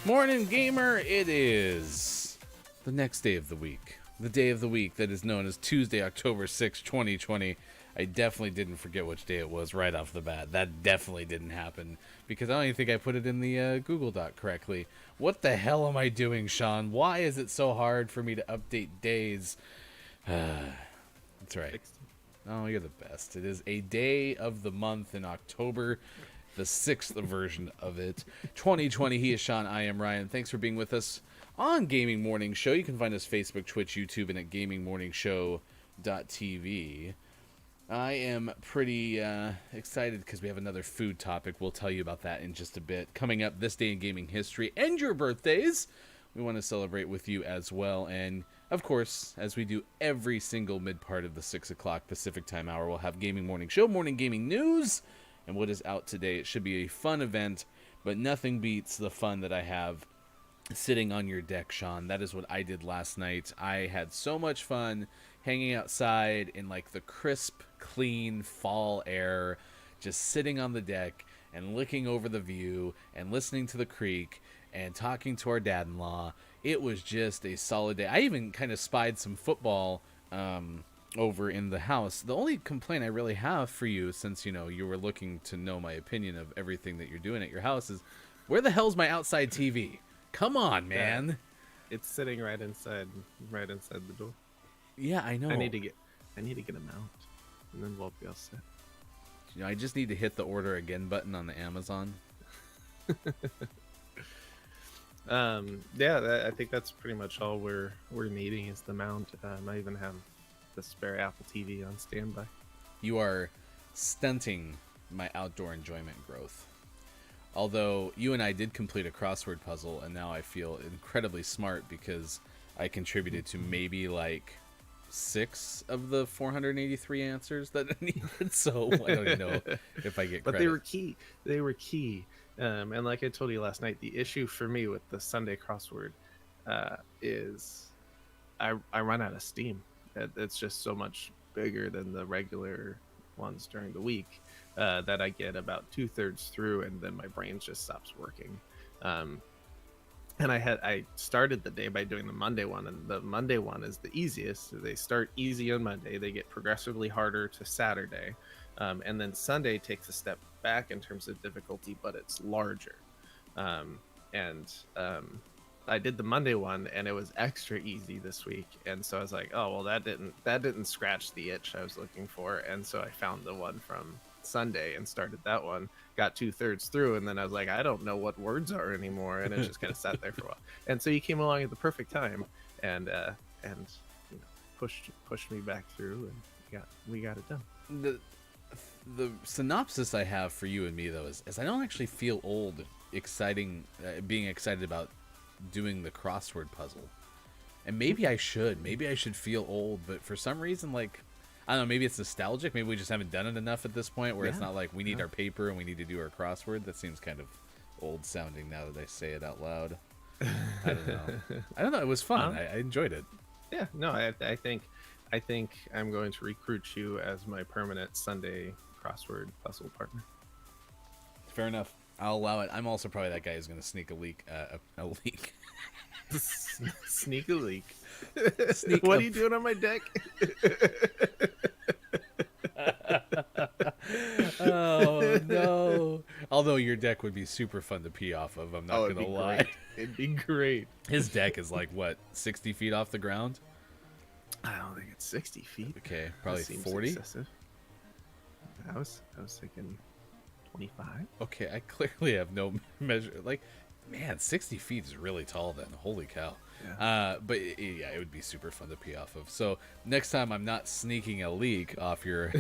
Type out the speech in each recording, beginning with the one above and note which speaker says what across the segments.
Speaker 1: Morning Gamer, it is the next day of the week. The day of the week that is known as Tuesday, October 6, 2020. I definitely didn't forget which day it was right off the bat. That definitely didn't happen because I don't even think I put it in the Google Doc correctly. What the hell am I doing, Sean? Why is it so hard for me to update days? That's right. Oh, you're the best. It is a day of the month in October, the 6th version of it. 2020, he is Sean, I am Ryan. Thanks for being with us on Gaming Morning Show. You can find us Facebook, Twitch, YouTube, and at gamingmorningshow.tv. I am pretty excited because we have another food topic. We'll tell you about that in just a bit. Coming up this day in gaming history and your birthdays, we want to celebrate with you as well. And, of course, as we do every single mid-part of the 6 o'clock Pacific time hour, we'll have Gaming Morning Show, morning gaming news, and what is out today. It should be a fun event, but nothing beats the fun that I have sitting on your deck, Sean. That is what I did last night. I had so much fun hanging outside in like the crisp, clean fall air, just sitting on the deck and looking over the view and listening to the creek and talking to our dad-in-law. It was just a solid day. I even kind of spied some football over in the house. The only complaint I really have for you, since you were looking to know my opinion of everything that you're doing at your house, is where the hell's my outside TV? Come on, man.
Speaker 2: Yeah, it's sitting right inside the door.
Speaker 1: Yeah, I know.
Speaker 2: I need to get a mount, and then we'll be all set.
Speaker 1: I just need to hit the order again button on the Amazon.
Speaker 2: I think that's pretty much all we're needing is the mount. I even have the spare Apple TV on standby.
Speaker 1: You are stunting my outdoor enjoyment growth. Although you and I did complete a crossword puzzle, and now I feel incredibly smart because I contributed to maybe like 6 of the 483 answers that I needed. So I don't even know if I get credit.
Speaker 2: But they were key. They were key. And like I told you last night, the issue for me with the Sunday crossword is I run out of steam. It's just so much bigger than the regular ones during the week that I get about 2/3 through, and then my brain just stops working. And I started the day by doing the Monday one, and the Monday one is the easiest. So they start easy on Monday, they get progressively harder to Saturday, and then Sunday takes a step back in terms of difficulty, but it's larger. I did the Monday one, and it was extra easy this week, and so I was like, oh well, that didn't scratch the itch I was looking for, and so I found the one from Sunday and started that one, got 2/3 through, and then I was like, I don't know what words are anymore, and it just kind of sat there for a while. And so you came along at the perfect time and pushed me back through, and we got it done.
Speaker 1: The synopsis I have for you and me though is I don't actually feel old being excited about doing the crossword puzzle. And maybe I should feel old, but for some reason, like, I don't know, maybe it's nostalgic. Maybe we just haven't done it enough at this point where it's not like we need our paper and we need to do our crossword. That seems kind of old sounding now that I say it out loud. I don't know. It was fun. I enjoyed it.
Speaker 2: Yeah, no, I think I'm going to recruit you as my permanent Sunday crossword puzzle partner.
Speaker 1: Fair enough. I'll allow it. I'm also probably that guy who's going to sneak a leak.
Speaker 2: Sneak a leak. What are you doing on my deck?
Speaker 1: Oh no! Although your deck would be super fun to pee off of, I'm not gonna lie.
Speaker 2: Great. It'd be great.
Speaker 1: His deck is like what, 60 feet off the ground?
Speaker 2: I don't think it's 60 feet.
Speaker 1: Okay, probably 40.
Speaker 2: Excessive. I was thinking 25.
Speaker 1: Okay, I clearly have no measure. Like, man, 60 feet is really tall then. Holy cow. Yeah. But yeah, it would be super fun to pee off of. So next time I'm not sneaking a leak off your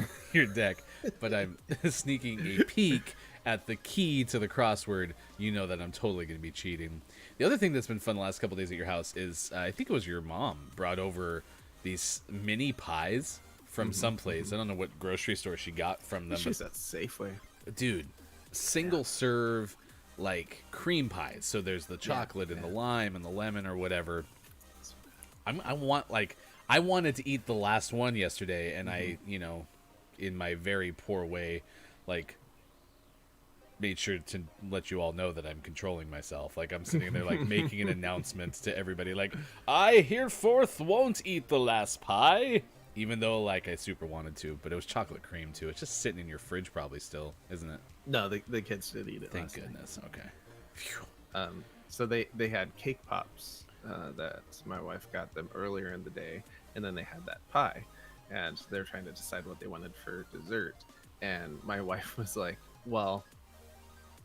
Speaker 1: deck, but I'm sneaking a peek at the key to the crossword, you know that I'm totally going to be cheating. The other thing that's been fun the last couple days at your house is I think it was your mom brought over these mini pies from someplace. I don't know what grocery store she got from them.
Speaker 2: She's at Safeway.
Speaker 1: Dude, single serve, like cream pies. So there's the chocolate and the lime and the lemon or whatever. I wanted to eat the last one yesterday, and I, in my very poor way, like made sure to let you all know that I'm controlling myself. Like I'm sitting there like making an announcement to everybody like, I hereforth won't eat the last pie. Even though like I super wanted to, but it was chocolate cream too. It's just sitting in your fridge probably still, isn't it?
Speaker 2: No, the kids did eat it.
Speaker 1: Thank
Speaker 2: last
Speaker 1: goodness.
Speaker 2: night.
Speaker 1: Okay. Phew.
Speaker 2: So they had cake pops that my wife got them earlier in the day, and then they had that pie, and they're trying to decide what they wanted for dessert. And my wife was like, "Well,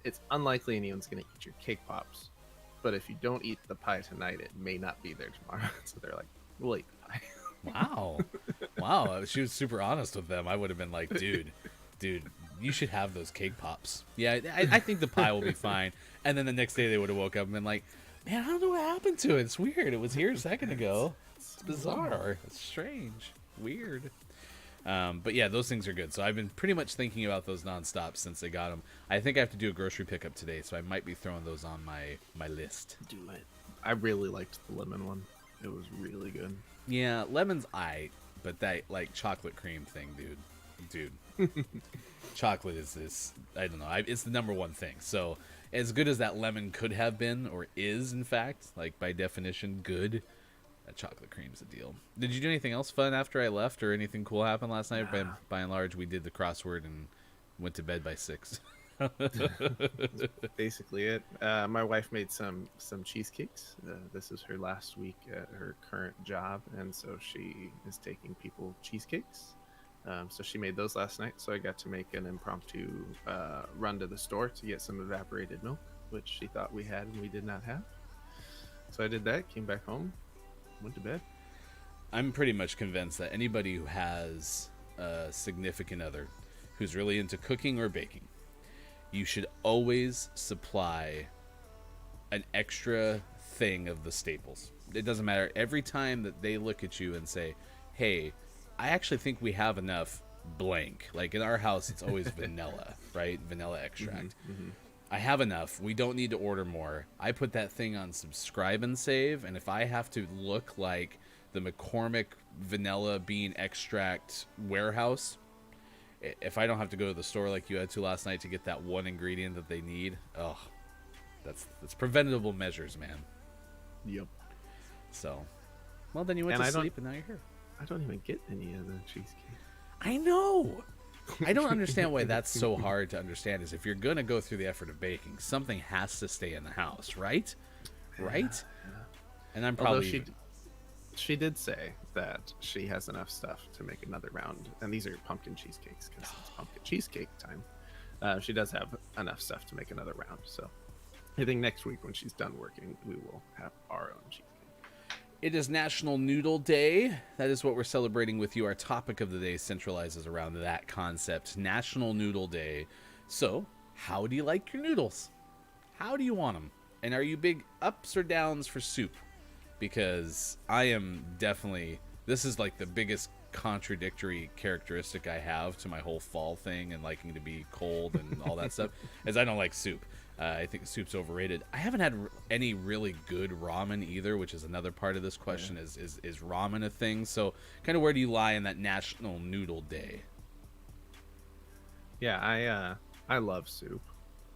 Speaker 2: it's unlikely anyone's going to eat your cake pops, but if you don't eat the pie tonight, it may not be there tomorrow." So they're like, "We'll eat the pie."
Speaker 1: Wow. Wow. She was super honest with them. I would have been like, dude, you should have those cake pops. Yeah, I think the pie will be fine. And then the next day they would have woke up and been like, man, I don't know what happened to it. It's weird. It was here a second ago. It's bizarre. It's strange. Weird. But yeah, those things are good. So I've been pretty much thinking about those nonstop since they got them. I think I have to do a grocery pickup today, so I might be throwing those on my list.
Speaker 2: Do it. I really liked the lemon one. It was really good.
Speaker 1: Yeah, lemon's but that like chocolate cream thing, dude. Chocolate is this. I don't know. It's the number one thing. So as good as that lemon could have been, or is in fact, like by definition, good. That chocolate cream's a deal. Did you do anything else fun after I left, or anything cool happen last night?
Speaker 2: Nah.
Speaker 1: By and large, we did the crossword and went to bed by 6.
Speaker 2: Basically it. My wife made some cheesecakes. This is her last week at her current job, and so she is taking people cheesecakes. So she made those last night, so I got to make an impromptu run to the store to get some evaporated milk, which she thought we had and we did not have. So I did that, came back home, went to bed.
Speaker 1: I'm pretty much convinced that anybody who has a significant other who's really into cooking or baking, you should always supply an extra thing of the staples. It doesn't matter. Every time that they look at you and say, hey, I actually think we have enough blank. Like in our house, it's always vanilla, right? Vanilla extract.
Speaker 2: Mm-hmm.
Speaker 1: I have enough. We don't need to order more. I put that thing on subscribe and save. And if I have to look like the McCormick vanilla bean extract warehouse, if I don't have to go to the store like you had to last night to get that one ingredient that they need, oh, that's preventable measures, man.
Speaker 2: Yep.
Speaker 1: So, well, then you went to sleep and now you're here.
Speaker 2: I don't even get any of the cheesecake.
Speaker 1: I know. I don't understand why that's so hard to understand. Is if you're gonna go through the effort of baking, something has to stay in the house, right? Right.
Speaker 2: Yeah.
Speaker 1: And I'm probably.
Speaker 2: Although she did say that she has enough stuff to make another round, and these are pumpkin cheesecakes because it's pumpkin cheesecake time. She does have enough stuff to make another round, so I think next week when she's done working, we will have our own cheesecake.
Speaker 1: It is National Noodle Day. That is what we're celebrating with you. Our topic of the day centralizes around that concept, National Noodle Day. So, how do you like your noodles? How do you want them? And are you big ups or downs for soup? Because I am definitely, this is like the biggest contradictory characteristic I have to my whole fall thing and liking to be cold and all that stuff, is I don't like soup. I think soup's overrated. I haven't had any really good ramen either, which is another part of this question. Yeah. Is ramen a thing? So kind of where do you lie in that National Noodle Day?
Speaker 2: Yeah, I love soup,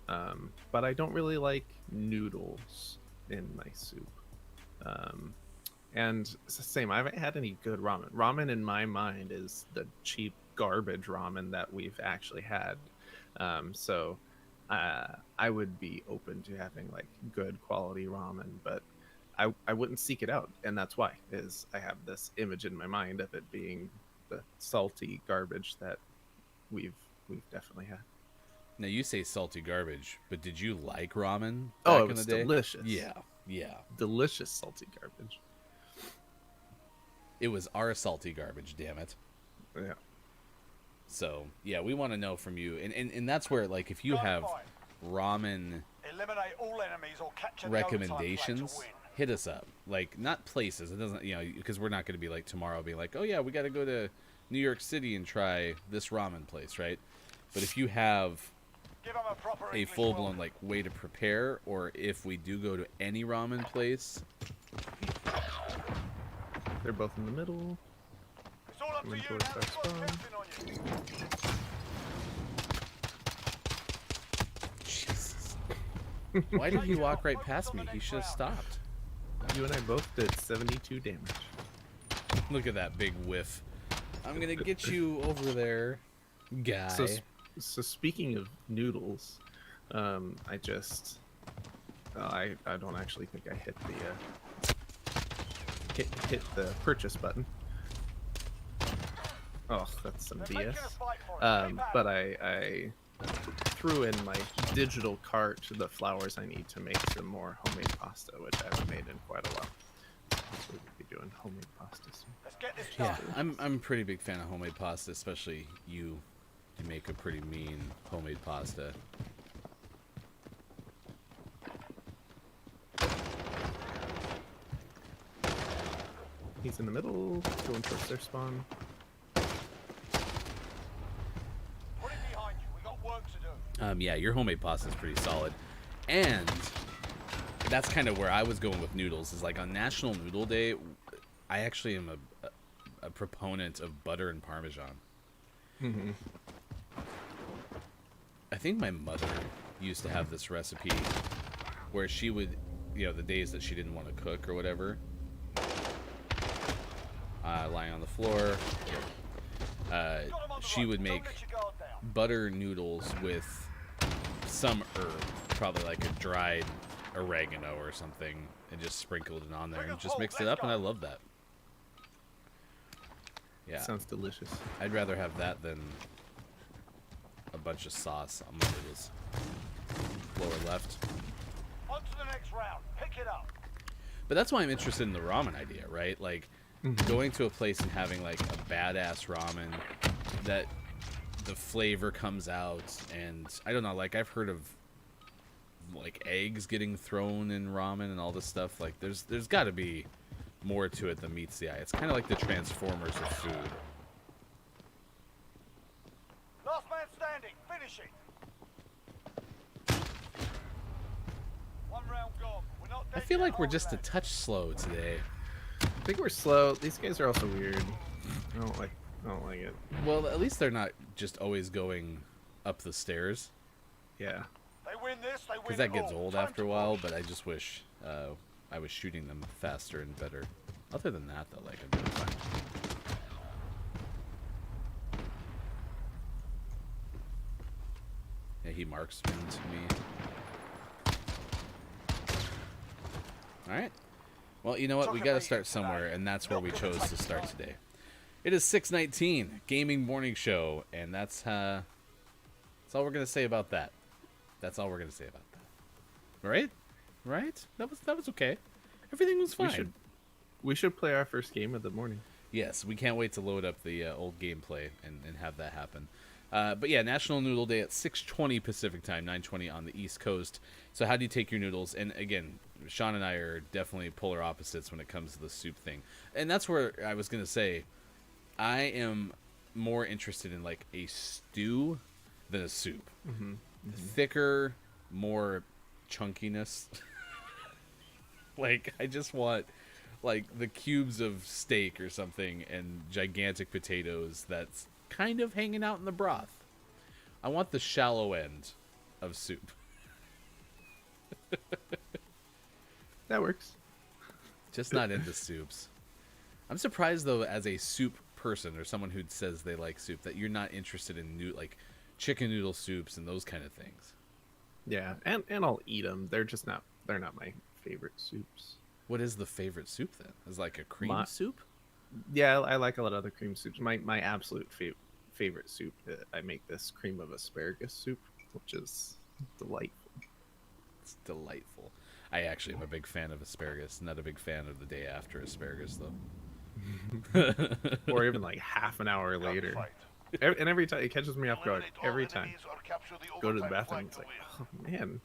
Speaker 2: but I don't really like noodles in my soup. And it's the same. I haven't had any good ramen. Ramen in my mind is the cheap garbage ramen that we've actually had. So I would be open to having like good quality ramen, but I wouldn't seek it out. And that's why is I have this image in my mind of it being the salty garbage that we've definitely had.
Speaker 1: Now you say salty garbage, but did you like ramen back
Speaker 2: Oh, it
Speaker 1: in
Speaker 2: was
Speaker 1: the day?
Speaker 2: delicious.
Speaker 1: Yeah.
Speaker 2: Delicious salty garbage.
Speaker 1: It was our salty garbage, damn it.
Speaker 2: Yeah.
Speaker 1: So, yeah, we want to know from you. And that's where, like, if you have ramen recommendations, hit us up. Like, not places. It doesn't, because we're not going to be like tomorrow being like, oh, yeah, we got to go to New York City and try this ramen place, right? But if you have a full-blown, like, way to prepare, or if we do go to any ramen place.
Speaker 2: They're both in the middle.
Speaker 3: It's all up to you now. We've got testing on you.
Speaker 1: Why did he walk right past me? He should have stopped.
Speaker 2: You and I both did 72 damage.
Speaker 1: Look at that big whiff. I'm gonna get you over there, guy.
Speaker 2: So speaking of noodles, I just I don't actually think I hit the hit the purchase button. Oh, that's some BS. But I threw in my digital cart the flours I need to make some more homemade pasta, which I haven't made in quite a while. So we'll be doing homemade pasta soon.
Speaker 3: Let's get this
Speaker 1: Yeah,
Speaker 3: done.
Speaker 1: I'm a pretty big fan of homemade pasta, especially you. You make a pretty mean homemade pasta.
Speaker 2: He's in the middle, going towards their spawn.
Speaker 3: Put it behind you. We got work to do.
Speaker 1: Yeah, your homemade pasta is pretty solid, and that's kind of where I was going with noodles. Is like on National Noodle Day, I actually am a proponent of butter and Parmesan.
Speaker 2: Mm-hmm.
Speaker 1: I think my mother used to have this recipe where she would, the days that she didn't want to cook or whatever, lying on the floor, she would make butter noodles with some herb, probably like a dried oregano or something, and just sprinkled it on there and just mixed it up, and I love that. Yeah,
Speaker 2: Sounds delicious.
Speaker 1: I'd rather have that than a bunch of sauce on my noodles. Lower left.
Speaker 3: On to the next round. Pick it up.
Speaker 1: But that's why I'm interested in the ramen idea, right? Like, going to a place and having, like, a badass ramen that the flavor comes out, and, I don't know, like, I've heard of, like, eggs getting thrown in ramen and all this stuff. Like, there's got to be more to it than meets the eye. It's kind of like the Transformers of food.
Speaker 3: Last man standing. Finish it. One round gone. We're not
Speaker 1: I
Speaker 3: dead
Speaker 1: feel
Speaker 3: yet,
Speaker 1: like we're
Speaker 3: are we,
Speaker 1: just a
Speaker 3: lads?
Speaker 1: touch slow today.
Speaker 2: I think we're slow. These guys are also weird. I don't like it.
Speaker 1: Well, at least they're not just always going up the stairs.
Speaker 2: Yeah.
Speaker 3: They win this, they win
Speaker 1: Because that
Speaker 3: it
Speaker 1: gets
Speaker 3: all.
Speaker 1: old
Speaker 3: Time
Speaker 1: after a
Speaker 3: to
Speaker 1: while,
Speaker 3: push.
Speaker 1: but I just wish I was shooting them faster and better. Other than that, though, like, I'm doing fine. Yeah, he marks me to me. Alright. Well, you know what? We gotta start somewhere, and that's where we chose to start today. It is 6:19, Gaming Morning Show, and that's all we're gonna say about that. That's all we're gonna say about that. Right? Right? That was okay. Everything was fine.
Speaker 2: We should play our first game of the morning.
Speaker 1: Yes, we can't wait to load up the old gameplay and have that happen. But yeah, National Noodle Day at 6:20 Pacific Time, 9:20 on the East Coast. So how do you take your noodles? And again, Sean and I are definitely polar opposites when it comes to the soup thing. And that's where I was going to say, I am more interested in like a stew than a soup. Thicker, more chunkiness. Like, I just want like the cubes of steak or something and gigantic potatoes that's kind of hanging out in the broth. I want the shallow end of soup.
Speaker 2: That works.
Speaker 1: Just not into soups. I'm surprised though, as a soup person or someone who says they like soup, that you're not interested in like chicken noodle soups and those kind of things.
Speaker 2: Yeah, and I'll eat them. They're not my favorite soups.
Speaker 1: What is the favorite soup then? Is like a cream soup?
Speaker 2: Yeah, I like a lot of other cream soups. My absolute favorite soup, I make this cream of asparagus soup, which is delightful.
Speaker 1: It's delightful. I actually am a big fan of asparagus. Not a big fan of the day after asparagus though.
Speaker 2: Or even like half an hour later.
Speaker 3: Gunfight.
Speaker 2: And every time it catches me off guard.
Speaker 3: Eliminate all
Speaker 2: Every time.
Speaker 3: enemies or capture the
Speaker 2: Go to the
Speaker 3: overtime
Speaker 2: bathroom.
Speaker 3: flag
Speaker 2: It's
Speaker 3: to
Speaker 2: like,
Speaker 3: win.
Speaker 2: oh man,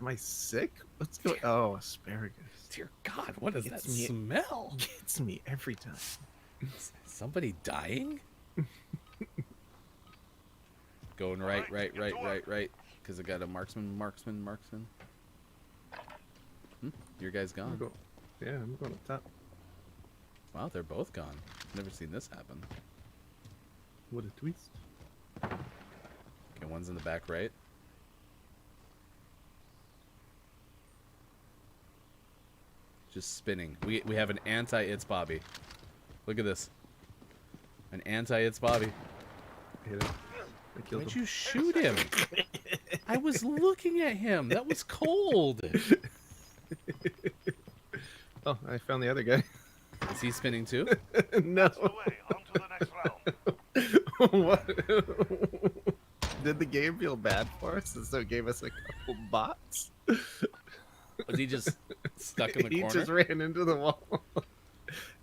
Speaker 2: am I sick? What's going? Oh, asparagus.
Speaker 1: Dear God, what is that
Speaker 2: Gets me-
Speaker 1: smell?
Speaker 2: Gets me every time.
Speaker 1: Somebody dying? Going right. Because I got a marksman. Your guy's
Speaker 2: I'm
Speaker 1: gone.
Speaker 2: I'm going up top.
Speaker 1: Wow, they're both gone. Never seen this happen.
Speaker 2: What a twist.
Speaker 1: Okay, one's in the back right. Just spinning. We have an anti-It's Bobby. Look at this. An anti-It's Bobby.
Speaker 2: Hit him. I killed
Speaker 1: Why'd
Speaker 2: him.
Speaker 1: you shoot him? I was looking at him. That was cold.
Speaker 2: Oh, I found the other guy.
Speaker 1: Is he spinning too?
Speaker 2: No.
Speaker 3: The way, on to the next round.
Speaker 2: What? Did the game feel bad for us, and so it gave us a couple bots?
Speaker 1: Was he just stuck in the
Speaker 2: He
Speaker 1: corner?
Speaker 2: just ran into the wall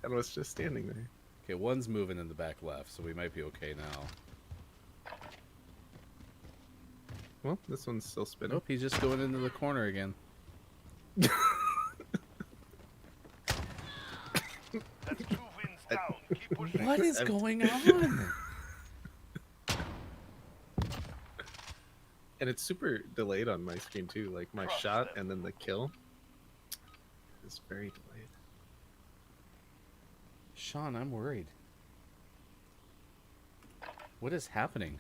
Speaker 2: and was just standing there.
Speaker 1: Okay, one's moving in the back left, so we might be okay now.
Speaker 2: Well, this one's still spinning.
Speaker 1: Nope, he's just going into the corner again.
Speaker 3: That's 2 wins down. Keep pushing.
Speaker 1: What is going on?
Speaker 2: And it's super delayed on my screen too. Like my
Speaker 3: Trust
Speaker 2: shot
Speaker 3: them.
Speaker 2: and then the kill is very delayed.
Speaker 1: Sean, I'm worried. What is happening?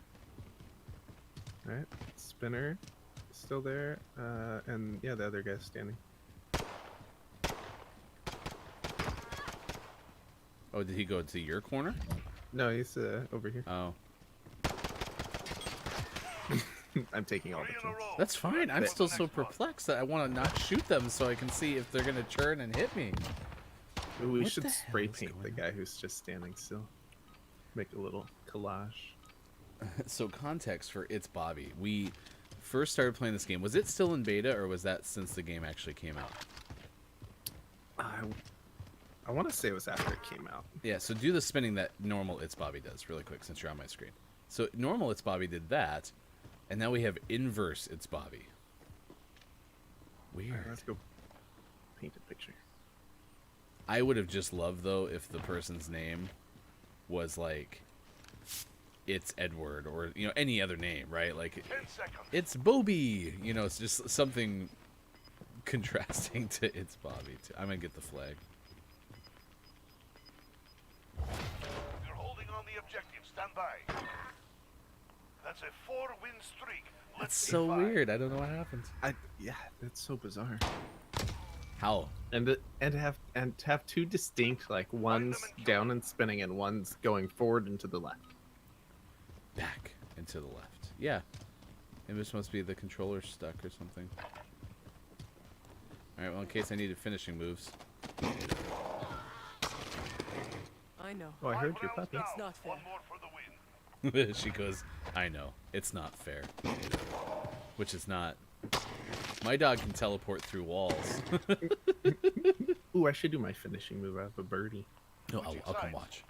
Speaker 2: All right, spinner still there, and yeah, the other guy's standing.
Speaker 1: Oh, did he go to your corner?
Speaker 2: No, he's over here.
Speaker 1: Oh,
Speaker 2: I'm taking all the
Speaker 3: 3 in a
Speaker 2: kills.
Speaker 3: row.
Speaker 1: that's fine. I'm
Speaker 3: Next
Speaker 1: still
Speaker 3: one.
Speaker 1: so perplexed that I want to not shoot them so I can see if they're gonna turn and hit me.
Speaker 2: Ooh, we
Speaker 1: What
Speaker 2: should
Speaker 1: the
Speaker 2: spray
Speaker 1: hell is
Speaker 2: paint the
Speaker 1: going
Speaker 2: guy who's just standing still. Make a little collage.
Speaker 1: So context for It's Bobby. We first started playing this game. Was it still in beta, or was that since the game actually came out?
Speaker 2: I want to say it was after it came out.
Speaker 1: Yeah, so do the spinning that normal It's Bobby does really quick since you're on my screen. So normal It's Bobby did that, and now we have inverse It's Bobby.
Speaker 2: All right,
Speaker 1: Weird.
Speaker 2: let's go paint a picture.
Speaker 1: I would have just loved, though, if the person's name was like, it's Edward, or, you know, any other name, right? Like,
Speaker 3: 10 seconds.
Speaker 1: it's Bobby. You know, it's just something contrasting to It's Bobby. I'm going to get the flag.
Speaker 3: You're holding on the objective. Stand by. That's a 4-win streak.
Speaker 1: That's
Speaker 3: Let's
Speaker 1: so
Speaker 3: see 5.
Speaker 1: weird. I don't know what happened.
Speaker 2: Yeah, that's so bizarre.
Speaker 1: How?
Speaker 2: And to have two distinct, like one's down and spinning and one's going forward and to the left.
Speaker 1: Back and to the left. Yeah. Maybe this must be the controller stuck or something. Alright, well, in case I needed finishing moves.
Speaker 4: I know.
Speaker 2: Oh, I
Speaker 3: 5
Speaker 2: heard your
Speaker 3: rounds
Speaker 2: puppy.
Speaker 3: down.
Speaker 4: It's not fair.
Speaker 3: 1 more for the win.
Speaker 1: She goes, I know. It's not fair. Which is not. My dog can teleport through walls.
Speaker 2: Ooh, I should do my finishing move. I have a birdie.
Speaker 1: No, I'll come watch.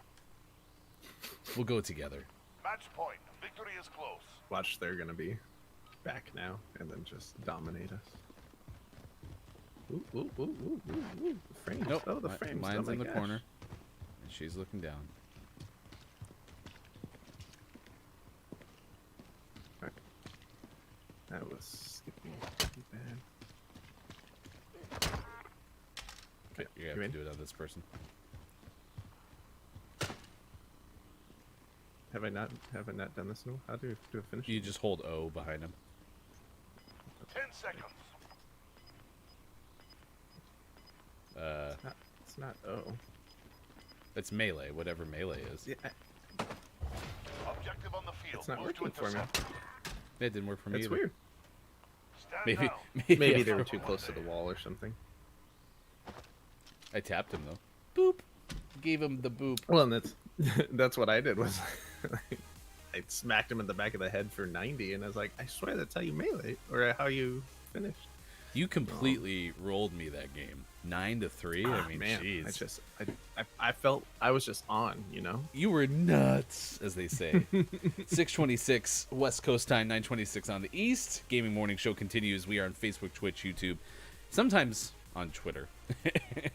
Speaker 1: We'll go together.
Speaker 3: Match point. Victory is close.
Speaker 2: Watch, they're gonna be back now and then just dominate us. Ooh, ooh, ooh, ooh, ooh, ooh. The frames.
Speaker 1: Nope.
Speaker 2: Oh, the frames.
Speaker 1: Mine's
Speaker 2: oh,
Speaker 1: in
Speaker 2: my
Speaker 1: the
Speaker 2: gosh.
Speaker 1: corner. And she's looking down.
Speaker 2: That was skipping pretty bad.
Speaker 1: Okay, you have
Speaker 2: you
Speaker 1: to
Speaker 2: in?
Speaker 1: do it on this person.
Speaker 2: Have I not done this? No. How do I do a finish?
Speaker 1: You just hold O behind him.
Speaker 3: 10 seconds.
Speaker 2: It's not O.
Speaker 1: It's melee, whatever melee is.
Speaker 2: Yeah,
Speaker 3: Objective on the field.
Speaker 2: it's not
Speaker 3: Move to
Speaker 2: working for me.
Speaker 3: intercept.
Speaker 1: It didn't work for me
Speaker 2: That's
Speaker 1: either.
Speaker 2: weird.
Speaker 3: Stand
Speaker 1: Maybe,
Speaker 3: down.
Speaker 2: Maybe they were too close to the wall or something.
Speaker 1: I tapped him though. Boop. Gave him the boop.
Speaker 2: Well, and that's what I did was I smacked him in the back of the head for 90, and I was like, I swear that's how you melee or how you finish.
Speaker 1: You completely rolled me that game. 9-3. I mean,
Speaker 2: man,
Speaker 1: jeez.
Speaker 2: I felt I was just on, you know.
Speaker 1: You were nuts, as they say. 6:26 West Coast time, 9:26 on the East. Gaming Morning Show continues. We are on Facebook, Twitch, YouTube, sometimes on Twitter,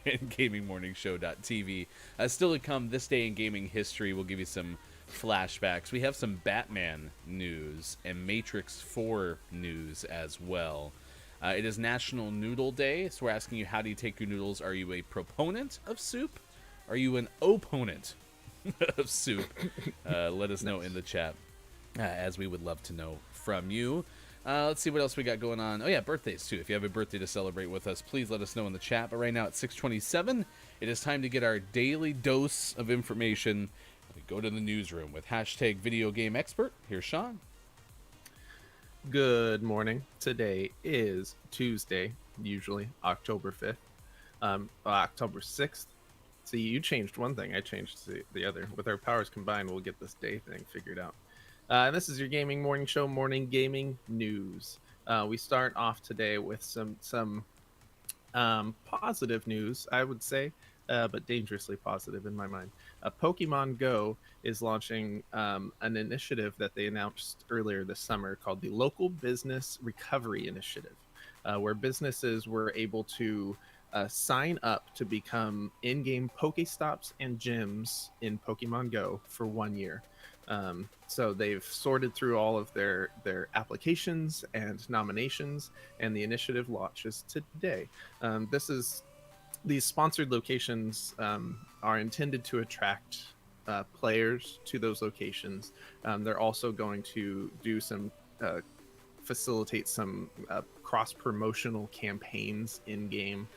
Speaker 1: and gamingmorningshow.tv. Still to come this day in gaming history. We'll give you some flashbacks. We have some Batman news and Matrix 4 news as well. It is National Noodle Day, so we're asking you, how do you take your noodles? Are you a proponent of soup? Are you an opponent of soup? Let us know in the chat, as we would love to know from you. Let's see what else we got going on. Oh yeah, birthdays too. If you have a birthday to celebrate with us, please let us know in the chat. But right now at 6:27, it is time to get our daily dose of information. We go to the newsroom with hashtag Video Game Expert. Here's Sean.
Speaker 2: Good morning. Today is Tuesday, usually October 5th, October 6th. See, you changed one thing, I changed the other. With our powers combined, we'll get this day thing figured out. And this is your gaming morning show, Morning Gaming News. We start off today with some positive news, I would say, but dangerously positive in my mind. Pokemon Go is launching an initiative that they announced earlier this summer called the Local Business Recovery Initiative, where businesses were able to sign up to become in-game Pokestops and gyms in Pokemon Go for 1 year. So they've sorted through all of their applications and nominations, and the initiative launches today. These sponsored locations are intended to attract players to those locations. They're also going to do facilitate some cross-promotional campaigns in-game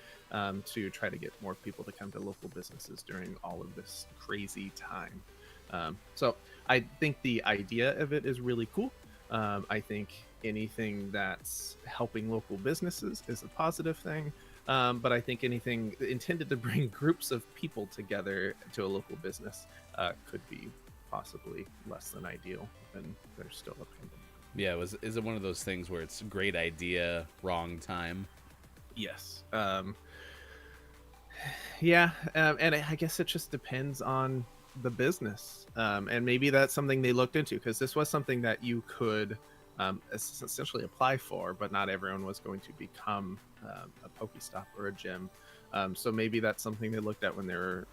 Speaker 2: to try to get more people to come to local businesses during all of this crazy time. So I think the idea of it is really cool. I think anything that's helping local businesses is a positive thing. But I think anything intended to bring groups of people together to a local business could be possibly less than ideal, and there's still a pandemic.
Speaker 1: Yeah, is it one of those things where it's a great idea, wrong time?
Speaker 2: Yes. Yeah, and I guess it just depends on the business, and maybe that's something they looked into, because this was something that you could essentially apply for, but not everyone was going to become a Pokestop or a gym. So maybe that's something they looked at when they were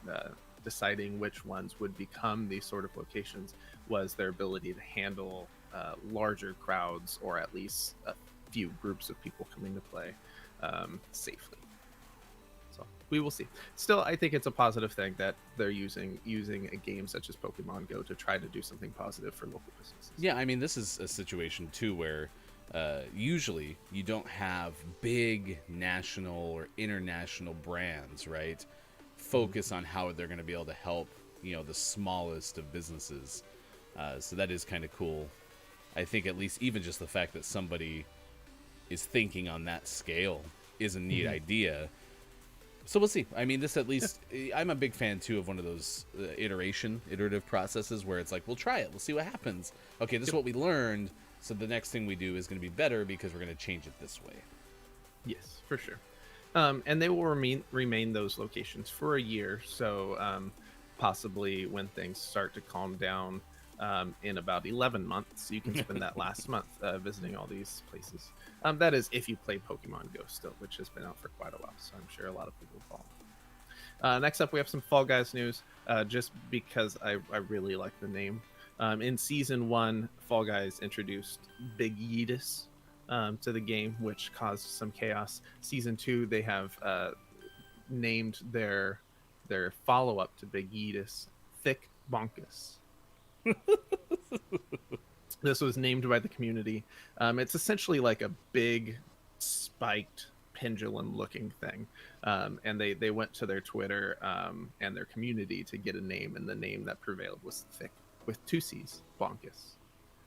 Speaker 2: deciding which ones would become these sort of locations, was their ability to handle larger crowds, or at least a few groups of people coming to play safely. So we will see. Still, I think it's a positive thing that they're using a game such as Pokemon Go to try to do something positive for local businesses.
Speaker 1: Yeah, I mean, this is a situation too where usually you don't have big national or international brands, right, focus on how they're going to be able to help, the smallest of businesses. So that is kind of cool. I think at least even just the fact that somebody is thinking on that scale is a neat idea. So we'll see. I mean, this at least, I'm a big fan too of one of those iterative processes where it's like, we'll try it, we'll see what happens. Okay, this is what we learned, so the next thing we do is going to be better because we're going to change it this way.
Speaker 2: Yes, for sure. And they will remain those locations for a year. So possibly when things start to calm down in about 11 months, you can spend that last month visiting all these places. That is if you play Pokemon Go still, which has been out for quite a while, so I'm sure a lot of people follow. Next up, we have some Fall Guys news, just because I really like the name. In Season 1, Fall Guys introduced Big Yeetus to the game, which caused some chaos. Season 2, they have named their follow-up to Big Yeetus Thick Bonkus. This was named by the community. It's essentially like a big spiked pendulum looking thing, and they went to their Twitter and their community to get a name, and the name that prevailed was Thick with 2 C's, Bonkus.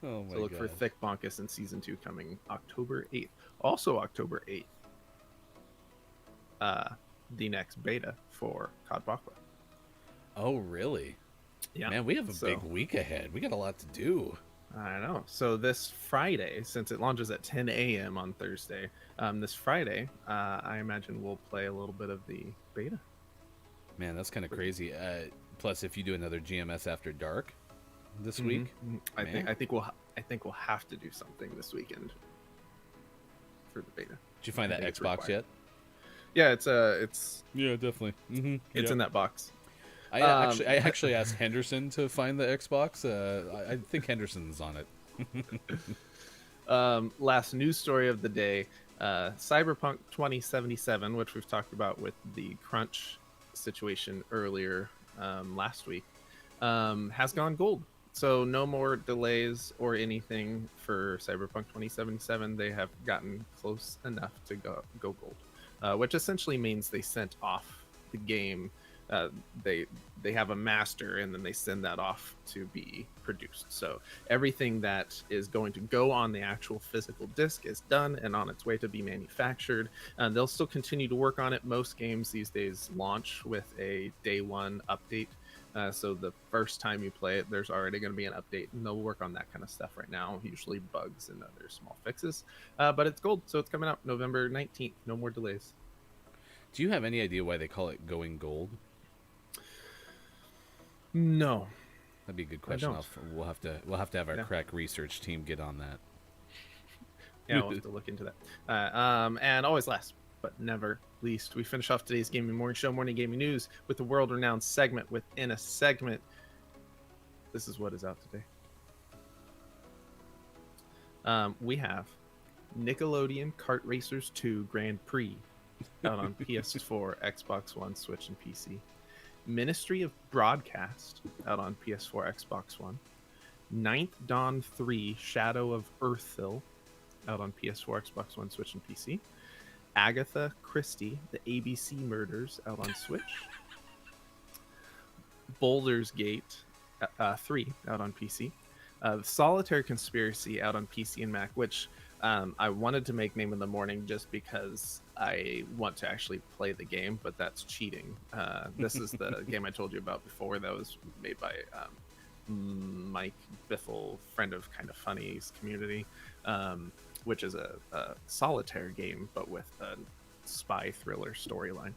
Speaker 1: Oh my
Speaker 2: So look
Speaker 1: God.
Speaker 2: for Thick Bonkus in Season 2 coming October 8th. Also October 8th, the next beta for COD Bakwa.
Speaker 1: Oh, really?
Speaker 2: Yeah.
Speaker 1: Man, we have a big week ahead. We got a lot to do.
Speaker 2: I know. So this Friday, since it launches at 10 a.m. on Thursday, this Friday, I imagine we'll play a little bit of the beta.
Speaker 1: Man, that's kind of crazy. Plus, if you do another GMS After Dark this week,
Speaker 2: I think we'll have to do something this weekend for the beta.
Speaker 1: did you find that Xbox yet?
Speaker 2: Yeah, it's
Speaker 1: Yeah, definitely.
Speaker 2: it's in that box.
Speaker 1: I actually asked Henderson to find the Xbox. I think Henderson's on it.
Speaker 2: Last news story of the day: Cyberpunk 2077, which we've talked about with the crunch situation earlier last week, has gone gold. So no more delays or anything for Cyberpunk 2077. They have gotten close enough to go gold, which essentially means they sent off the game. Uh, they they have a master, and then they send that off to be produced. So everything that is going to go on the actual physical disc is done and on its way to be manufactured. And they'll still continue to work on it. Most games these days launch with a day one update. So the first time you play it, there's already going to be an update, and they'll work on that kind of stuff right now, usually bugs and other small fixes. But it's gold, so it's coming out November 19th. No more delays.
Speaker 1: Do you have any idea why they call it going gold?
Speaker 2: No.
Speaker 1: That'd be a good question.
Speaker 2: don't.
Speaker 1: We'll have to have our
Speaker 2: Yeah.
Speaker 1: crack research team get on that.
Speaker 2: Yeah, we'll have to look into that. And always last but never least, we finish off today's Gaming Morning Show, Morning Gaming News, with the world-renowned segment within a segment. This is what is out today. We have Nickelodeon Kart Racers 2 Grand Prix out on PS4, Xbox One, Switch, and PC. Ministry of Broadcast out on PS4, Xbox One. Ninth Dawn 3 Shadow of Earthhill out on PS4, Xbox One, Switch, and PC. Agatha Christie, The ABC Murders out on Switch. Baldur's Gate 3 out on PC. The Solitaire Conspiracy out on PC and Mac, which I wanted to make Name of the Morning just because I want to actually play the game, but that's cheating. This is the game I told you about before that was made by Mike Biffle, friend of Kind of Funny's community, which is a solitaire game, but with a spy thriller storyline.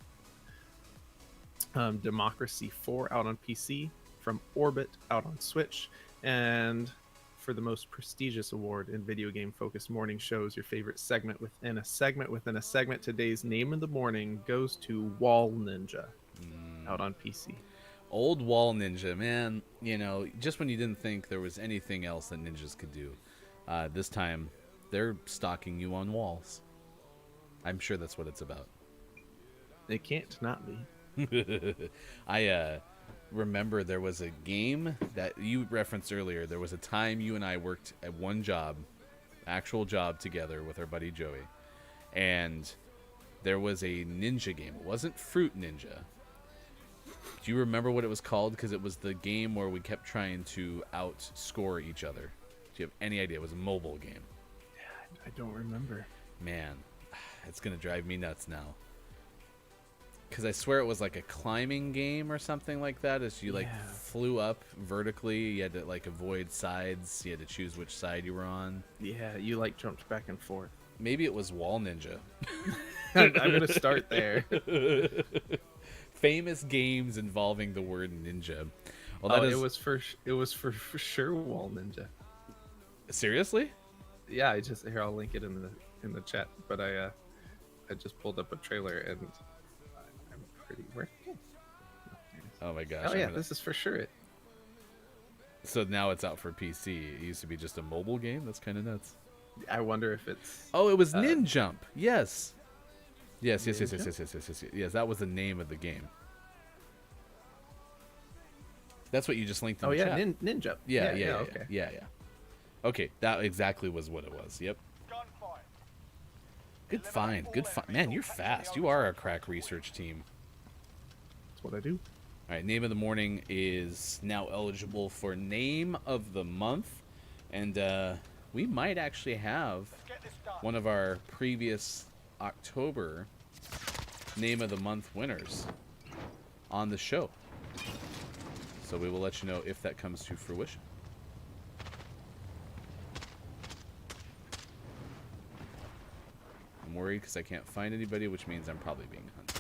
Speaker 2: Democracy 4 out on PC, From Orbit out on Switch, and for the most prestigious award in video game focused morning shows, your favorite segment within a segment within a segment, today's Name of the Morning goes to Wall Ninja out on PC.
Speaker 1: Old Wall Ninja, man. You know, just when you didn't think there was anything else that ninjas could do, this time they're stalking you on walls. I'm sure that's what it's about.
Speaker 2: It can't not be.
Speaker 1: I remember there was a game that you referenced earlier. There was a time you and I worked at one job, actual job together with our buddy Joey, and there was a ninja game. It wasn't Fruit Ninja. Do you remember what it was called? Because it was the game where we kept trying to outscore each other. Do you have any idea? It was a mobile game.
Speaker 2: I don't remember.
Speaker 1: Man, it's going to drive me nuts now. Because I swear it was like a climbing game or something like that. As you like flew up vertically, you had to like avoid sides. You had to choose which side you were on.
Speaker 2: Yeah, you like jumped back and forth.
Speaker 1: Maybe it was Wall Ninja.
Speaker 2: I'm gonna start there.
Speaker 1: Famous games involving the word ninja. Well,
Speaker 2: it was for sure Wall Ninja.
Speaker 1: Seriously?
Speaker 2: Yeah, I'll link it in the chat. But I just pulled up a trailer and I'm pretty where?
Speaker 1: Oh my gosh!
Speaker 2: Oh yeah, this is for sure it.
Speaker 1: So now it's out for PC. It used to be just a mobile game. That's kind of nuts.
Speaker 2: I wonder if it's.
Speaker 1: Oh, it was Ninjump. Yes. Yes. Yes. That was the name of the game. That's what you just linked in the chat.
Speaker 2: Ninja.
Speaker 1: Yeah.
Speaker 2: Okay.
Speaker 1: Yeah. Okay, that exactly was what it was. Yep.
Speaker 3: Gunfire.
Speaker 1: Good find. Good find. Man, you're fast. You are a crack research team.
Speaker 2: That's what I do.
Speaker 1: All right, Name of the Morning is now eligible for Name of the Month. And we might actually have
Speaker 3: Get this done.
Speaker 1: one of our previous October Name of the Month winners on the show. So we will let you know if that comes to fruition. I'm worried because I can't find anybody, which means I'm probably being hunted.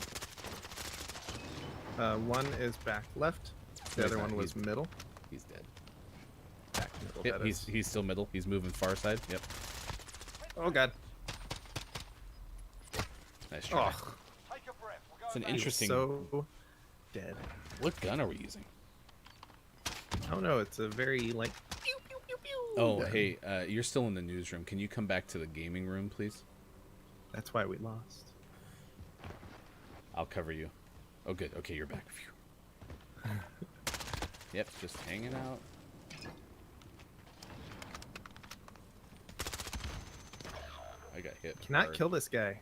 Speaker 2: One is back left. The
Speaker 1: No,
Speaker 2: other
Speaker 1: he's not.
Speaker 2: one was middle.
Speaker 1: He's dead.
Speaker 2: Back middle.
Speaker 1: Yep,
Speaker 2: that is.
Speaker 1: he's still middle. He's moving far side. Yep.
Speaker 2: Oh god.
Speaker 1: Nice try.
Speaker 2: Oh,
Speaker 3: Take a breath. We're
Speaker 1: It's an
Speaker 3: going back.
Speaker 1: interesting.
Speaker 2: so dead.
Speaker 1: What gun are we using?
Speaker 2: Oh no, it's a very like. Pew, pew, pew, pew
Speaker 1: Oh,
Speaker 2: gun.
Speaker 1: hey, you're still in the newsroom. Can you come back to the gaming room, please?
Speaker 2: That's why we lost.
Speaker 1: I'll cover you. Oh, good. Okay, you're back. Phew. Yep, just hanging out.
Speaker 2: Cannot
Speaker 1: hard.
Speaker 2: kill this guy.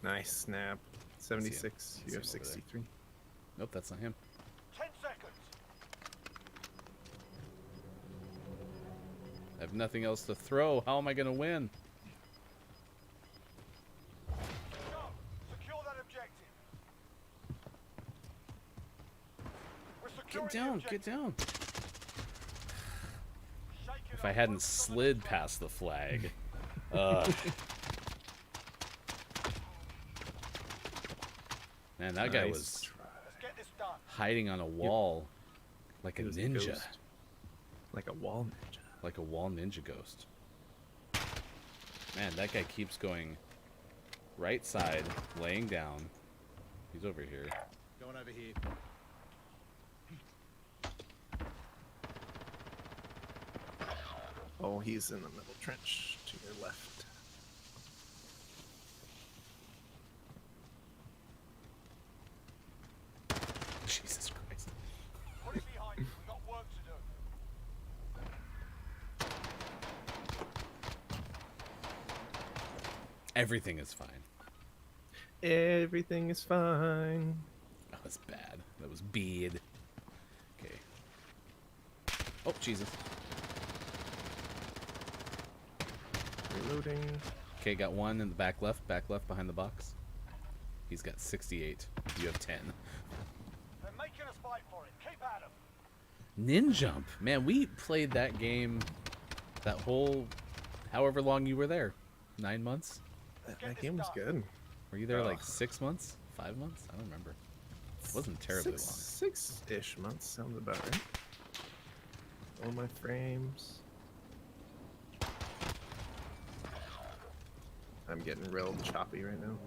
Speaker 2: Nice snap. 76. You have
Speaker 1: See him over there.
Speaker 2: 63.
Speaker 1: Nope, that's not him.
Speaker 3: 10 seconds.
Speaker 1: I have nothing else to throw. How am I gonna win?
Speaker 3: Go. Secure that objective. We're securing
Speaker 1: Get
Speaker 3: the
Speaker 1: down,
Speaker 3: objective.
Speaker 1: get down.
Speaker 3: Shake it
Speaker 1: If I
Speaker 3: up.
Speaker 1: hadn't
Speaker 3: Focus on the
Speaker 1: slid
Speaker 3: next
Speaker 1: past the flag. Ugh. Man, that guy
Speaker 2: Nice
Speaker 1: was
Speaker 2: try.
Speaker 3: one. Let's get this done.
Speaker 1: hiding on a wall like a
Speaker 2: He was a
Speaker 1: ninja.
Speaker 2: ghost. Like a wall ninja.
Speaker 1: Like a wall ninja ghost. Man, that guy keeps going right side, laying down. He's over here.
Speaker 5: Going over here.
Speaker 2: Oh, he's in the middle trench to your left.
Speaker 1: Jesus Christ.
Speaker 3: Put it behind you. We've got work to do.
Speaker 1: Everything is fine.
Speaker 2: Everything is fine.
Speaker 1: That was bad. That was bad. Okay. Oh, Jesus.
Speaker 2: Reloading.
Speaker 1: Okay, got one in the back left behind the box. He's got 68. You have 10.
Speaker 3: They're making us fight for it. Keep at 'em.
Speaker 1: Ninjump. Man, we played that game that whole however long you were there. 9 months?
Speaker 2: That game was good.
Speaker 1: Were you there like
Speaker 2: Ugh.
Speaker 1: 6 months? 5 months? I don't remember. It wasn't terribly long.
Speaker 2: 6-ish months sounds about right. All my frames. I'm getting real choppy right now.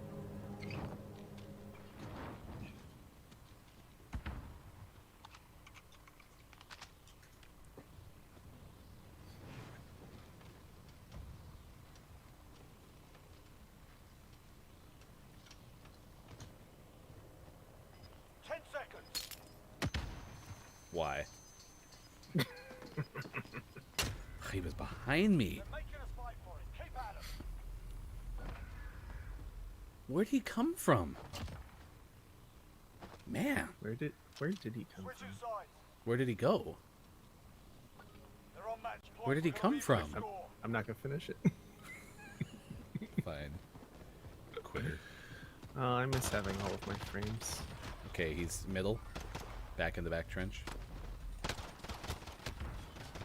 Speaker 1: Why? He was behind me.
Speaker 3: They're making us fight for it. Keep at 'em.
Speaker 1: Where'd he come from? Man,
Speaker 2: Where did he come
Speaker 3: Switching
Speaker 2: from?
Speaker 3: sides.
Speaker 1: where did he go?
Speaker 3: They're on match point.
Speaker 1: Where did he
Speaker 3: We're
Speaker 1: come
Speaker 3: gonna
Speaker 1: from?
Speaker 3: need to score.
Speaker 2: I'm not gonna finish it.
Speaker 1: Fine. Quitter.
Speaker 2: Oh, I miss having all of my frames.
Speaker 1: Okay, he's middle. Back in the back trench.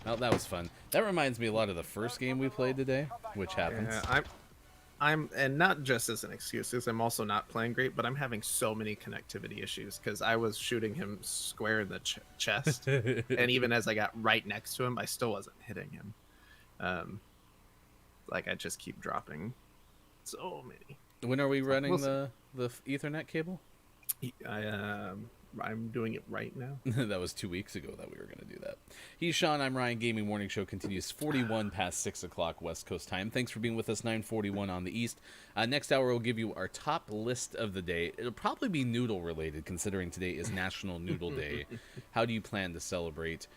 Speaker 1: Oh, that was fun. That reminds me a lot of the first game we played today, which happens.
Speaker 2: Yeah, I'm, and not just as an excuse, because I'm also not playing great, but I'm having so many connectivity issues because I was shooting him square in the chest, and even as I got right next to him, I still wasn't hitting him. Like I just keep dropping so many.
Speaker 1: When are we running
Speaker 2: We'll see.
Speaker 1: the Ethernet cable?
Speaker 2: I'm doing it right now.
Speaker 1: That was 2 weeks ago that we were going to do that. He's Sean. I'm Ryan. Gaming Morning Show continues 41 past 6 o'clock West Coast time. Thanks for being with us, 9:41 on the East. Next hour, we'll give you our top list of the day. It'll probably be noodle related, considering today is National Noodle Day. How do you plan to celebrate?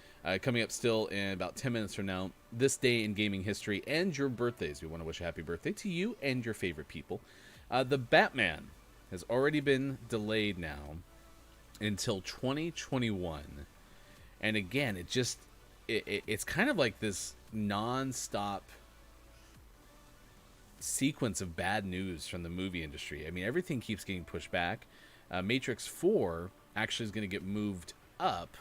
Speaker 1: Coming up still in about 10 minutes from now, this day in gaming history and your birthdays. We want to wish a happy birthday to you and your favorite people. The Batman has already been delayed now until 2021, and again, it's kind of like this non-stop sequence of bad news from the movie industry. I mean, everything keeps getting pushed back. Matrix 4 actually is going to get moved up.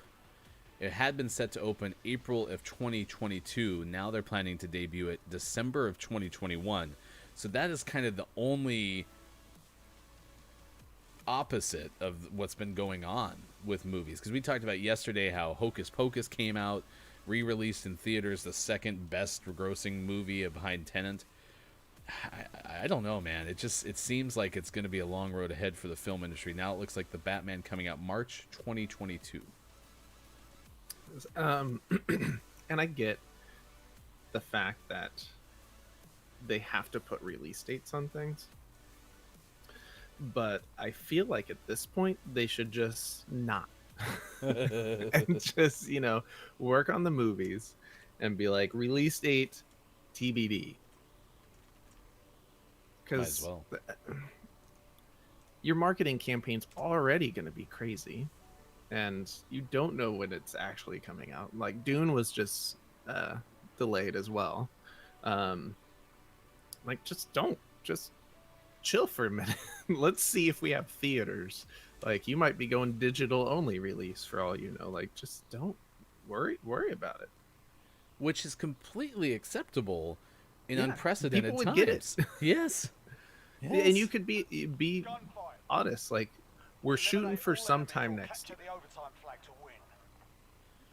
Speaker 1: It had been set to open April of 2022. Now they're planning to debut it December of 2021. So that is kind of the only opposite of what's been going on with movies, because we talked about yesterday how Hocus Pocus came out, re-released in theaters, the second best grossing movie behind Tenet. I don't know, man. It seems like it's going to be a long road ahead for the film industry. Now it looks like the Batman coming out March 2022.
Speaker 2: And I get the fact that they have to put release dates on things. but I feel like at this point they should just not and just work on the movies and be like release date TBD
Speaker 1: Might as
Speaker 2: because
Speaker 1: well.
Speaker 2: your marketing campaign's already going to be crazy and you don't know when it's actually coming out. Like Dune was just delayed as well. Like just chill for a minute. Let's see if we have theaters. Like you might be going digital only release for all you know. Like just don't worry about it.
Speaker 1: Which is completely acceptable in
Speaker 2: Yeah,
Speaker 1: unprecedented
Speaker 2: people would
Speaker 1: times.
Speaker 2: get it.
Speaker 1: Yes.
Speaker 2: And you could be honest. Like we're shooting for sometime next year.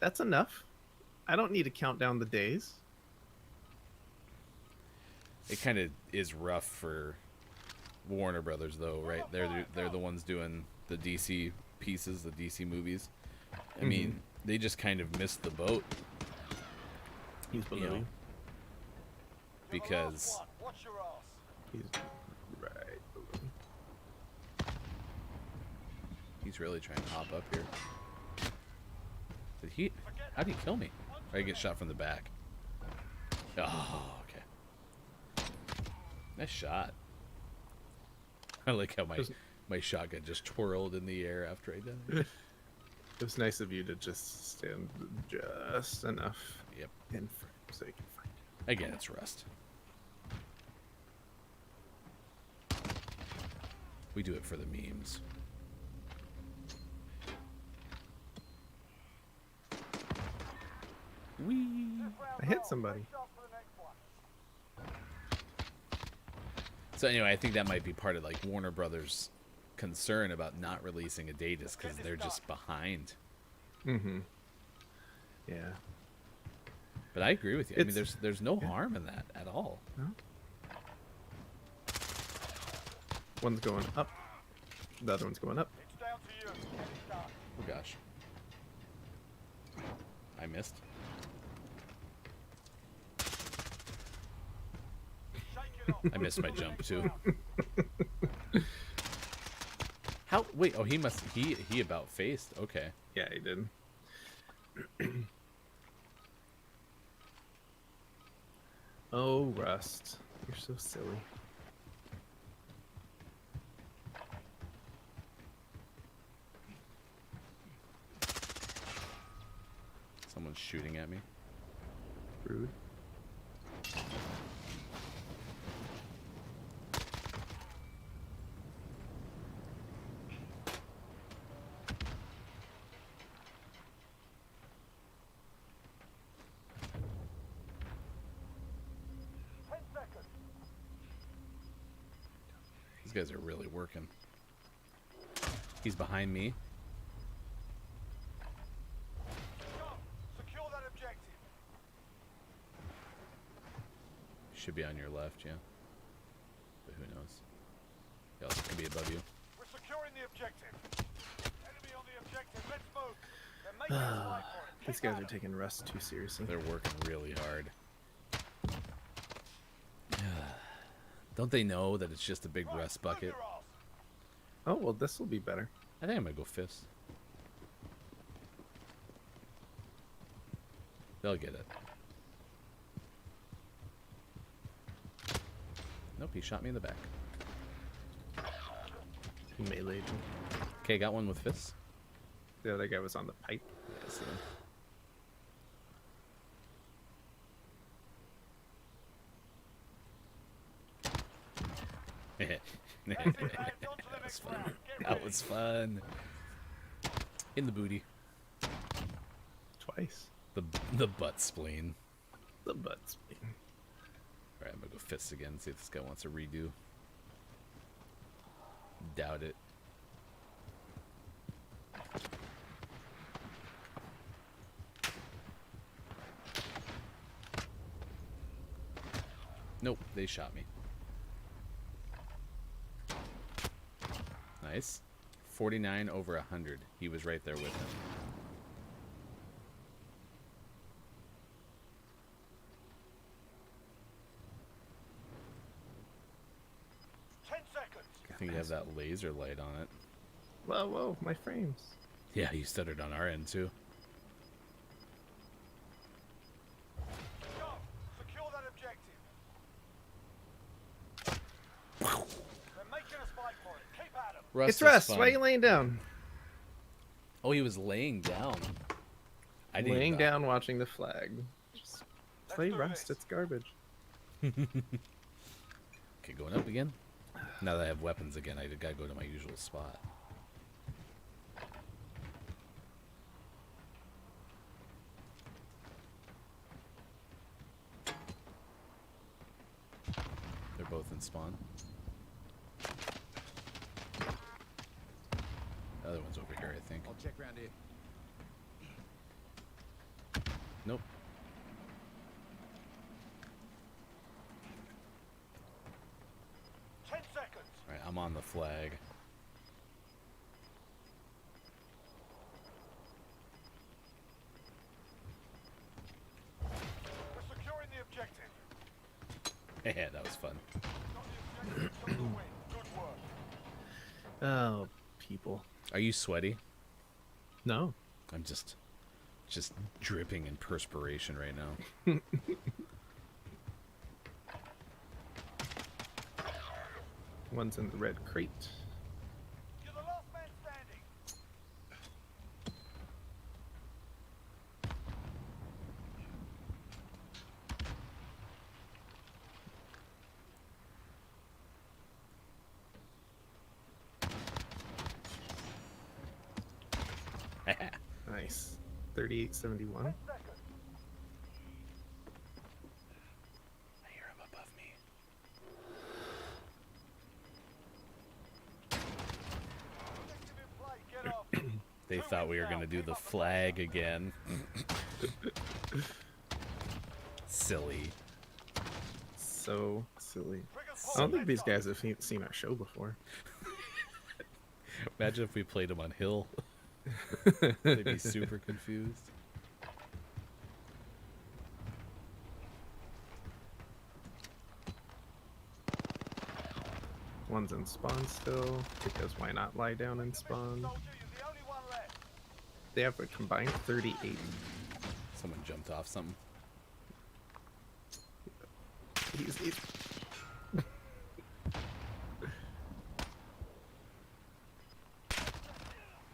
Speaker 2: That's enough. I don't need to count down the days.
Speaker 1: It kind of is rough for Warner Brothers, though, right? They're the ones doing the DC pieces, the DC movies. I mean, they just kind of missed the boat.
Speaker 2: He's below
Speaker 1: You know,
Speaker 2: you.
Speaker 1: because
Speaker 2: He's right below you.
Speaker 1: he's really trying to hop up here. How did he kill me? Or I get shot from the back. Oh, okay. Nice shot. I like how my shotgun just twirled in the air after I died.
Speaker 2: It was nice of you to just stand just enough
Speaker 1: Yep.
Speaker 2: in front so you can find it.
Speaker 1: Again, it's rust. We do it for the memes. Whee!
Speaker 2: I hit somebody.
Speaker 1: So anyway, I think that might be part of like Warner Brothers' concern about not releasing a date is because they're just behind.
Speaker 2: Mm-hmm. Yeah.
Speaker 1: But I agree with you. I mean,
Speaker 2: It's-
Speaker 1: there's no harm in that at all.
Speaker 2: No? One's going up. The other one's going up.
Speaker 1: Oh gosh, I missed. I missed my jump too. How? Wait. Oh, he about faced. Okay.
Speaker 2: Yeah, he did. Oh, Rust. You're so silly.
Speaker 1: Someone's shooting at me.
Speaker 2: Rude.
Speaker 1: These guys are really working. He's behind me.
Speaker 3: Secure that objective.
Speaker 1: Should be on your left, yeah. But who knows? He also could be above you.
Speaker 3: We're securing the objective. Enemy on the objective. Let's move. They're making us fight for it.
Speaker 2: These guys are taking Rust too seriously.
Speaker 1: They're working really hard. Don't they know that it's just a big rust bucket?
Speaker 2: Oh, well, this will be better.
Speaker 1: I think I'm gonna go fist. They'll get it. Nope, he shot me in the back.
Speaker 2: He meleeed him.
Speaker 1: Okay, got one with fists.
Speaker 2: The other guy was on the pipe.
Speaker 1: I see him. That was fun. That was fun. In the booty.
Speaker 2: Twice.
Speaker 1: The butt spleen.
Speaker 2: The butt spleen.
Speaker 1: Alright, I'm gonna go fists again, see if this guy wants a redo. Doubt it. Nope, they shot me. Nice. 49 over 100. He was right there with him. think you have that laser light on it.
Speaker 2: Whoa, whoa, my frames.
Speaker 1: Yeah, you stuttered on our end too.
Speaker 3: Go! Secure that objective. They're making us fight for it. Keep at 'em.
Speaker 1: Rust
Speaker 2: It's
Speaker 1: is
Speaker 2: Rust.
Speaker 1: fun.
Speaker 2: Why are you laying down?
Speaker 1: Oh, he was laying down. I didn't
Speaker 2: Laying
Speaker 1: know.
Speaker 2: down, watching the flag. Just play
Speaker 3: do
Speaker 2: Rust.
Speaker 3: this.
Speaker 2: It's garbage.
Speaker 1: Okay, going up again. Now that I have weapons again, I gotta go to my usual spot. They're both in spawn. The other one's over here, I think.
Speaker 5: I'll check around here.
Speaker 1: Nope.
Speaker 3: Ten seconds.
Speaker 1: Alright, I'm on the flag.
Speaker 3: We're securing the objective.
Speaker 1: Yeah, that was fun.
Speaker 3: Got the objective to the win. Good work.
Speaker 2: Oh, people.
Speaker 1: Are you sweaty?
Speaker 2: No.
Speaker 1: I'm just dripping in perspiration right now.
Speaker 2: One's in the red crate.
Speaker 3: You're the last man standing.
Speaker 2: Nice. 3871.
Speaker 3: 10 seconds.
Speaker 1: I hear him above me.
Speaker 3: Objective in play. Get off.
Speaker 1: They thought we were gonna do the flag again. Silly.
Speaker 2: So silly.
Speaker 3: Trigger's
Speaker 2: I don't
Speaker 3: pulled.
Speaker 2: think these guys have seen our show before.
Speaker 1: Imagine if we played him on Hill. They'd be super confused.
Speaker 2: One's in spawn still, because why not lie down in spawn?
Speaker 3: Soldier, you're the only one left.
Speaker 2: They have a combined 38.
Speaker 1: Someone jumped off something.
Speaker 2: He's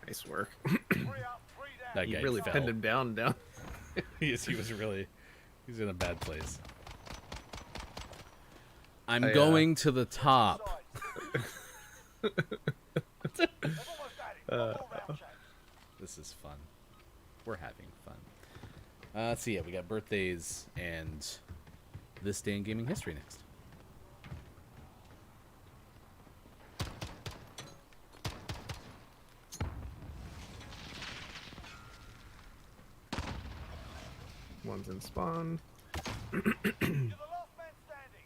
Speaker 2: nice work.
Speaker 3: 3 up, 3 down.
Speaker 1: That
Speaker 2: You
Speaker 1: guy
Speaker 2: really
Speaker 1: fell.
Speaker 2: pinned him down.
Speaker 1: Yes, he was really. He's in a bad place. I'm
Speaker 2: I,
Speaker 1: going to the top.
Speaker 3: They've almost had it. One more round, chaps.
Speaker 1: This is fun. We're having fun. Let's see. Yeah, we got birthdays and this day in gaming history next.
Speaker 2: One's in spawn.
Speaker 3: You're the last man standing.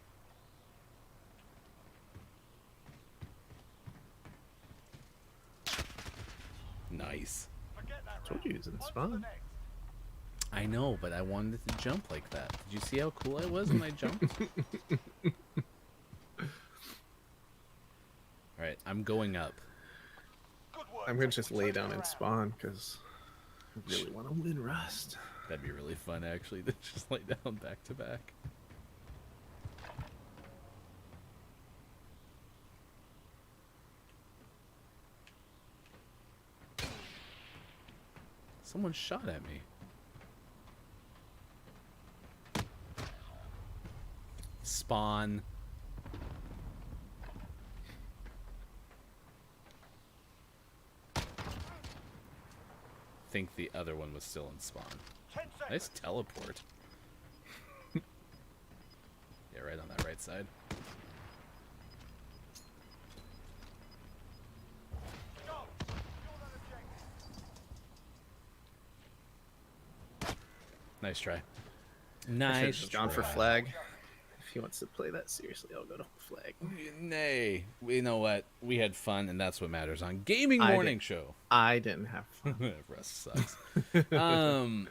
Speaker 1: Nice.
Speaker 3: Forget that
Speaker 2: Told
Speaker 3: round.
Speaker 2: you he was in
Speaker 3: On to the
Speaker 2: spawn.
Speaker 3: next.
Speaker 1: I know, but I wanted to jump like that. Did you see how cool I was when I jumped? Alright, I'm going up.
Speaker 3: Good work.
Speaker 2: I'm gonna just
Speaker 3: Turn
Speaker 2: lay
Speaker 3: it
Speaker 2: down
Speaker 3: around.
Speaker 2: and spawn because I really want to win Rust.
Speaker 1: That'd be really fun, actually, to just lay down back to back. Someone shot at me. Spawn. Think the other one was still in spawn.
Speaker 3: 10 seconds.
Speaker 1: Nice teleport. Yeah, right on that right side.
Speaker 3: Go. Secure that objective.
Speaker 1: Nice try.
Speaker 2: I should've
Speaker 1: Nice.
Speaker 2: just gone for
Speaker 1: try.
Speaker 2: flag. If he wants to play that seriously, I'll go to Flag.
Speaker 1: Nay, you know what? We had fun, and that's what matters on Gaming
Speaker 2: I
Speaker 1: Morning
Speaker 2: didn't-
Speaker 1: Show.
Speaker 2: I didn't have fun.
Speaker 1: Russ sucks.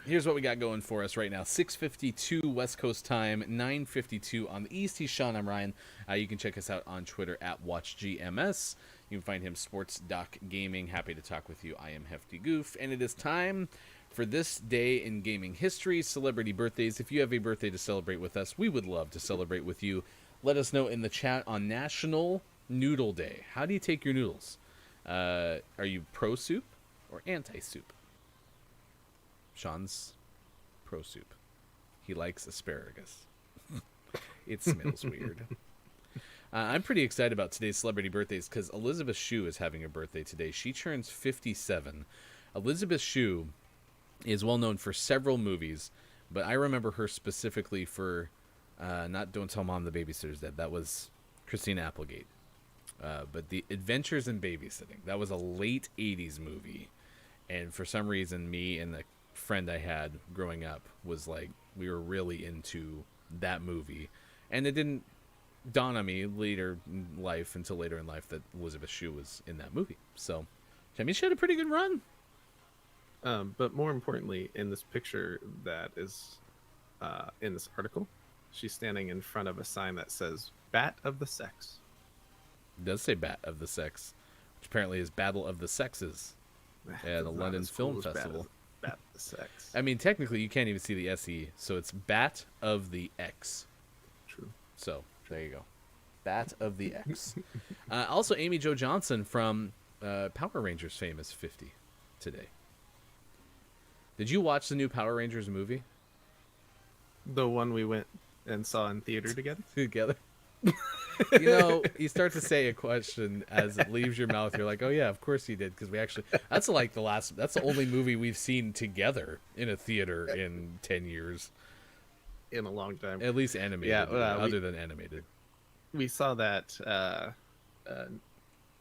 Speaker 1: Here's what we got going for us right now. 6:52 West Coast time, 9:52 on the East. He's Sean. I'm Ryan. You can check us out on Twitter at WatchGMS. You can find him Sports Doc Gaming. Happy to talk with you. I am Hefty Goof, and it is time for this day in gaming history, celebrity birthdays. If you have a birthday to celebrate with us, we would love to celebrate with you. Let us know in the chat on National Noodle Day. How do you take your noodles? Are you pro soup or anti soup? Sean's pro soup. He likes asparagus. It smells weird. I'm pretty excited about today's celebrity birthdays because Elizabeth Shue is having a birthday today. She turns 57. Elizabeth Shue is well known for several movies, but I remember her specifically for not Don't Tell Mom the Babysitter's Dead. That was Christina Applegate. But The Adventures in Babysitting. That was a late 80s movie. And for some reason, me and the friend I had growing up was like, we were really into that movie. And it didn't dawn on me later in life, until later in life, that Elizabeth Shue was in that movie. So, I mean, she had a pretty good run.
Speaker 2: But more importantly, in this picture that is in this article, she's standing in front of a sign that says "Bat of the Sex."
Speaker 1: It does say Bat of the Sex, which apparently is Battle of the Sexes at the
Speaker 2: Not
Speaker 1: London
Speaker 2: as cool
Speaker 1: Film
Speaker 2: as
Speaker 1: Festival.
Speaker 2: Bat of the Sex.
Speaker 1: I mean, technically, you can't even see the SE, so it's Bat of the X.
Speaker 2: True.
Speaker 1: So, there you go. Bat of the X. Also, Amy Jo Johnson from Power Rangers fame is 50 today. Did you watch the new Power Rangers movie?
Speaker 2: The one we went and saw in theater together.
Speaker 1: Together? You know, you start to say a question as it leaves your mouth. You're like, oh yeah, of course you did, because we actually, that's like that's the only movie we've seen together in a theater in 10 years.
Speaker 2: In a long time.
Speaker 1: At least animated,
Speaker 2: Yeah,
Speaker 1: other than animated.
Speaker 2: We saw that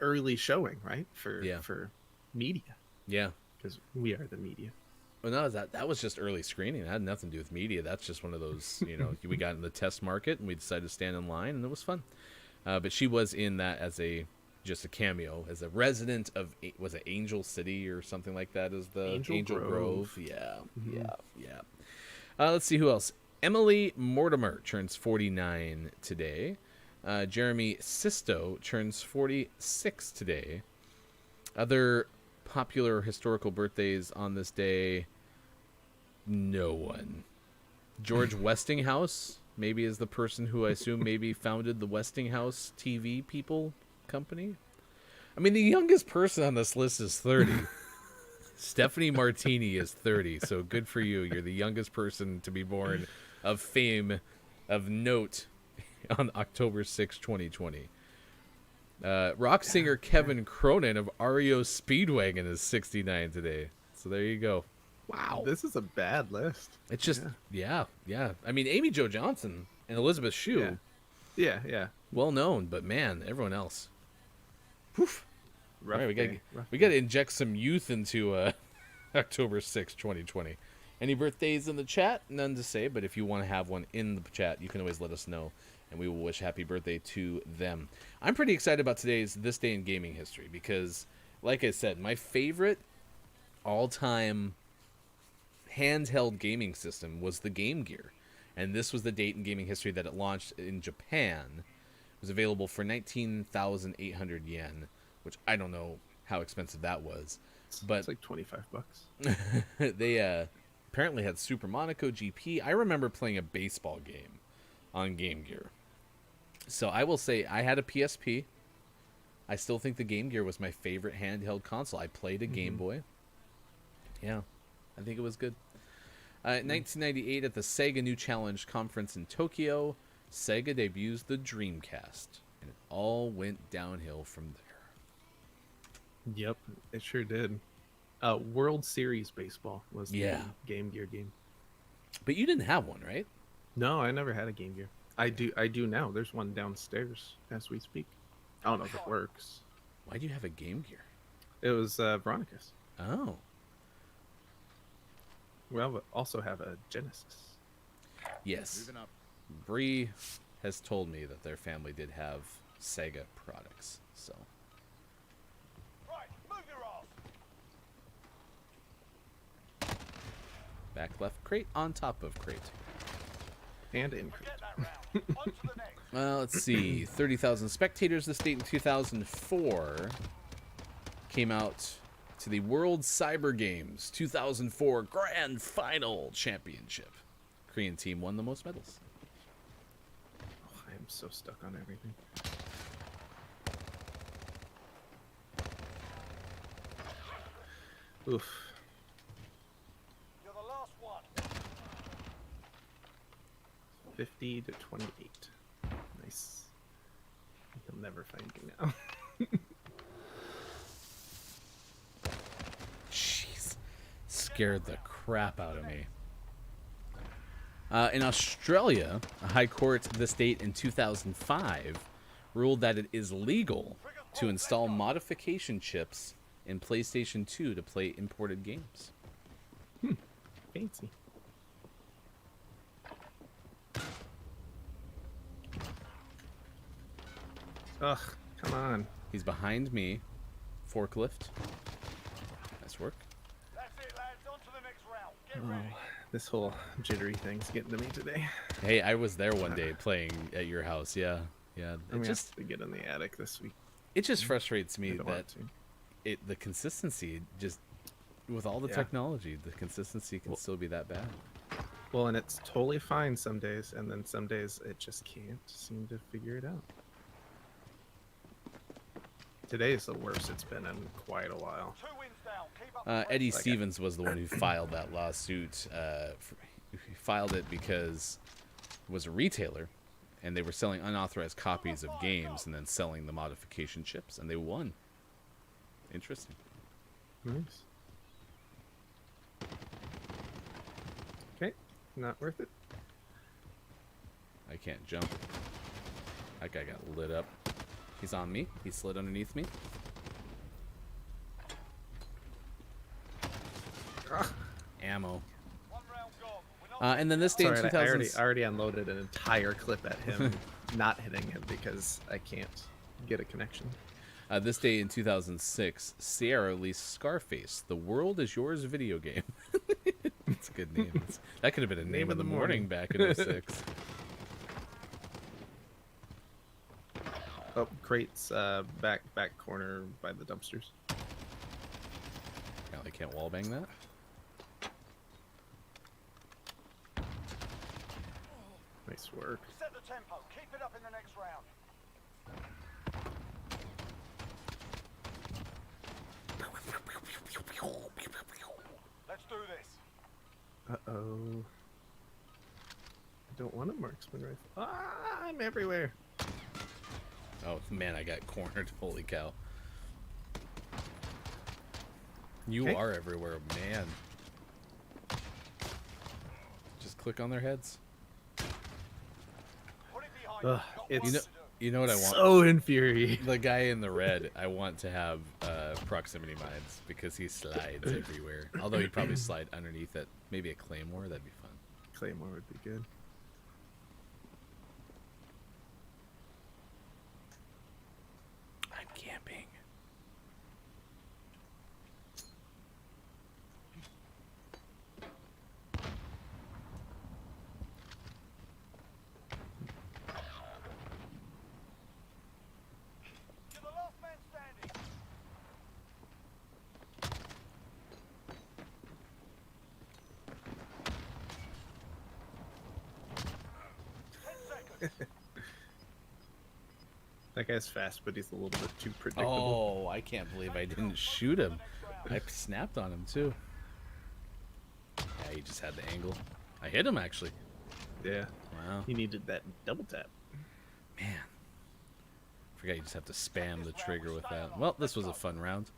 Speaker 2: early showing, right? For media,
Speaker 1: Yeah.
Speaker 2: because we are the media.
Speaker 1: Well, no, that was just early screening. It had nothing to do with media. That's just one of those, we got in the test market and we decided to stand in line, and it was fun. But she was in that as just a cameo, as a resident of, was it Angel City or something like that? Is the
Speaker 2: Angel Grove.
Speaker 1: Yeah,
Speaker 2: Mm-hmm.
Speaker 1: yeah. Let's see who else. Emily Mortimer turns 49 today. Jeremy Sisto turns 46 today. Other popular historical birthdays on this day, no one. George Westinghouse maybe is the person who I assume maybe founded the Westinghouse TV people company. I mean, the youngest person on this list is 30. Stephanie Martini is 30, so good for you. You're the youngest person to be born of fame, of note, on October 6, 2020. Rock singer Kevin Cronin of REO Speedwagon is 69 today. So there you go. Wow.
Speaker 2: This is a bad list.
Speaker 1: It's just, yeah. I mean, Amy Jo Johnson and Elizabeth Shue,
Speaker 2: Yeah.
Speaker 1: well known, but man, everyone else. Poof.
Speaker 2: Rough
Speaker 1: All right,
Speaker 2: day.
Speaker 1: we got to inject some youth into October 6, 2020. Any birthdays in the chat? None to say, but if you want to have one in the chat, you can always let us know, and we will wish happy birthday to them. I'm pretty excited about this day in gaming history, because, like I said, my favorite all-time handheld gaming system was the Game Gear, and this was the date in gaming history that it launched in Japan. It was available for 19,800 yen, which I don't know how expensive that was, but
Speaker 2: It's like $25.
Speaker 1: they apparently had Super Monaco GP. I remember playing a baseball game on Game Gear. So I will say I had a PSP. I still think the Game Gear was my favorite handheld console. I played a Game Boy. Yeah, I think it was good. 1998 at the Sega New Challenge Conference in Tokyo, Sega debuts the Dreamcast, and it all went downhill from there.
Speaker 2: Yep, it sure did. World Series Baseball was the Game Gear game.
Speaker 1: But you didn't have one, right?
Speaker 2: No, I never had a Game Gear. I do now. There's one downstairs as we speak. I don't know if it works.
Speaker 1: Why do you have a Game Gear?
Speaker 2: It was Veronica's.
Speaker 1: Oh.
Speaker 2: We also have a Genesis.
Speaker 1: Yes. Bree has told me that their family did have Sega products. So
Speaker 3: Right, move your ass.
Speaker 1: back left crate on top of crate.
Speaker 2: And in.
Speaker 3: Forget that round. On to the next.
Speaker 1: Well, let's see. 30,000 spectators. This date in 2004 came out to the World Cyber Games 2004 Grand Final Championship. Korean team won the most medals.
Speaker 2: Oh, I am so stuck on everything. Oof.
Speaker 3: You're the last one.
Speaker 2: 50 to 28. Nice. He'll never find me now.
Speaker 1: Jeez. Scared the crap out of me. In Australia, a high court this date in 2005 ruled that it is legal to install modification chips in PlayStation 2 to play imported games.
Speaker 2: Fancy. Ugh, come on.
Speaker 1: He's behind me. Forklift. Nice work.
Speaker 3: That's it, lads. On to the next round. Get
Speaker 2: Oh,
Speaker 3: ready.
Speaker 2: this whole jittery thing's getting to me today.
Speaker 1: Hey, I was there one day playing at your house. Yeah, yeah.
Speaker 2: I'm
Speaker 1: It
Speaker 2: gonna
Speaker 1: just
Speaker 2: have to get in the attic this week.
Speaker 1: frustrates
Speaker 2: I
Speaker 1: me
Speaker 2: don't
Speaker 1: that
Speaker 2: want to.
Speaker 1: the consistency just with all the
Speaker 2: Yeah.
Speaker 1: technology, the consistency can still be that bad.
Speaker 2: Well, and it's totally fine some days, and then some days it just can't seem to figure it out. Today is the worst it's been in quite a while.
Speaker 3: 2 wins down. Keep up the
Speaker 1: Eddie
Speaker 3: pace.
Speaker 1: Stevens was the one who filed that lawsuit. He filed it because it was a retailer, and they were selling unauthorized copies of games and then selling the modification chips, and they won. Interesting.
Speaker 2: Nice. Okay, not worth it.
Speaker 1: I can't jump. That guy got lit up. He's on me. He slid underneath me. Ammo.
Speaker 3: 1 round gone. We're not
Speaker 1: And then this day in
Speaker 2: Sorry, I
Speaker 1: 2000.
Speaker 2: already unloaded an entire clip at him, not hitting him because I can't get a connection.
Speaker 1: This day in 2006, Sierra released Scarface, The World Is Yours video game. That's a good name. That could have been a name of the morning back in 06.
Speaker 2: Oh, crates back corner by the dumpsters.
Speaker 1: Apparently can't wallbang that.
Speaker 2: Nice work.
Speaker 3: set the tempo. Keep it up in the next round. Let's do this.
Speaker 2: Uh-oh. I don't want a marksman rifle. Ah, I'm everywhere.
Speaker 1: Oh, man, I got cornered. Holy cow. You
Speaker 2: Okay.
Speaker 1: are everywhere, man. Just click on their heads.
Speaker 3: Put it behind
Speaker 2: Ugh,
Speaker 3: you. Got
Speaker 2: it's
Speaker 3: work to do.
Speaker 1: You know what I want?
Speaker 2: so infuriating.
Speaker 1: The guy in the red, I want to have proximity mines because he slides everywhere. Although he'd probably slide underneath it. Maybe a claymore, that'd be fun.
Speaker 2: Claymore would be good.
Speaker 1: I'm camping.
Speaker 3: You're the last man standing.
Speaker 2: That guy's fast, but he's a little bit too predictable.
Speaker 1: Oh, I can't believe I didn't shoot him. I snapped on him too. Yeah, he just had the angle. I hit him actually.
Speaker 2: Yeah,
Speaker 1: Wow.
Speaker 2: he needed that double tap.
Speaker 1: Man. Forgot you just have to spam the trigger with that. Well, this was a fun round.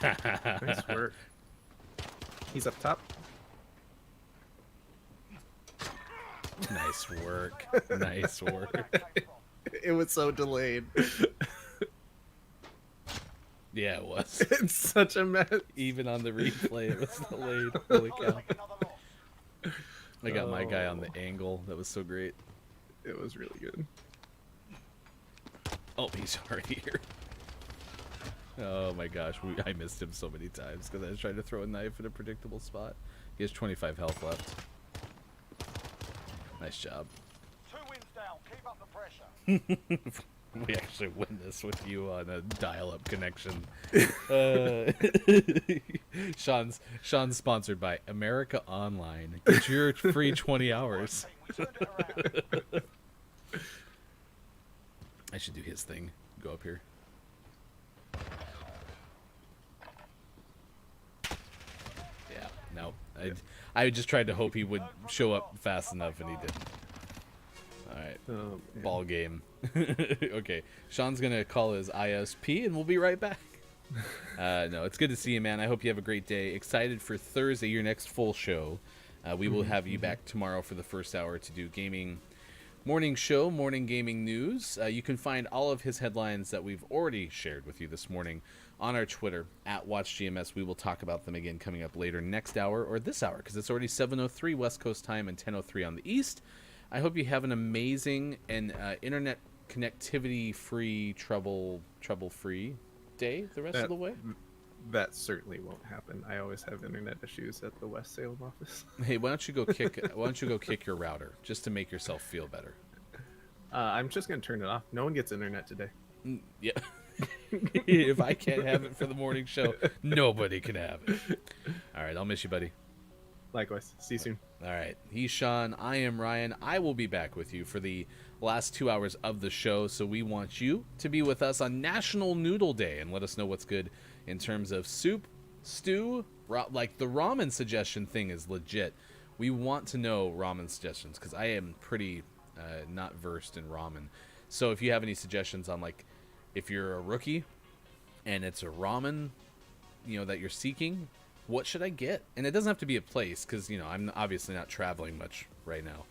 Speaker 2: Nice work. He's up top.
Speaker 1: Nice work. Nice work.
Speaker 2: It was so delayed.
Speaker 1: Yeah, it was.
Speaker 2: It's such a mess.
Speaker 1: Even on the replay, it was delayed. Holy cow!
Speaker 3: Take another look.
Speaker 1: I got my guy on the angle. That was so great.
Speaker 2: It was really good.
Speaker 1: Oh, he's already here. Oh my gosh, I missed him so many times because I was trying to throw a knife in a predictable spot. He has 25 health left. Nice job.
Speaker 3: 2 wins down. Keep up the pressure.
Speaker 1: We actually win this with you on a dial-up connection. Sean's sponsored by America Online. Get your free 20 hours.
Speaker 3: We turned it around.
Speaker 1: I should do his thing. Go up here. Yeah, no. I just tried to hope he would show up fast enough, and he didn't. All right.
Speaker 2: Oh, man.
Speaker 1: Ball game. Okay. Sean's going to call his ISP, and we'll be right back. No, it's good to see you, man. I hope you have a great day. Excited for Thursday, your next full show. We will have you back tomorrow for the first hour to do gaming morning show, morning gaming news. You can find all of his headlines that we've already shared with you this morning on our Twitter at WatchGMS. We will talk about them again coming up later next hour or this hour because it's already 7:03 West Coast time and 10:03 on the East. I hope you have an amazing and internet connectivity-free, trouble-free day the rest of the way.
Speaker 2: That certainly won't happen. I always have internet issues at the West Salem office.
Speaker 1: Hey, why don't you go kick your router just to make yourself feel better?
Speaker 2: I'm just gonna turn it off. No one gets internet today.
Speaker 1: Yeah. If I can't have it for the morning show, nobody can have it. All right, I'll miss you, buddy.
Speaker 2: Likewise. See you soon.
Speaker 1: All right. He's Sean. I am Ryan. I will be back with you for the last 2 hours of the show. So we want you to be with us on National Noodle Day and let us know what's good in terms of soup, stew, like the ramen suggestion thing is legit. We want to know ramen suggestions because I am pretty not versed in ramen. So if you have any suggestions on like if you're a rookie and it's a ramen, that you're seeking, what should I get? And it doesn't have to be a place because, I'm obviously not traveling much right now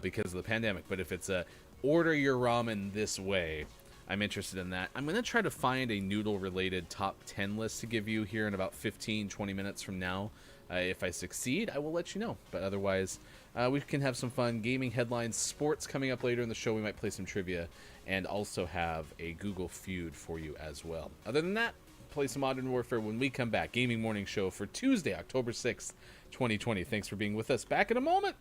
Speaker 1: because of the pandemic. But if it's a order your ramen this way, I'm interested in that. I'm going to try to find a noodle-related top 10 list to give you here in about 15, 20 minutes from now. If I succeed, I will let you know. But otherwise, we can have some fun gaming headlines, sports coming up later in the show. We might play some trivia and also have a Google feud for you as well. Other than that, play some Modern Warfare when we come back. Gaming Morning Show for Tuesday, October 6th, 2020. Thanks for being with us. Back in a moment.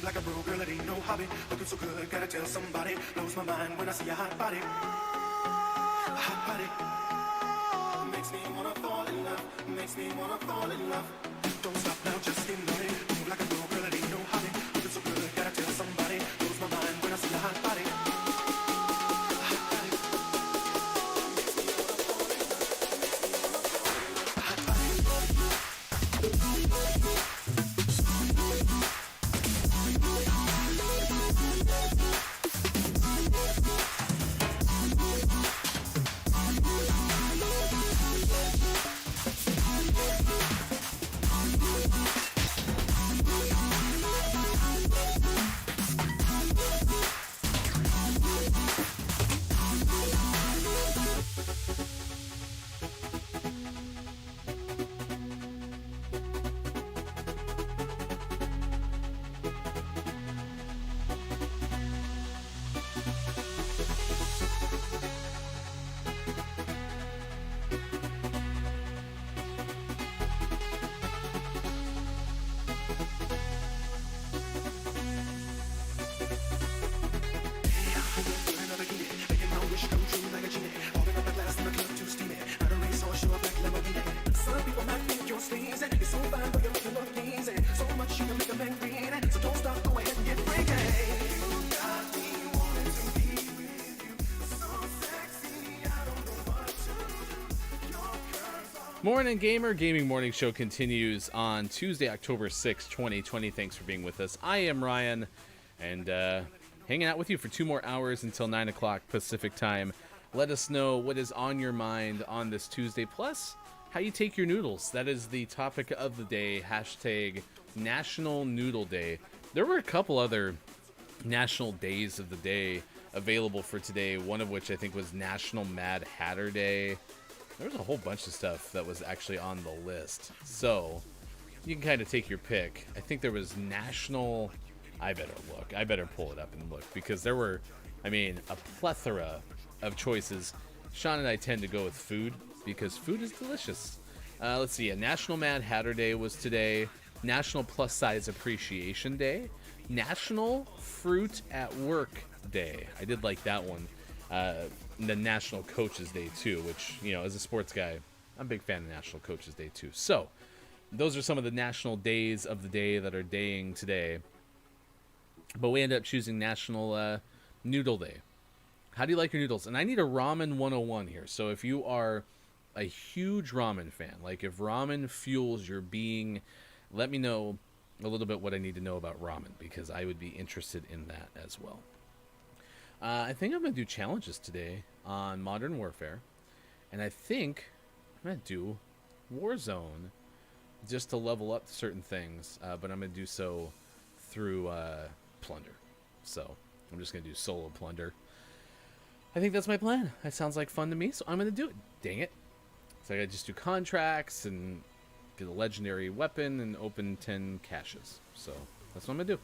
Speaker 5: Like a bro, girl, it ain't no hobby. Looking so good, gotta tell somebody. Blows my mind when I see a hot body. A hot body. Makes me wanna fall in love. Makes me wanna fall in love. Don't stop now, just get naughty. Move like a bro, girl, it ain't no hobby. Looking so good, gotta tell somebody. Blows my mind when I see a hot body. A hot body. A hot
Speaker 1: Morning Gamer, Gaming Morning Show continues on Tuesday, October 6, 2020. Thanks for being with us. I am Ryan, and hanging out with you for 2 more hours until 9 o'clock Pacific time. Let us know what is on your mind on this Tuesday, plus how you take your noodles. That is the topic of the day, hashtag National Noodle Day. There were a couple other national days of the day available for today, one of which I think was National Mad Hatter Day. There was a whole bunch of stuff that was actually on the list. So, you can kind of take your pick. I think there was National... I better look. I better pull it up and look. Because there were, I mean, a plethora of choices. Sean and I tend to go with food. Because food is delicious. Let's see. National Mad Hatter Day was today. National Plus Size Appreciation Day. National Fruit at Work Day. I did like that one. The National Coaches Day too, which, you know, as a sports guy, I'm a big fan of National Coaches Day too. So, those are some of the national days of the day that are daying today. But we ended up choosing National Noodle Day. How do you like your noodles? And I need a Ramen 101 here. So if you are a huge ramen fan, like if ramen fuels your being, let me know a little bit what I need to know about ramen, because I would be interested in that as well. I think I'm going to do challenges today on Modern Warfare. And I think I'm going to do Warzone just to level up certain things. But I'm going to do so through Plunder. So I'm just going to do solo Plunder. I think that's my plan. That sounds like fun to me, so I'm going to do it. Dang it. So I got to just do contracts and get a legendary weapon and open 10 caches. So that's what I'm going to do.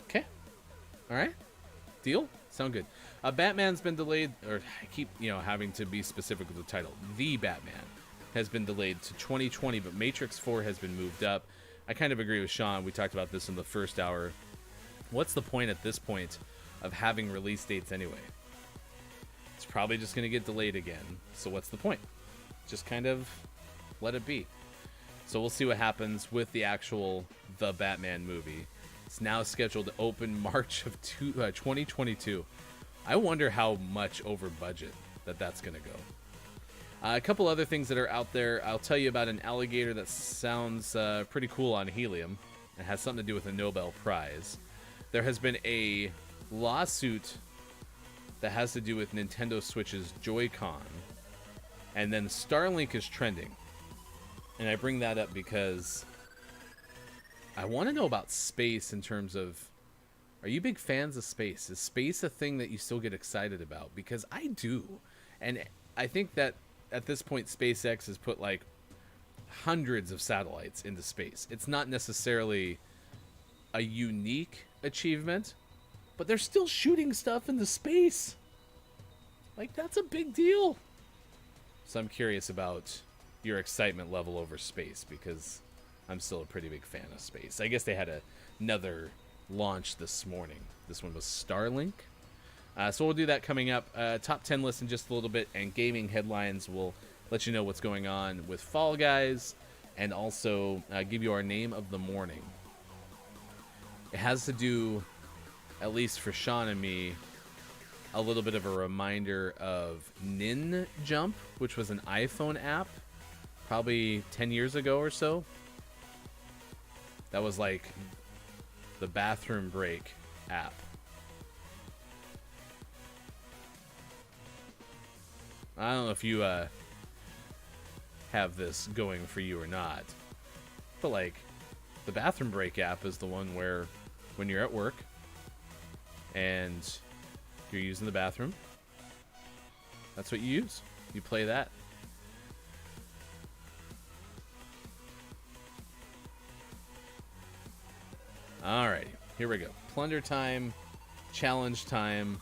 Speaker 1: Okay. All right. Deal? Sound good. Batman's been delayed, or I keep, having to be specific with the title. The Batman has been delayed to 2020, but Matrix 4 has been moved up. I kind of agree with Sean. We talked about this in the first hour. What's the point at this point of having release dates anyway? It's probably just going to get delayed again. So what's the point? Just kind of let it be. So we'll see what happens with the actual The Batman movie. It's now scheduled to open March of 2022. I wonder how much over budget that's going to go. A couple other things that are out there. I'll tell you about an alligator that sounds pretty cool on Helium. It has something to do with a Nobel Prize. There has been a lawsuit that has to do with Nintendo Switch's Joy-Con. And then Starlink is trending. And I bring that up because I want to know about space in terms of Are you big fans of space? Is space a thing that you still get excited about? Because I do. And I think that at this point, SpaceX has put like hundreds of satellites into space. It's not necessarily a unique achievement, but they're still shooting stuff into space. Like, that's a big deal. So I'm curious about your excitement level over space, because I'm still a pretty big fan of space. I guess they had another launch this morning. This one was Starlink. So we'll do that coming up. Top 10 list in just a little bit, and gaming headlines will let you know what's going on with Fall Guys, and also give you our name of the morning. It has to do, at least for Sean and me, a little bit of a reminder of Nin Jump, which was an iPhone app probably 10 years ago or so. That was like the bathroom break app. I don't know if you have this going for you or not, but like the bathroom break app is the one where when you're at work and you're using the bathroom, that's what you use. You play that. Alrighty, here we go. Plunder time, challenge time.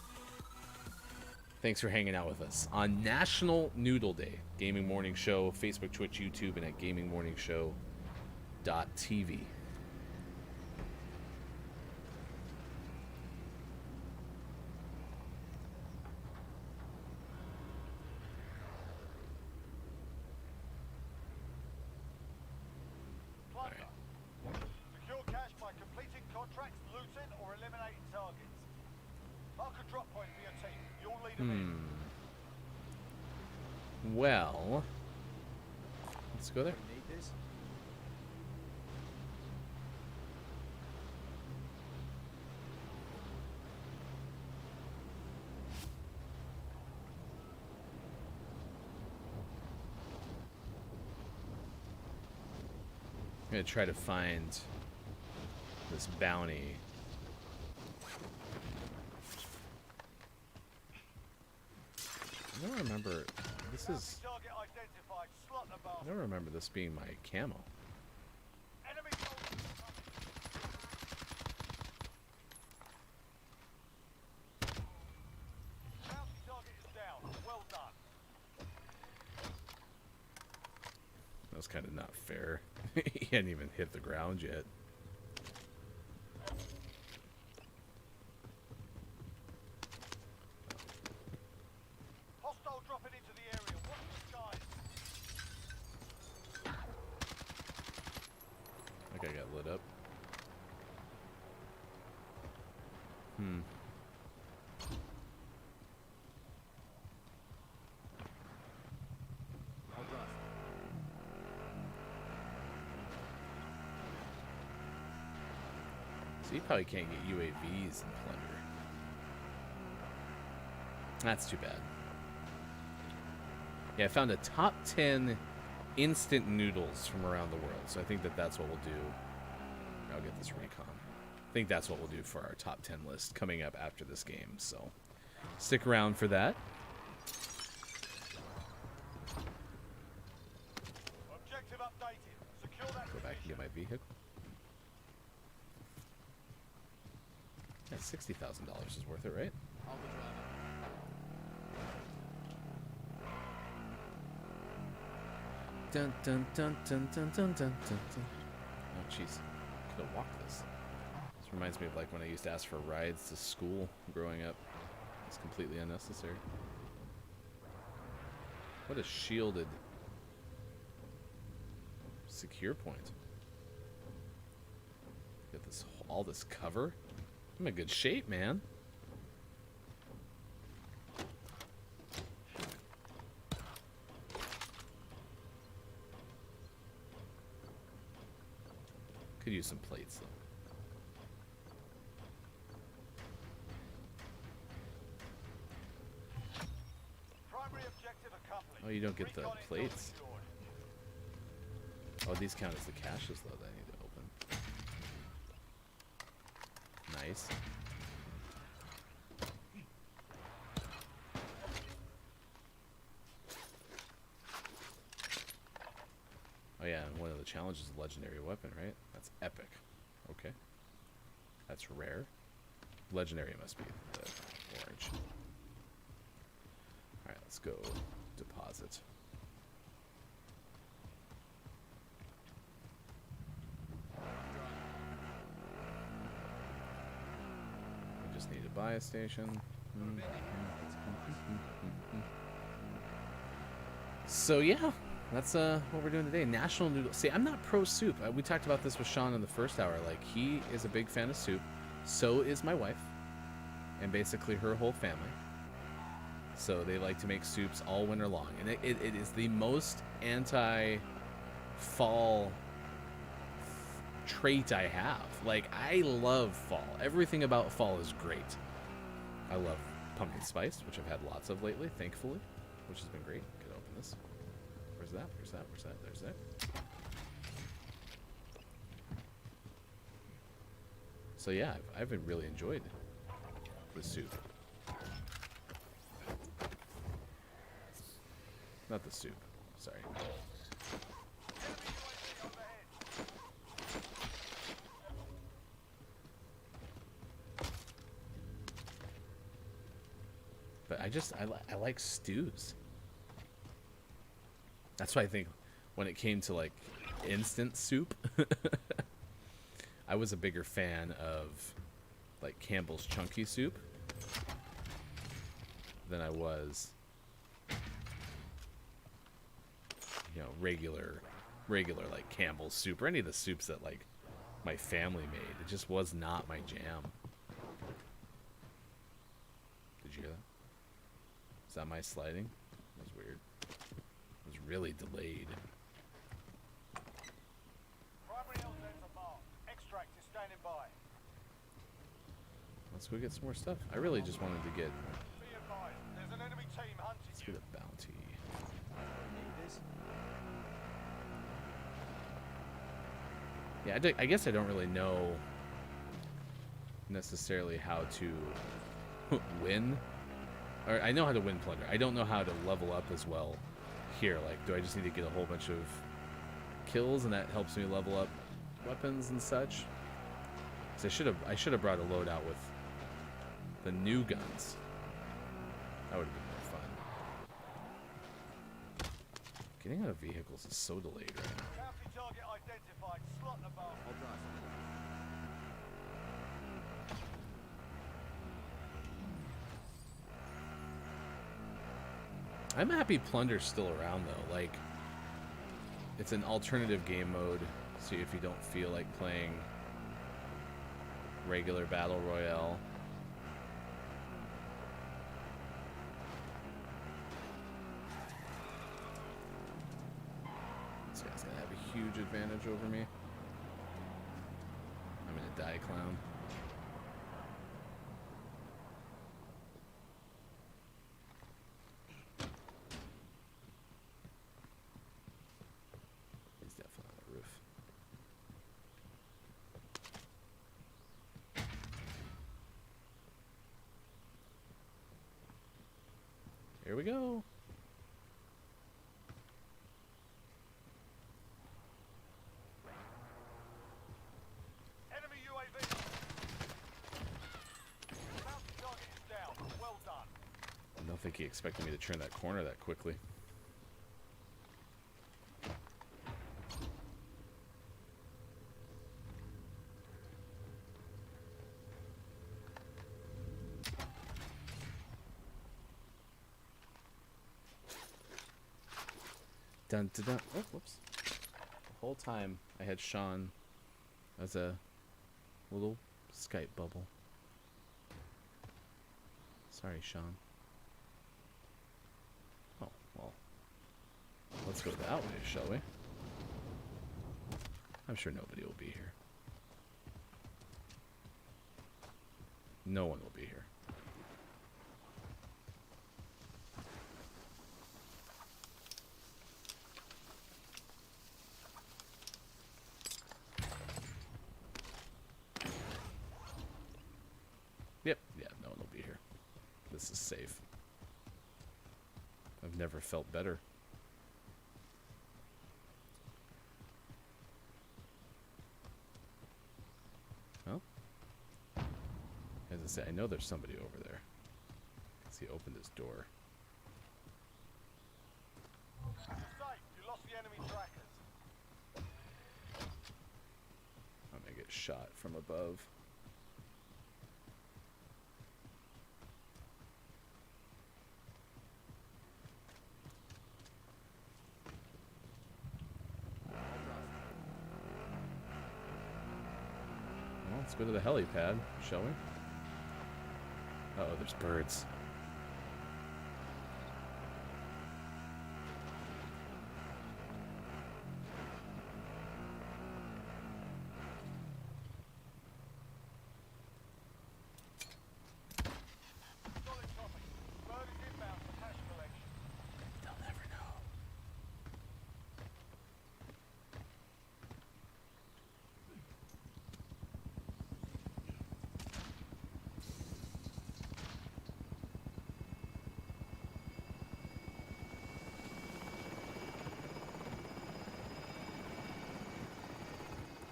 Speaker 1: Thanks for hanging out with us on National Noodle Day. Gaming Morning Show, Facebook, Twitch, YouTube, and at gamingmorningshow.tv.
Speaker 3: Plunder. Secure cash by completing contracts, looting, or eliminating targets. Mark a drop point for your team. You'll lead them in.
Speaker 1: Well, let's go there. I'm gonna try to find this bounty. I don't remember. This is.
Speaker 3: Target identified. Slot the
Speaker 1: I
Speaker 3: bastard.
Speaker 1: don't remember this being my camo.
Speaker 3: Enemy soldiers. Bounty target is down. Well done.
Speaker 1: That was kind of not fair. He hadn't even hit the ground yet.
Speaker 3: Hostile dropping into the area. Watch the skies.
Speaker 1: That guy got lit up. So you probably can't get UAVs in Plunder. That's too bad. Yeah, I found a top 10 instant noodles from around the world. So I think that that's what we'll do. I'll get this recon. I think that's what we'll do for our top 10 list coming up after this game. So stick around for that.
Speaker 3: Objective updated. Secure that
Speaker 1: Go back and
Speaker 3: position.
Speaker 1: get my vehicle. Yeah, $60,000 is worth it, right? Dun dun dun dun dun dun dun dun dun. Oh jeez, could have walked this. This reminds me of like when I used to ask for rides to school growing up. It's completely unnecessary. What a shielded secure point. Got this all this cover. I'm in good shape, man. Could use some plates though.
Speaker 3: Primary objective accomplished.
Speaker 1: Oh, you don't get the
Speaker 3: Recon intel
Speaker 1: plates.
Speaker 3: secured.
Speaker 1: Oh, these count as the caches though that I need to open. Nice. Oh yeah, and one of the challenges is legendary weapon, right? That's epic. Okay. That's rare. Legendary must be the orange. Alright, let's go deposit. We just need to buy a station. So yeah, that's what we're doing today. National Noodles. See, I'm not pro soup. We talked about this with Sean in the first hour. Like, he is a big fan of soup. So is my wife. And basically her whole family. So they like to make soups all winter long. And it is the most anti-fall trait I have. Like, I love fall. Everything about fall is great. I love pumpkin spice, which I've had lots of lately, thankfully, which has been great. Could open this. Where's that? Where's that? Where's that? There's that. So yeah, I've been really enjoyed the soup. Not the soup. Sorry. But I like stews. That's why I think when it came to like instant soup, I was a bigger fan of like Campbell's chunky soup than I was, you know, regular like Campbell's soup or any of the soups that like my family made. It just was not my jam. Did you hear that? Is that my sliding? That was weird. It was really delayed.
Speaker 3: Primary outlets are marked. Extract is standing by.
Speaker 1: Let's go get some more stuff. I really just wanted to get...
Speaker 3: Be advised, there's an enemy team hunting
Speaker 1: Let's
Speaker 3: you.
Speaker 1: get a bounty. Yeah, I guess I don't really know necessarily how to win. Or I know how to win plunder. I don't know how to level up as well here. Like, do I just need to get a whole bunch of kills and that helps me level up weapons and such? 'Cause I should have brought a loadout with the new guns. That would have been more fun. Getting out of vehicles is so delayed right now.
Speaker 3: Bounty target identified. Slot the bar.
Speaker 1: I'm happy Plunder's still around though. Like, it's an alternative game mode, so if you don't feel like playing regular Battle Royale. This guy's gonna have a huge advantage over me. I'm gonna die, clown. He's definitely on the roof. Here we go.
Speaker 3: Enemy UAV. Bounty target is down. Well done.
Speaker 1: I don't think he expected me to turn that corner that quickly. Dun, dun, dun. Oh, whoops. The whole time I had Sean as a little Skype bubble. Sorry, Sean. Oh, well. Let's go that way, shall we? I'm sure nobody will be here. No one will be here. Yep, yeah, no one will be here. This is safe. I've never felt better. to say, I know there's somebody over there. Because he opened his door.
Speaker 3: You're safe. You lost the enemy trackers.
Speaker 1: I'm going to get shot from above. Well, let's go to the helipad, shall we? Uh-oh, there's birds.
Speaker 3: Solid copy. Bird is inbound for cash collection.
Speaker 1: They'll never know.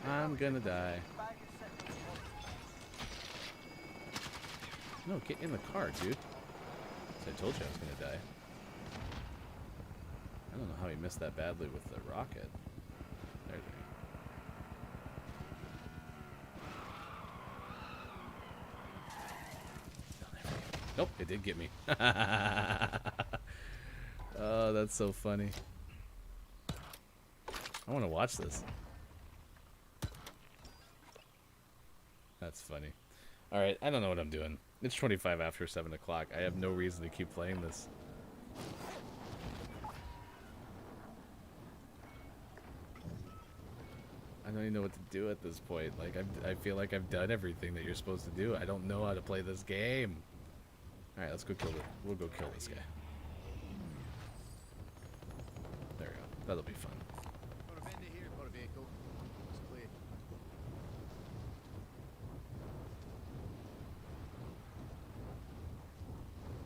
Speaker 1: I'm gonna die.
Speaker 3: Bag is set for deposit.
Speaker 1: No, get in the car, dude. So I told you I was gonna die. I don't know how he missed that badly with the rocket. There you go. Nope, it did get me. Oh, that's so funny. I want to watch this. That's funny. Alright, I don't know what I'm doing. It's 25 after 7 o'clock. I have no reason to keep playing this. I don't even know what to do at this point. Like, I feel like I've done everything that you're supposed to do. I don't know how to play this game. Alright, let's go kill it. We'll go kill this guy. There we go. That'll be fun.
Speaker 6: Got a vendor here, got a vehicle. It's clear.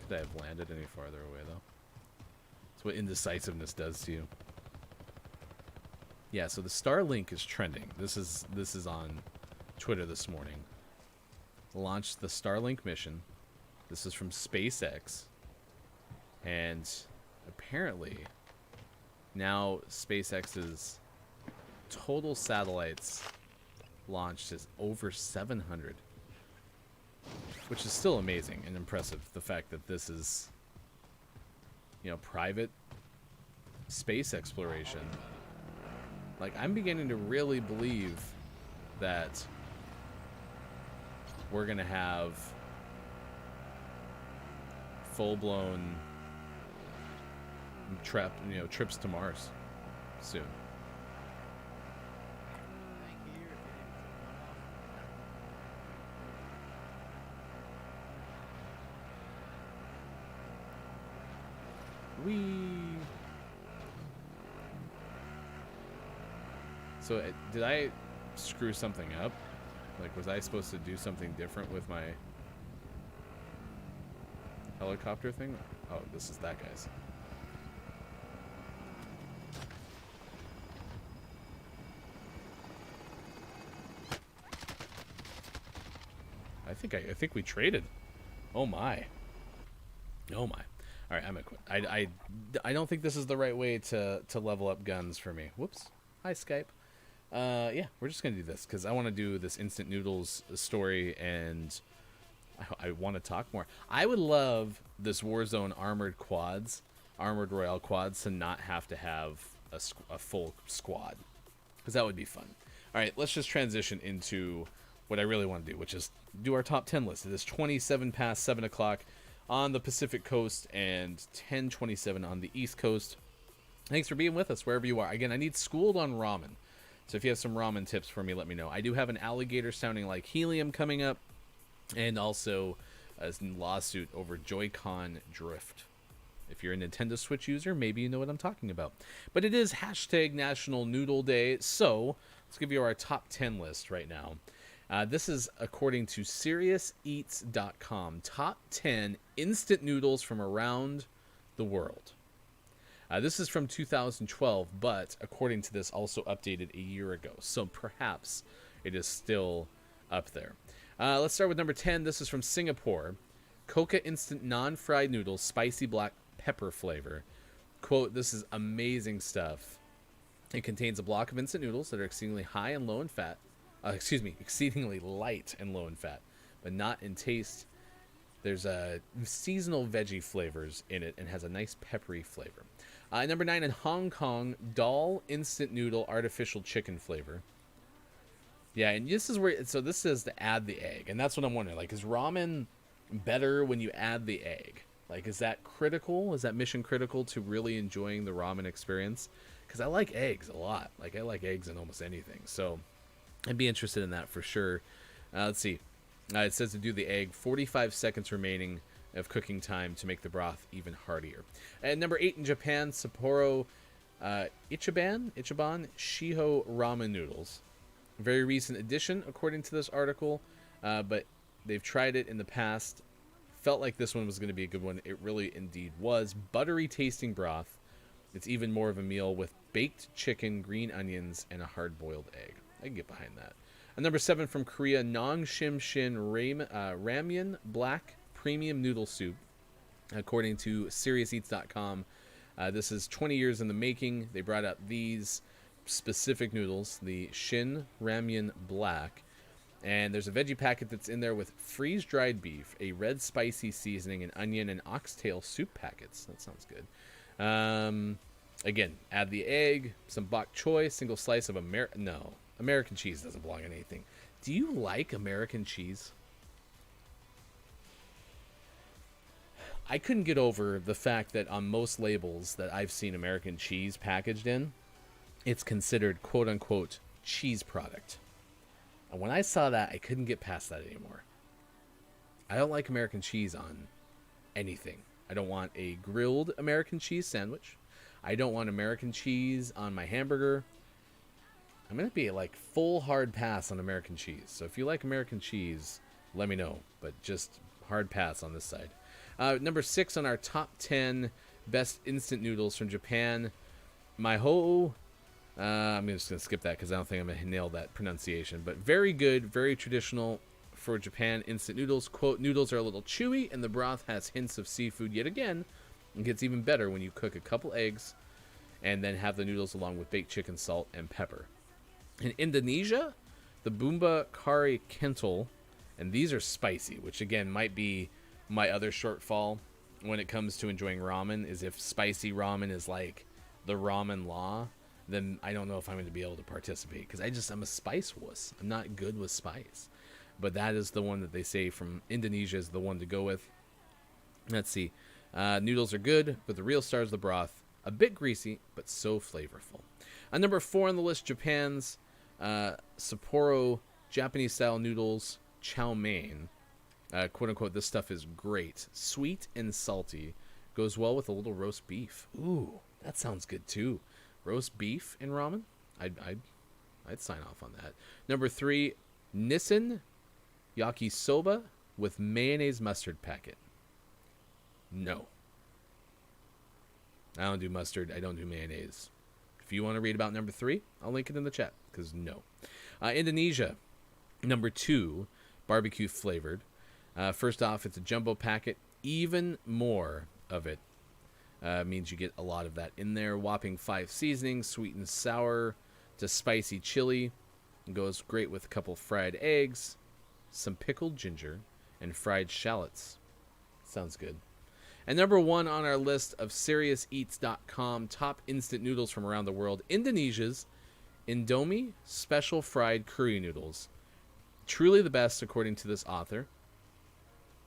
Speaker 1: Could I have landed any farther away, though? That's what indecisiveness does to you. Yeah, so the Starlink is trending. This is on Twitter this morning. Launched the Starlink mission. This is from SpaceX. And apparently, now SpaceX's total satellites launched is over 700. Which is still amazing and impressive. The fact that this is, you know, private space exploration. Like, I'm beginning to really believe that we're going to have full-blown trips to Mars soon.
Speaker 6: Thank you. If you didn't
Speaker 1: Whee! So, did I screw something up? Like, was I supposed to do something different with my helicopter thing? Oh, this is that guy's. I think we traded. Oh my. Oh my. All right, I'm gonna quit. I don't think this is the right way to level up guns for me. Whoops. Hi, Skype. Yeah, we're just gonna do this because I want to do this instant noodles story, and I want to talk more. I would love this Warzone armored Royale quads, to not have to have a full squad, because that would be fun. All right, let's just transition into what I really want to do, which is do our top 10 list. It is 27 past 7 o'clock on the Pacific Coast and 10:27 on the East Coast. Thanks for being with us wherever you are. Again, I need schooled on ramen. So if you have some ramen tips for me, let me know. I do have an alligator sounding like helium coming up, and also a lawsuit over Joy-Con drift. If you're a Nintendo Switch user, maybe you know what I'm talking about. But it is hashtag National Noodle Day, so let's give you our top 10 list right now. This is according to SeriousEats.com. Top 10 instant noodles from around the world. This is from 2012, but according to this, also updated a year ago. So perhaps it is still up there. Let's start with number 10. This is from Singapore. Coca Instant Non-Fried Noodles, Spicy Black Pepper Flavor. Quote, this is amazing stuff. It contains a block of instant noodles that are exceedingly high and low in fat. Exceedingly light and low in fat, but not in taste. There's seasonal veggie flavors in it and has a nice peppery flavor. Number 9 in Hong Kong, Dal Instant Noodle Artificial Chicken Flavor. Yeah, and this is where, so this says to add the egg, and that's what I'm wondering. Like, is ramen better when you add the egg? Like, is that critical? Is that mission critical to really enjoying the ramen experience? Because I like eggs a lot. Like, I like eggs in almost anything. So I'd be interested in that for sure. Let's see. It says to do the egg, 45 seconds remaining of cooking time to make the broth even heartier. And number 8 in Japan, Sapporo Ichiban Shiho Ramen Noodles. Very recent addition, according to this article, but they've tried it in the past. Felt like this one was going to be a good one. It really indeed was. Buttery tasting broth. It's even more of a meal with baked chicken, green onions, and a hard-boiled egg. I can get behind that. And number 7 from Korea, Nong Shim Shin Ramyeon Black Premium Noodle Soup. According to SeriousEats.com, this is 20 years in the making. They brought out these specific noodles, the Shin Ramyeon Black. And there's a veggie packet that's in there with freeze-dried beef, a red spicy seasoning, an onion, and oxtail soup packets. That sounds good. Again, add the egg, some bok choy, single slice of American cheese doesn't belong in anything. Do you like American cheese? I couldn't get over the fact that on most labels that I've seen American cheese packaged in, it's considered quote-unquote cheese product. And when I saw that, I couldn't get past that anymore. I don't like American cheese on anything. I don't want a grilled American cheese sandwich. I don't want American cheese on my hamburger. I'm going to be like full hard pass on American cheese. So if you like American cheese, let me know. But just hard pass on this side. Number 6 on our top 10 best instant noodles from Japan. I'm just going to skip that because I don't think I'm going to nail that pronunciation. But very good, very traditional for Japan instant noodles. Quote, noodles are a little chewy and the broth has hints of seafood yet again. It gets even better when you cook a couple eggs and then have the noodles along with baked chicken, salt, and pepper. In Indonesia, the Bumba Kari Kental, and these are spicy, which again might be my other shortfall when it comes to enjoying ramen, is if spicy ramen is like the ramen law, then I don't know if I'm going to be able to participate because I'm a spice wuss. I'm not good with spice. But that is the one that they say from Indonesia is the one to go with. Let's see. Noodles are good, but the real star is the broth. A bit greasy, but so flavorful. Number 4 on the list, Japan's Sapporo Japanese-style noodles chow mein. Quote-unquote, this stuff is great. Sweet and salty. Goes well with a little roast beef. Ooh, that sounds good too. Roast beef in ramen? I'd sign off on that. Number 3, Nissin Yakisoba with mayonnaise mustard packet. No. I don't do mustard. I don't do mayonnaise. If you want to read about number 3, I'll link it in the chat, because no. Indonesia, number 2, barbecue flavored. First off, it's a jumbo packet. Even more of it means you get a lot of that in there. Whopping 5 seasonings, sweet and sour to spicy chili. It goes great with a couple fried eggs, some pickled ginger, and fried shallots. Sounds good. And number 1 on our list of SeriousEats.com top instant noodles from around the world, Indonesia's Indomie Special Fried Curry Noodles. Truly the best, according to this author.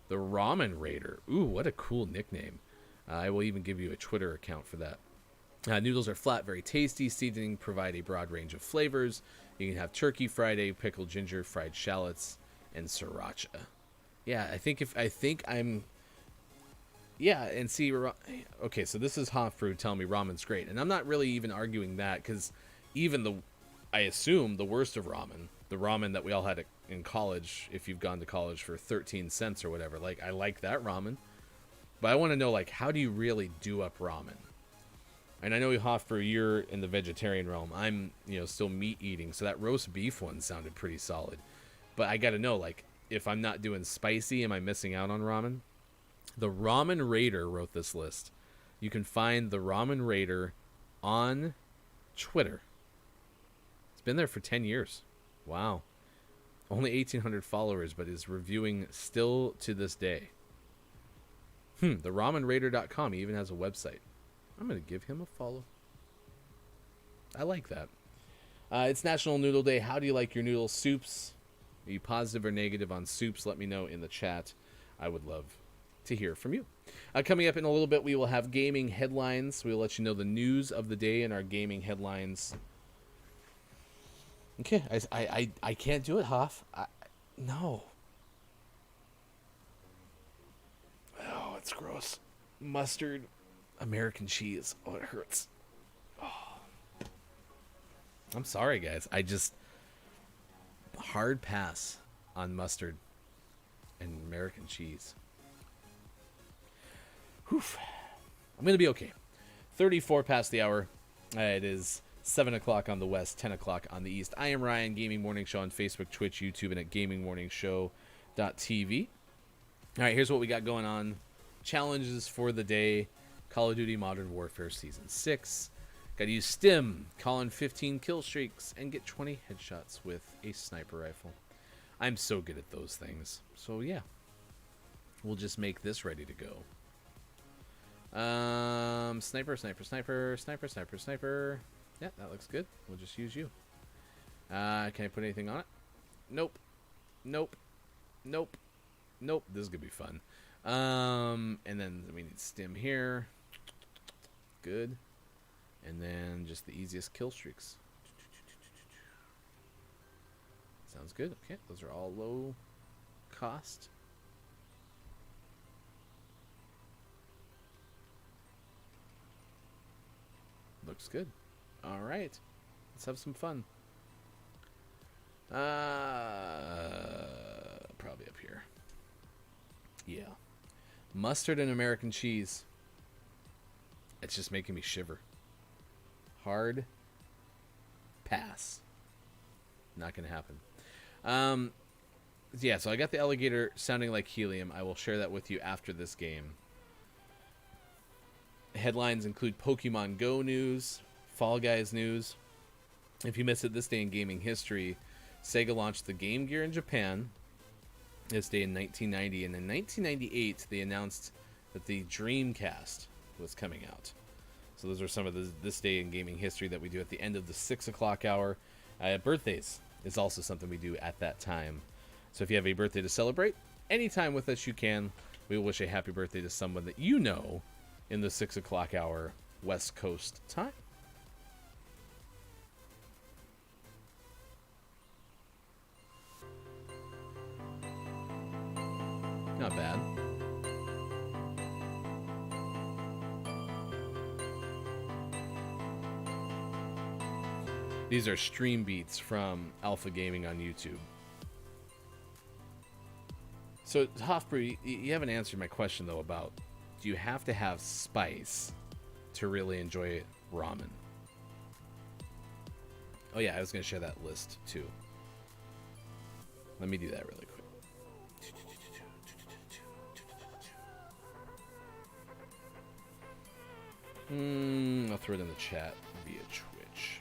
Speaker 1: The Ramen Raider. Ooh, what a cool nickname. I will even give you a Twitter account for that. Noodles are flat, very tasty. Seasoning provide a broad range of flavors. You can have turkey, fried egg, pickled ginger, fried shallots, and sriracha. Yeah, and see, okay, so this is Hofbrew telling me ramen's great. And I'm not really even arguing that, because even I assume the worst of ramen, the ramen that we all had in college, if you've gone to college for 13 cents or whatever, like, I like that ramen. But I want to know, like, how do you really do up ramen? And I know, Hofbrew, you're in the vegetarian realm. I'm, still meat eating, so that roast beef one sounded pretty solid. But I got to know, like, if I'm not doing spicy, am I missing out on ramen? The Ramen Raider wrote this list. You can find the Ramen Raider on Twitter. It's been there for 10 years. Wow. Only 1,800 followers, but is reviewing still to this day. The ramenraider.com. He even has a website. I'm going to give him a follow. I like that. It's National Noodle Day. How do you like your noodle soups? Are you positive or negative on soups? Let me know in the chat. I would love to hear from you. Coming up in a little bit, we will have gaming headlines. We will let you know the news of the day in our gaming headlines. Okay, I can't do it, Hoff. No. Oh, it's gross. Mustard, American cheese. Oh, it hurts. Oh. I'm sorry, guys. Hard pass on mustard and American cheese. Whew. I'm going to be okay. 34 past the hour. It is 7 o'clock on the west, 10 o'clock on the east. I am Ryan, Gaming Morning Show on Facebook, Twitch, YouTube, and at gamingmorningshow.tv. All right, here's what we got going on. Challenges for the day. Call of Duty Modern Warfare Season 6. Got to use Stim, call in 15 kill streaks, and get 20 headshots with a sniper rifle. I'm so good at those things. So, yeah. We'll just make this ready to go. Sniper. Yeah, that looks good. We'll just use you. Can I put anything on it? Nope. This is gonna be fun. And then we need Stim here. Good. And then just the easiest kill streaks. Sounds good. Okay, those are all low cost. Looks good. All right. Let's have some fun. Probably up here. Yeah. Mustard and American cheese. It's just making me shiver. Hard pass. Not going to happen. Yeah, so I got the alligator sounding like helium. I will share that with you after this game. Headlines include Pokemon Go news, Fall Guys news. If you missed it, this day in gaming history, Sega launched the Game Gear in Japan this day in 1990, and in 1998 they announced that the Dreamcast was coming out. So those are some of this day in gaming history that we do at the end of the 6 o'clock hour. Birthdays is also something we do at that time. So if you have a birthday to celebrate, anytime with us you can. We will wish a happy birthday to someone that you know in the 6 o'clock hour West Coast time. Not bad. These are stream beats from Alpha Gaming on YouTube. So, Hofbrew, you haven't answered my question, though, about do you have to have spice to really enjoy ramen? Oh, yeah, I was going to share that list, too. Let me do that really quick. I'll throw it in the chat via Twitch.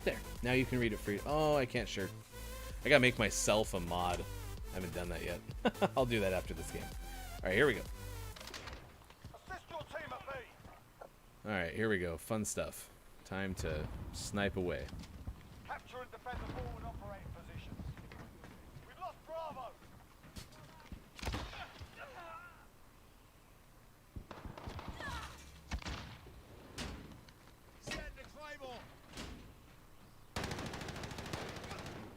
Speaker 1: There. Now you can read it free. Oh, I can't share. I gotta make myself a mod. I haven't done that yet. I'll do that after this game. Alright, here we go.
Speaker 3: Assist your team at B.
Speaker 1: Alright, here we go. Fun stuff. Time to snipe away.
Speaker 3: Capture and defend the forward operating positions. We've lost Bravo.
Speaker 6: Set the Claymore!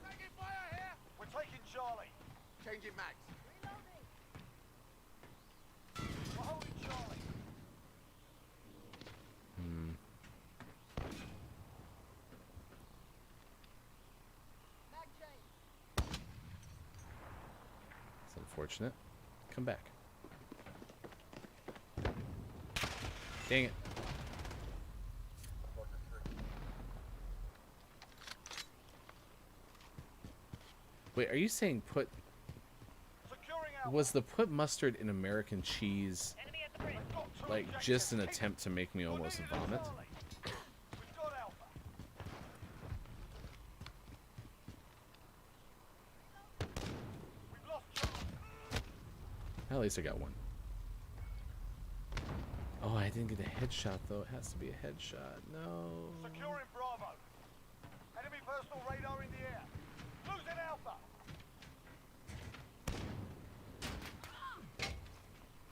Speaker 6: Taking fire here!
Speaker 3: We're taking Charlie.
Speaker 6: Changing mags.
Speaker 3: We're holding Charlie.
Speaker 1: It's unfortunate. Come back. Dang it. Wait, are you saying put...
Speaker 3: Securing Alpha.
Speaker 1: Was the put mustard in American cheese
Speaker 3: Got two
Speaker 1: like
Speaker 3: objectives.
Speaker 1: just an
Speaker 3: Keep
Speaker 1: attempt to make me
Speaker 3: You're
Speaker 1: almost
Speaker 3: needed at
Speaker 1: vomit?
Speaker 3: Charlie. We've got Alpha. We've lost Charlie.
Speaker 1: At least I got one. Oh, I didn't get a headshot though. It has to be a headshot. No.
Speaker 3: Securing Bravo. Enemy personal radar in the air. Losing Alpha.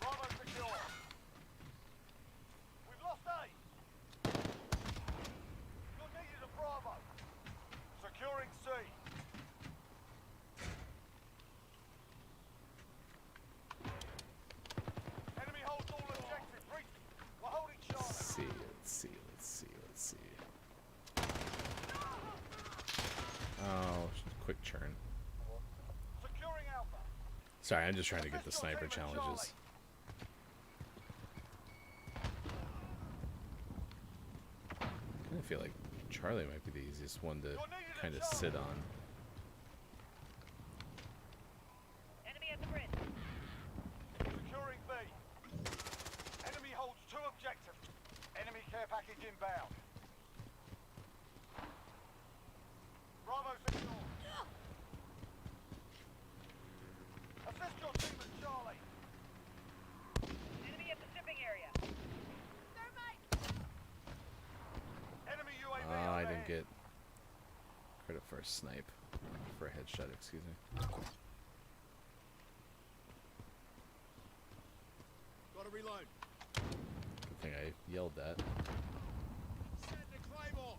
Speaker 3: Bravo secure. We've lost A. You're needed at Bravo. Securing C. Enemy holds all objectives. We're holding Charlie.
Speaker 1: Let's see. Let's see. Let's see. Let's see. Oh, quick churn.
Speaker 3: Securing Alpha.
Speaker 1: Sorry, I'm just trying to get the sniper challenges. I kind of feel like Charlie might be the easiest one to kind of sit on.
Speaker 7: Enemy at the bridge.
Speaker 3: Securing B. Enemy holds two objectives. Enemy care package inbound. Bravo secure. Assist your team at Charlie.
Speaker 7: Enemy at the shipping area.
Speaker 3: Enemy UAV
Speaker 1: Oh, I
Speaker 3: overhead.
Speaker 1: didn't get credit for a snipe. For a headshot, excuse me.
Speaker 6: Gotta reload.
Speaker 1: Good thing I yelled that.
Speaker 6: Send the Claymore.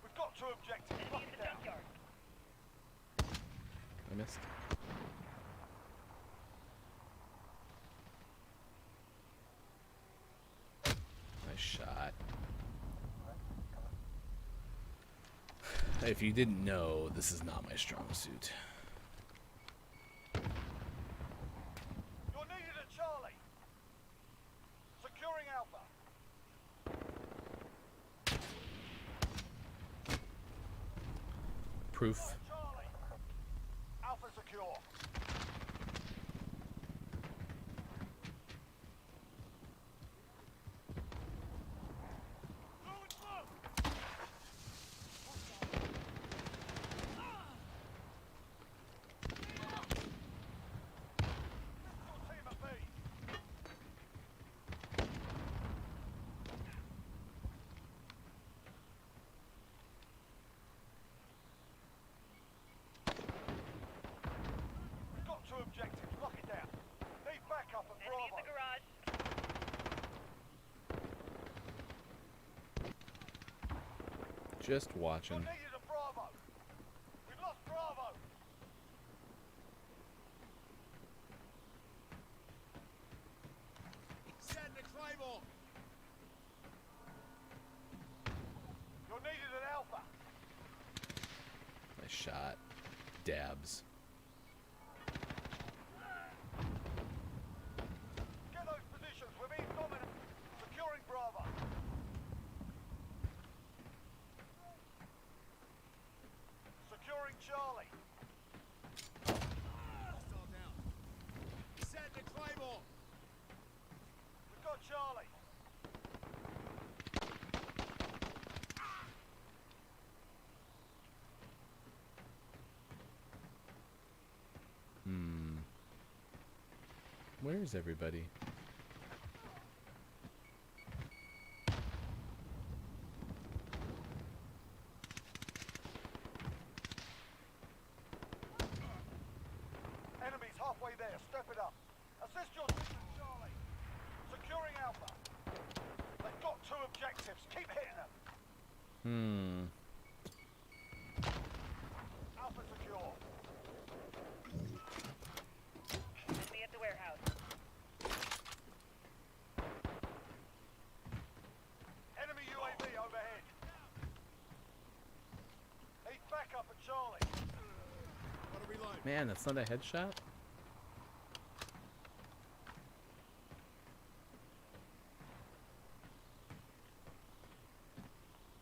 Speaker 3: We've got two objectives.
Speaker 7: Enemy
Speaker 3: Lock
Speaker 7: at
Speaker 3: it
Speaker 7: the
Speaker 3: down.
Speaker 7: junkyard.
Speaker 1: I missed. Nice shot. If you didn't know, this is not my strong suit.
Speaker 3: You're needed at Charlie. Securing Alpha.
Speaker 1: Proof.
Speaker 3: Charlie. Alpha secure. Your team at B. We've got two objectives. Lock it down. Need backup at
Speaker 7: Enemy
Speaker 3: Bravo.
Speaker 7: at the garage.
Speaker 1: Just
Speaker 3: You're
Speaker 1: watching.
Speaker 3: needed at Bravo. We've lost Bravo.
Speaker 6: Send the Claymore.
Speaker 3: You're needed at Alpha.
Speaker 1: Nice shot. Dabs.
Speaker 3: Get those positions. We're being dominated. Securing Bravo. Securing Charlie.
Speaker 6: Hostile down. Send the Claymore.
Speaker 3: We've got Charlie.
Speaker 1: Where is everybody?
Speaker 3: Enemies halfway there. Step it up. Assist your team at Charlie. Securing Alpha. They've got two objectives. Keep hitting them. Alpha secure.
Speaker 7: Enemy at the warehouse.
Speaker 3: Enemy UAV overhead. Need backup at Charlie.
Speaker 6: Gotta reload.
Speaker 1: Man, that's not a headshot?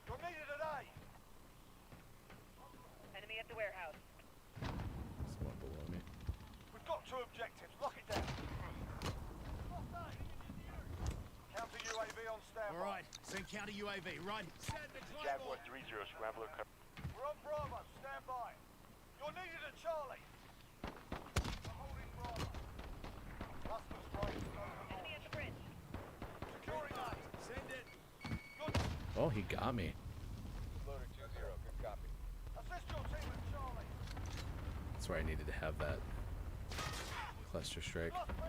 Speaker 3: You're needed standby.
Speaker 6: All right, send counter UAV, right? Send the
Speaker 8: Jaguar
Speaker 6: Claymore.
Speaker 8: 3-0, Scrambler.
Speaker 3: We're on Bravo. Stand by. You're needed at Charlie. We're holding Bravo. Cluster strike.
Speaker 7: Enemy at the bridge.
Speaker 3: Securing that.
Speaker 6: Send it.
Speaker 1: Oh, he got me.
Speaker 8: Loader 2-0, good copy.
Speaker 3: Assist your team at Charlie.
Speaker 1: That's where I needed to have that cluster strike.
Speaker 3: Plus B.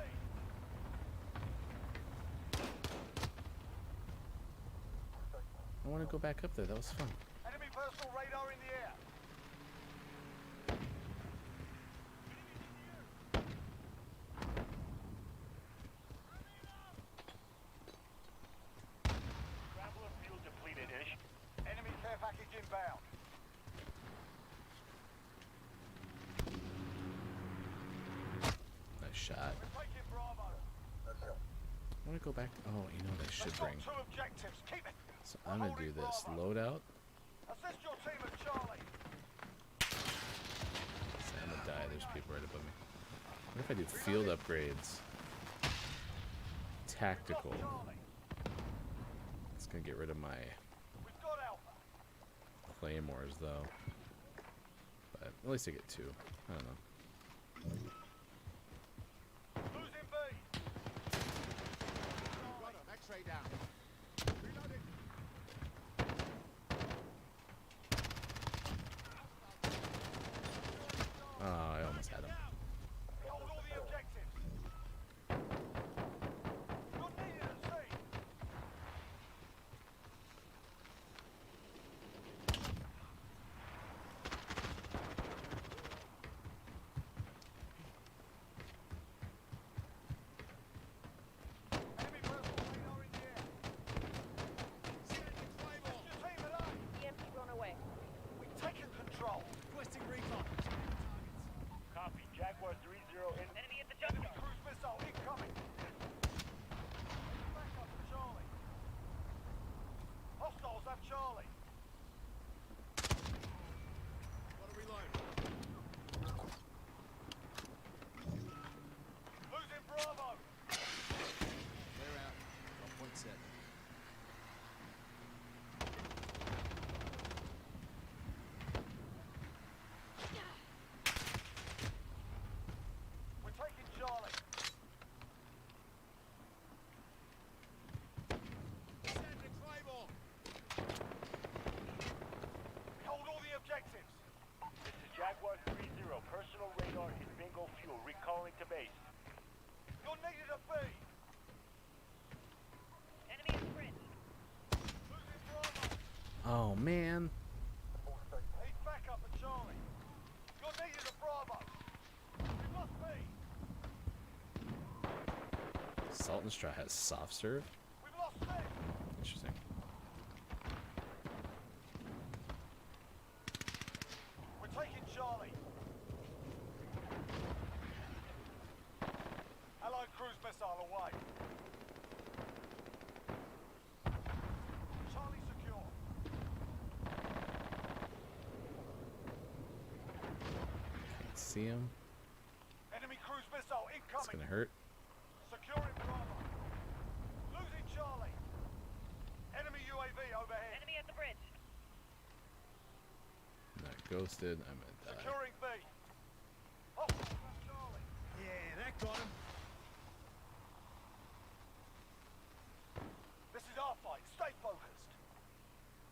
Speaker 1: I want to go back up there. That was fun.
Speaker 3: Enemy personal radar in the air.
Speaker 8: Scrambler fuel depleted-ish.
Speaker 3: Enemy care package inbound.
Speaker 1: Nice shot.
Speaker 3: We're taking Bravo.
Speaker 1: I want to go back. Oh, you know what I should
Speaker 3: They've got
Speaker 1: bring.
Speaker 3: 2 objectives. Keep it.
Speaker 1: So I'm going to do this. Loadout.
Speaker 3: Assist your team at Charlie.
Speaker 1: So I'm going to die. There's people right above me. What if I do field upgrades? Tactical.
Speaker 3: Charlie.
Speaker 1: It's going to get rid of my
Speaker 3: We've got Alpha.
Speaker 1: claymores, though. But at least I get 2. I don't know.
Speaker 3: Losing B.
Speaker 6: Got him. X-ray down. Reloading.
Speaker 1: Oh, I almost had him.
Speaker 3: Hold all the objectives. You're needed at sea. Enemy personal radar in the air.
Speaker 6: Send the Claymore.
Speaker 3: Your team at A.
Speaker 7: EMP blown away.
Speaker 3: We've taken control.
Speaker 6: Requesting recon.
Speaker 8: Copy. Jaguar 3-0 in.
Speaker 7: Enemy at the jump
Speaker 3: Enemy
Speaker 7: zone.
Speaker 3: cruise missile incoming. Back up to Charlie. Hostiles have Charlie.
Speaker 6: Got to reload.
Speaker 3: Losing Bravo.
Speaker 6: Clear out. On point set.
Speaker 3: We're taking Charlie.
Speaker 6: Send the Claymore.
Speaker 3: We hold all the objectives.
Speaker 8: This is Jaguar 3-0. Personal radar is bingo fuel. Recalling to base.
Speaker 3: You're needed at B.
Speaker 7: Enemy at the bridge.
Speaker 3: Losing Bravo.
Speaker 1: Oh, man.
Speaker 3: Need backup at Charlie. You're needed at Bravo. We must be.
Speaker 1: Salt and Straw has soft serve.
Speaker 3: We've lost C.
Speaker 1: Interesting.
Speaker 3: We're taking Charlie. Allied cruise missile away. Charlie secure.
Speaker 1: Can't see him.
Speaker 3: Enemy cruise missile
Speaker 1: It's
Speaker 3: incoming.
Speaker 1: going to hurt.
Speaker 3: Securing Bravo. Losing Charlie. Enemy UAV overhead.
Speaker 7: Enemy at the bridge.
Speaker 1: Not ghosted. I'm going to die.
Speaker 3: Securing B. Oh, that's Charlie.
Speaker 6: Yeah, that got him.
Speaker 3: This is our fight. Stay focused.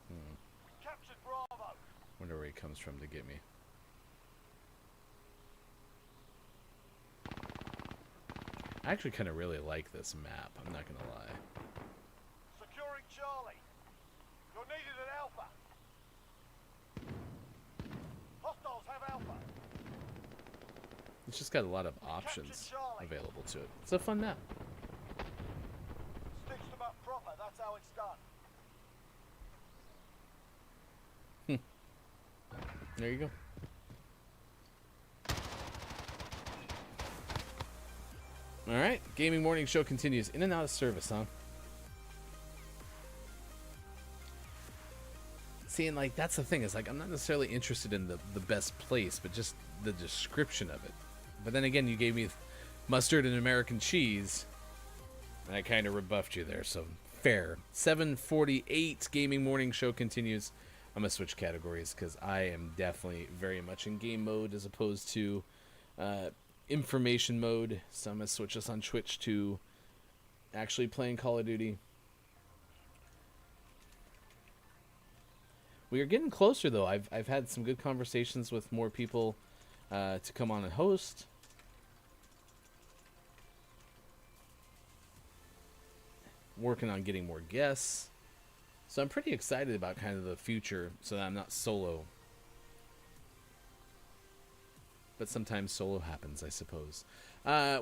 Speaker 3: We captured Bravo.
Speaker 1: Wonder where he comes from to get me. I actually kind of really like this map. I'm not going to lie.
Speaker 3: Securing Charlie. You're needed at Alpha. Hostiles have Alpha.
Speaker 1: It's just got a lot of options available to it. It's a fun map.
Speaker 3: Stitched them up proper. That's how it's done.
Speaker 1: There you go. All right, gaming morning show continues. In and out of service, huh? See, and like that's the thing is like I'm not necessarily interested in the best place, but just the description of it. But then again, you gave me mustard and American cheese, and I kind of rebuffed you there. So fair. 7:48 gaming morning show continues. I'm gonna switch categories because I am definitely very much in game mode as opposed to information mode. So I'm gonna switch us on Twitch to actually playing Call of Duty. We are getting closer though. I've had some good conversations with more people to come on and host. Working on getting more guests. So I'm pretty excited about kind of the future so that I'm not solo. But sometimes solo happens, I suppose.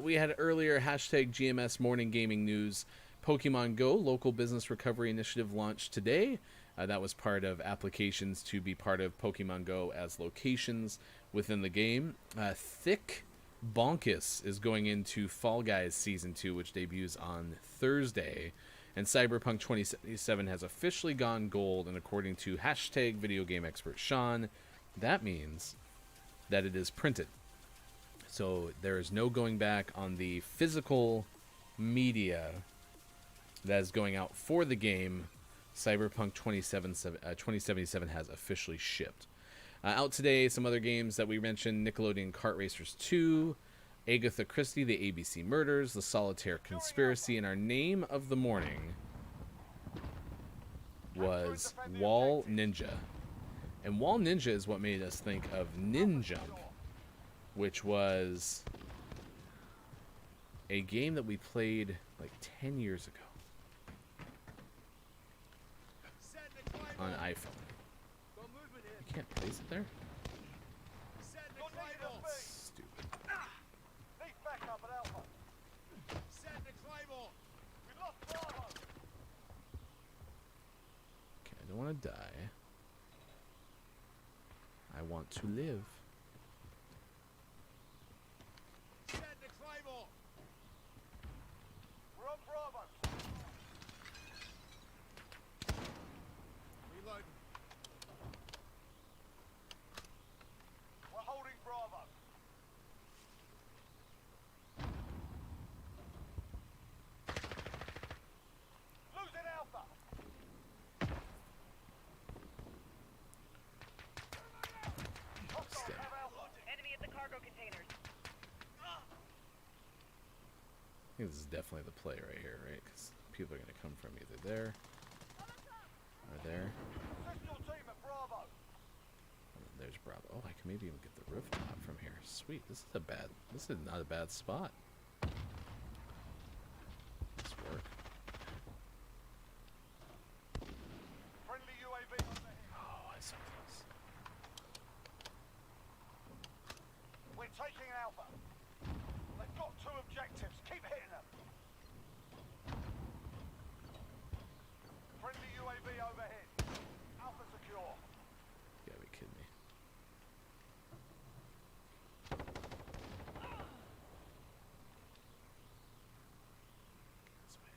Speaker 1: We had earlier hashtag GMS Morning Gaming News. Pokemon Go Local Business Recovery Initiative launched today. That was part of applications to be part of Pokemon Go as locations within the game. Thick Bonkus is going into Fall Guys Season 2, which debuts on Thursday. And Cyberpunk 2077 has officially gone gold, and according to hashtag video game expert Sean, that means that it is printed. So there is no going back on the physical media that is going out for the game. Cyberpunk 2077 has officially shipped. Out today, some other games that we mentioned: Nickelodeon Kart Racers 2, Agatha Christie, The ABC Murders, The Solitaire Conspiracy, and our name of the morning was Wall Ninja. And Wall Ninja is what made us think of Ninjump, which was a game that we played like 10 years ago on iPhone. You can't place it there? Stupid.
Speaker 3: Need backup at Alpha. We lost Bravo.
Speaker 1: Okay, I don't want to die. I want to live.
Speaker 3: We're on Bravo. We're holding Bravo. Losing Alpha. Hostiles have Alpha.
Speaker 7: Enemy at the cargo containers.
Speaker 1: I think this is definitely the play right here, right? Because people are going to come from either there or there.
Speaker 3: Assist your team at Bravo.
Speaker 1: There's Bravo. Oh, I can maybe even get the rooftop from here. Sweet. This is not a bad spot. Let's work.
Speaker 3: Friendly UAV overhead.
Speaker 1: Oh, I so close.
Speaker 3: We're taking Alpha. They've got two objectives. Keep hitting them. Friendly UAV overhead. Alpha secure.
Speaker 1: You gotta be kidding me. This way.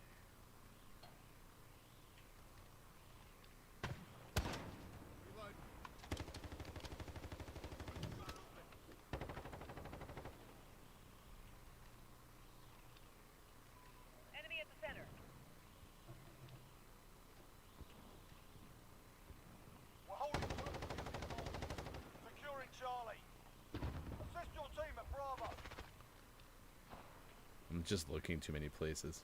Speaker 7: Enemy at the center.
Speaker 3: We're holding. Securing Charlie. Assist your team at Bravo.
Speaker 1: I'm just looking too many places.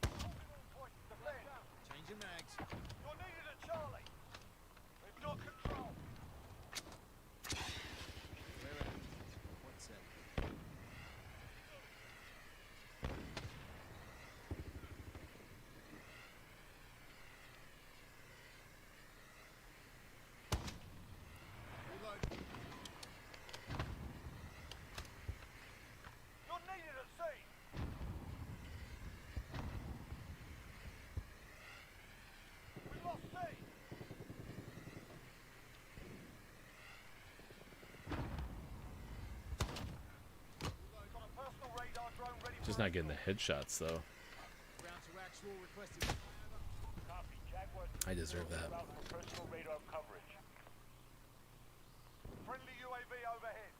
Speaker 3: Point defend.
Speaker 6: Changing mags.
Speaker 3: You're needed at Charlie. We've got control.
Speaker 6: We're at point set.
Speaker 3: You're needed at sea. We lost C. Got a personal radar drone ready for
Speaker 1: Just not getting the headshots though.
Speaker 6: Ground to actual requested.
Speaker 8: Copy. Jaguar
Speaker 1: I deserve that.
Speaker 8: route for personal radar coverage.
Speaker 3: friendly UAV overhead.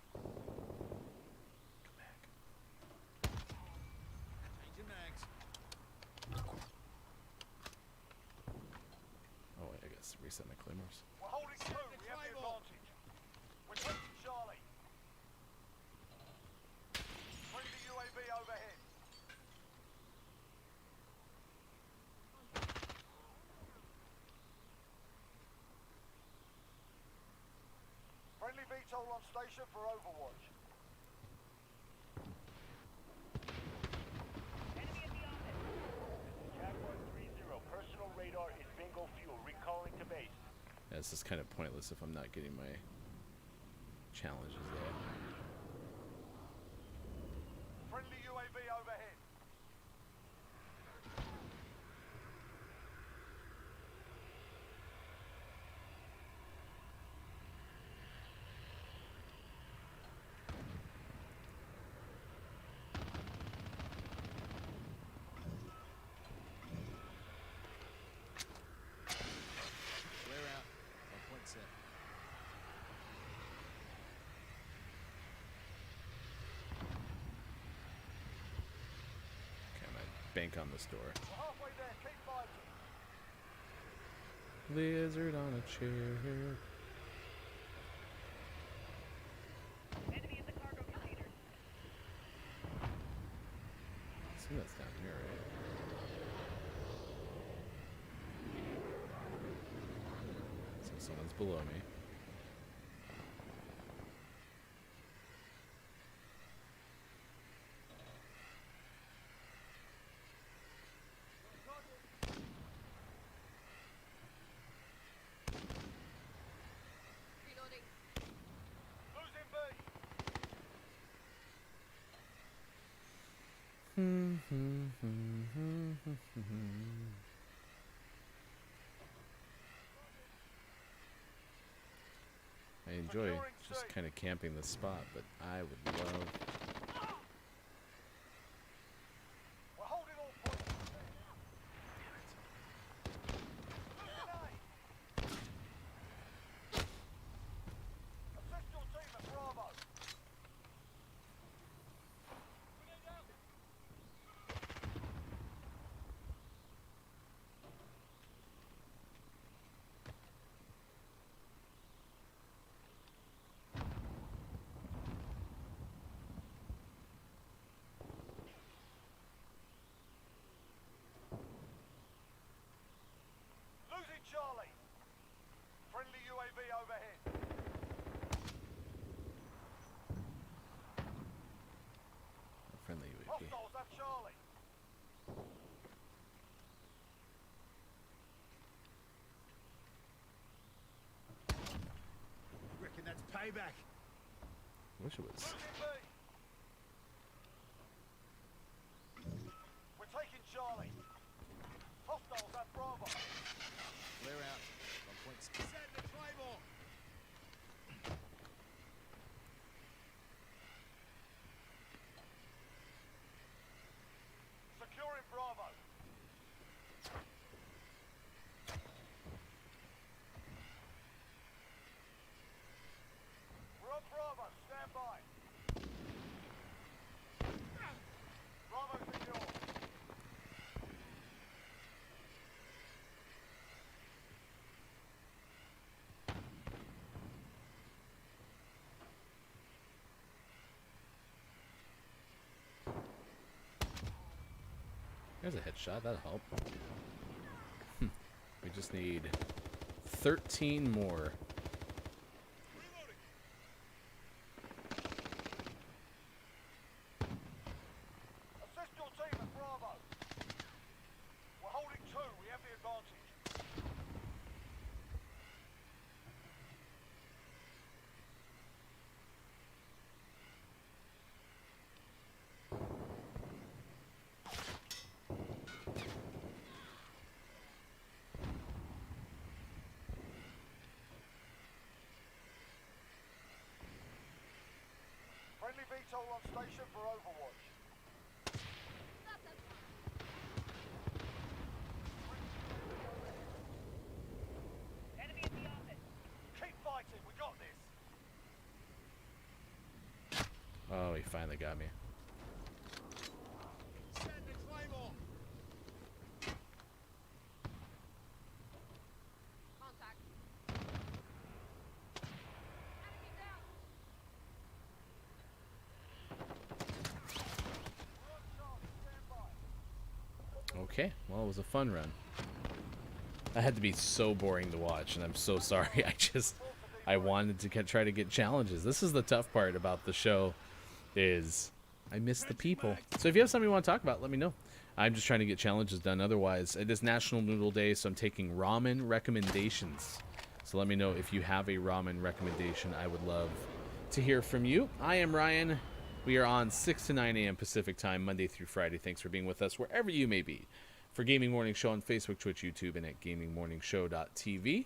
Speaker 1: Come back.
Speaker 6: Changing mags.
Speaker 1: Set my claymores.
Speaker 3: We're holding two. We have the advantage. We're taking Charlie. Friendly UAV overhead. Friendly VTOL on station for Overwatch.
Speaker 7: Enemy at the office.
Speaker 8: Jaguar 3-0. Personal radar is bingo fuel. Recalling to base.
Speaker 1: Yeah, this is kind of pointless if I'm not getting my challenges there.
Speaker 3: Friendly UAV overhead.
Speaker 6: Flare out. On point set.
Speaker 1: Okay, I'm gonna bank on this door.
Speaker 3: We're halfway there. Keep fighting.
Speaker 1: Lizard on a chair.
Speaker 7: Enemy at the cargo containers.
Speaker 1: I think that's down here, right? So someone's below me.
Speaker 3: Losing B.
Speaker 1: I enjoy just kind of camping the spot, but I would love...
Speaker 3: We're holding all points. Assist your team at Bravo. Losing Charlie. Friendly UAV overhead.
Speaker 1: Friendly UAV.
Speaker 3: Hostiles have Charlie.
Speaker 6: Reckon that's payback.
Speaker 1: Wish it was.
Speaker 3: Losing B. We're taking Charlie. Hostiles have Bravo.
Speaker 6: Flare out. On point set. Set the claymore.
Speaker 3: Securing Bravo. We're on Bravo. Stand by. Bravo secure.
Speaker 1: There's a headshot. That'll help. We just need 13 more.
Speaker 3: Assist your team at Bravo. We're holding two. We have the advantage. Friendly VTOL on station for Overwatch.
Speaker 7: Enemy at the office.
Speaker 3: Keep fighting. We got this.
Speaker 1: Oh, he finally got me.
Speaker 6: Set the claymore.
Speaker 7: Contact.
Speaker 1: Okay, well, it was a fun run. That had to be so boring to watch, and I'm so sorry. I wanted to try to get challenges. This is the tough part about the show, is I miss the people. So if you have something you want to talk about, let me know. I'm just trying to get challenges done. Otherwise, it is National Noodle Day, so I'm taking ramen recommendations. So let me know if you have a ramen recommendation. I would love to hear from you. I am Ryan. We are on 6 to 9 a.m. Pacific time, Monday through Friday. Thanks for being with us wherever you may be. For Gaming Morning Show on Facebook, Twitch, YouTube, and at gamingmorningshow.tv.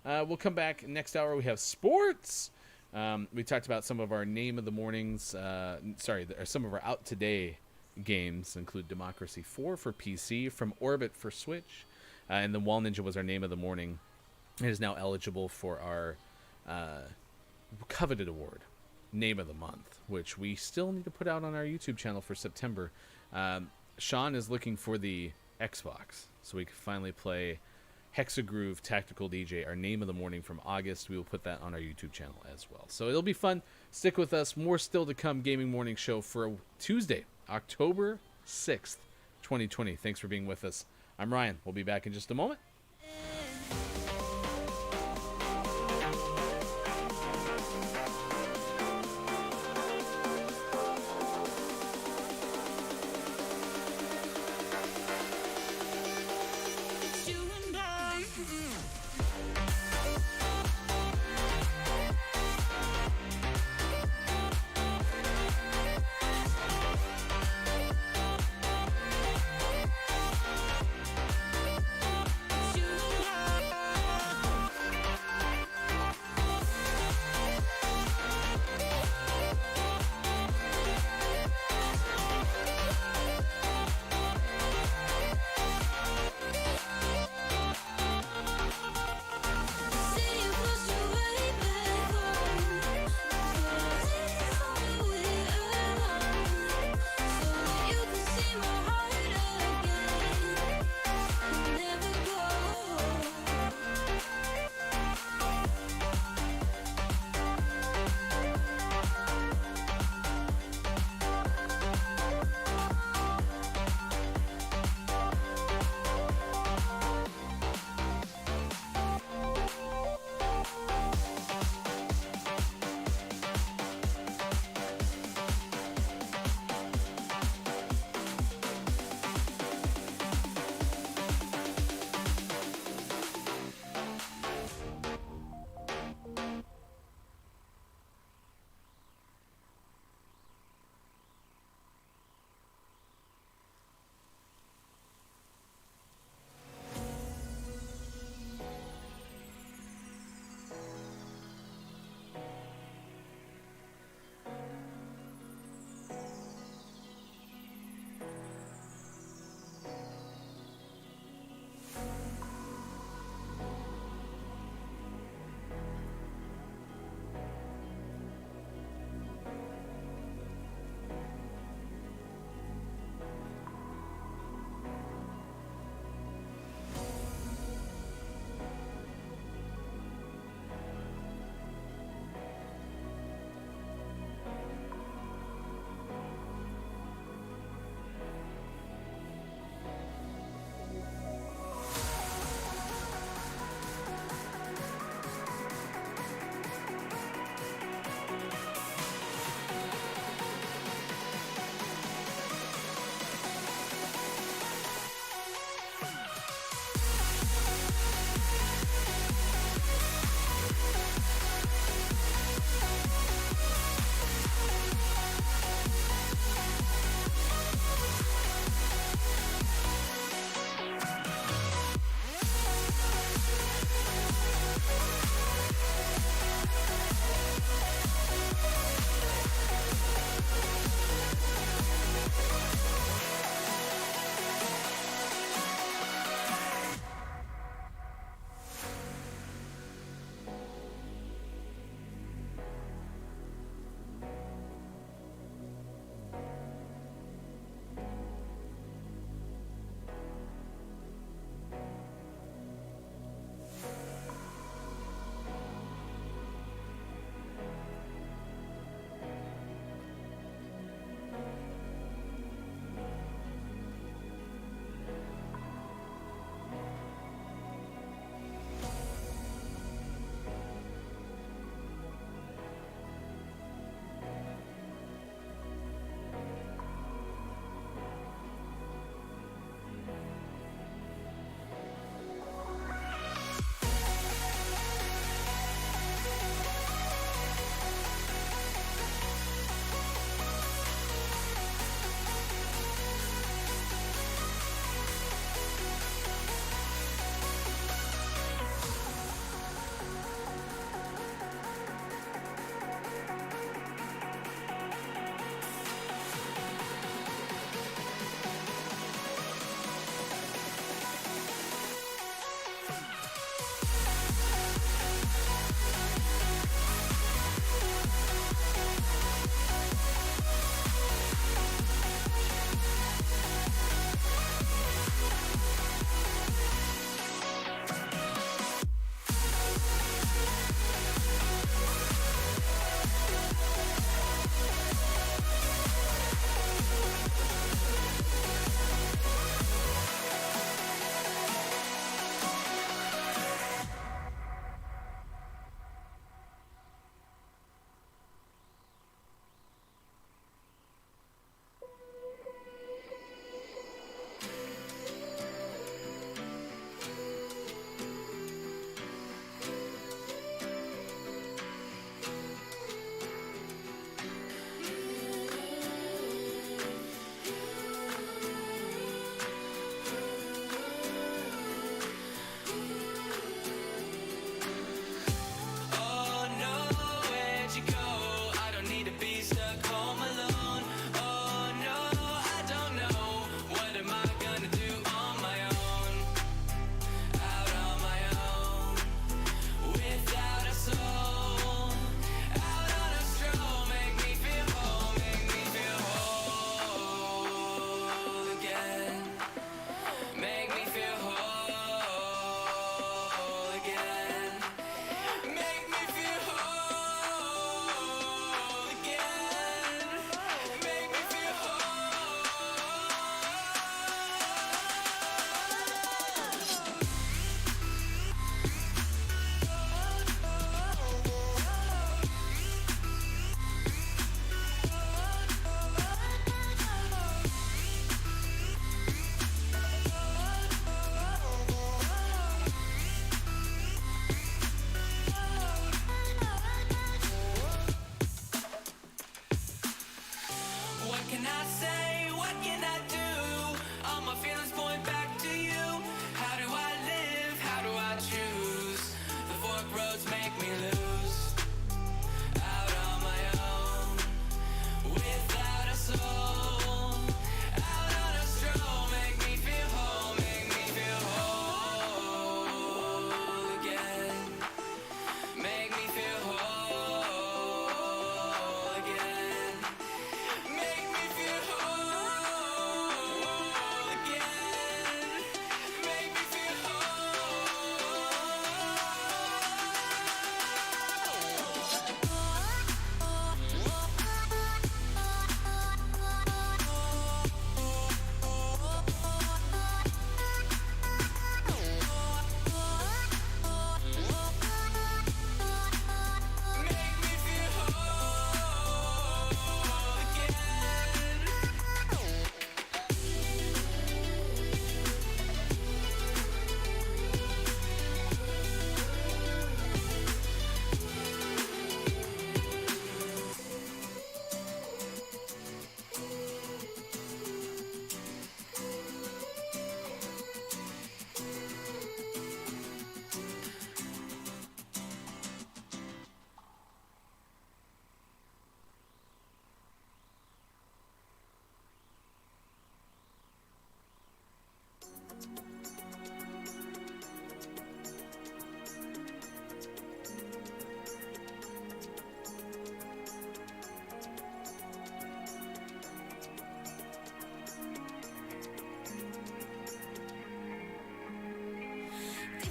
Speaker 1: We'll come back next hour. We have sports. We talked about some of our name of the mornings. Some of our out today games include Democracy 4 for PC, From Orbit for Switch, and then Wall Ninja was our name of the morning. It is now eligible for our coveted award, Name of the Month, which we still need to put out on our YouTube channel for September. Sean is looking for the Xbox, so we can finally play Hexagroove Tactical DJ, our name of the morning from August. We will put that on our YouTube channel as well. So it'll be fun. Stick with us. More still to come. Gaming Morning Show for Tuesday, October 6th, 2020. Thanks for being with us. I'm Ryan. We'll be back in just a moment.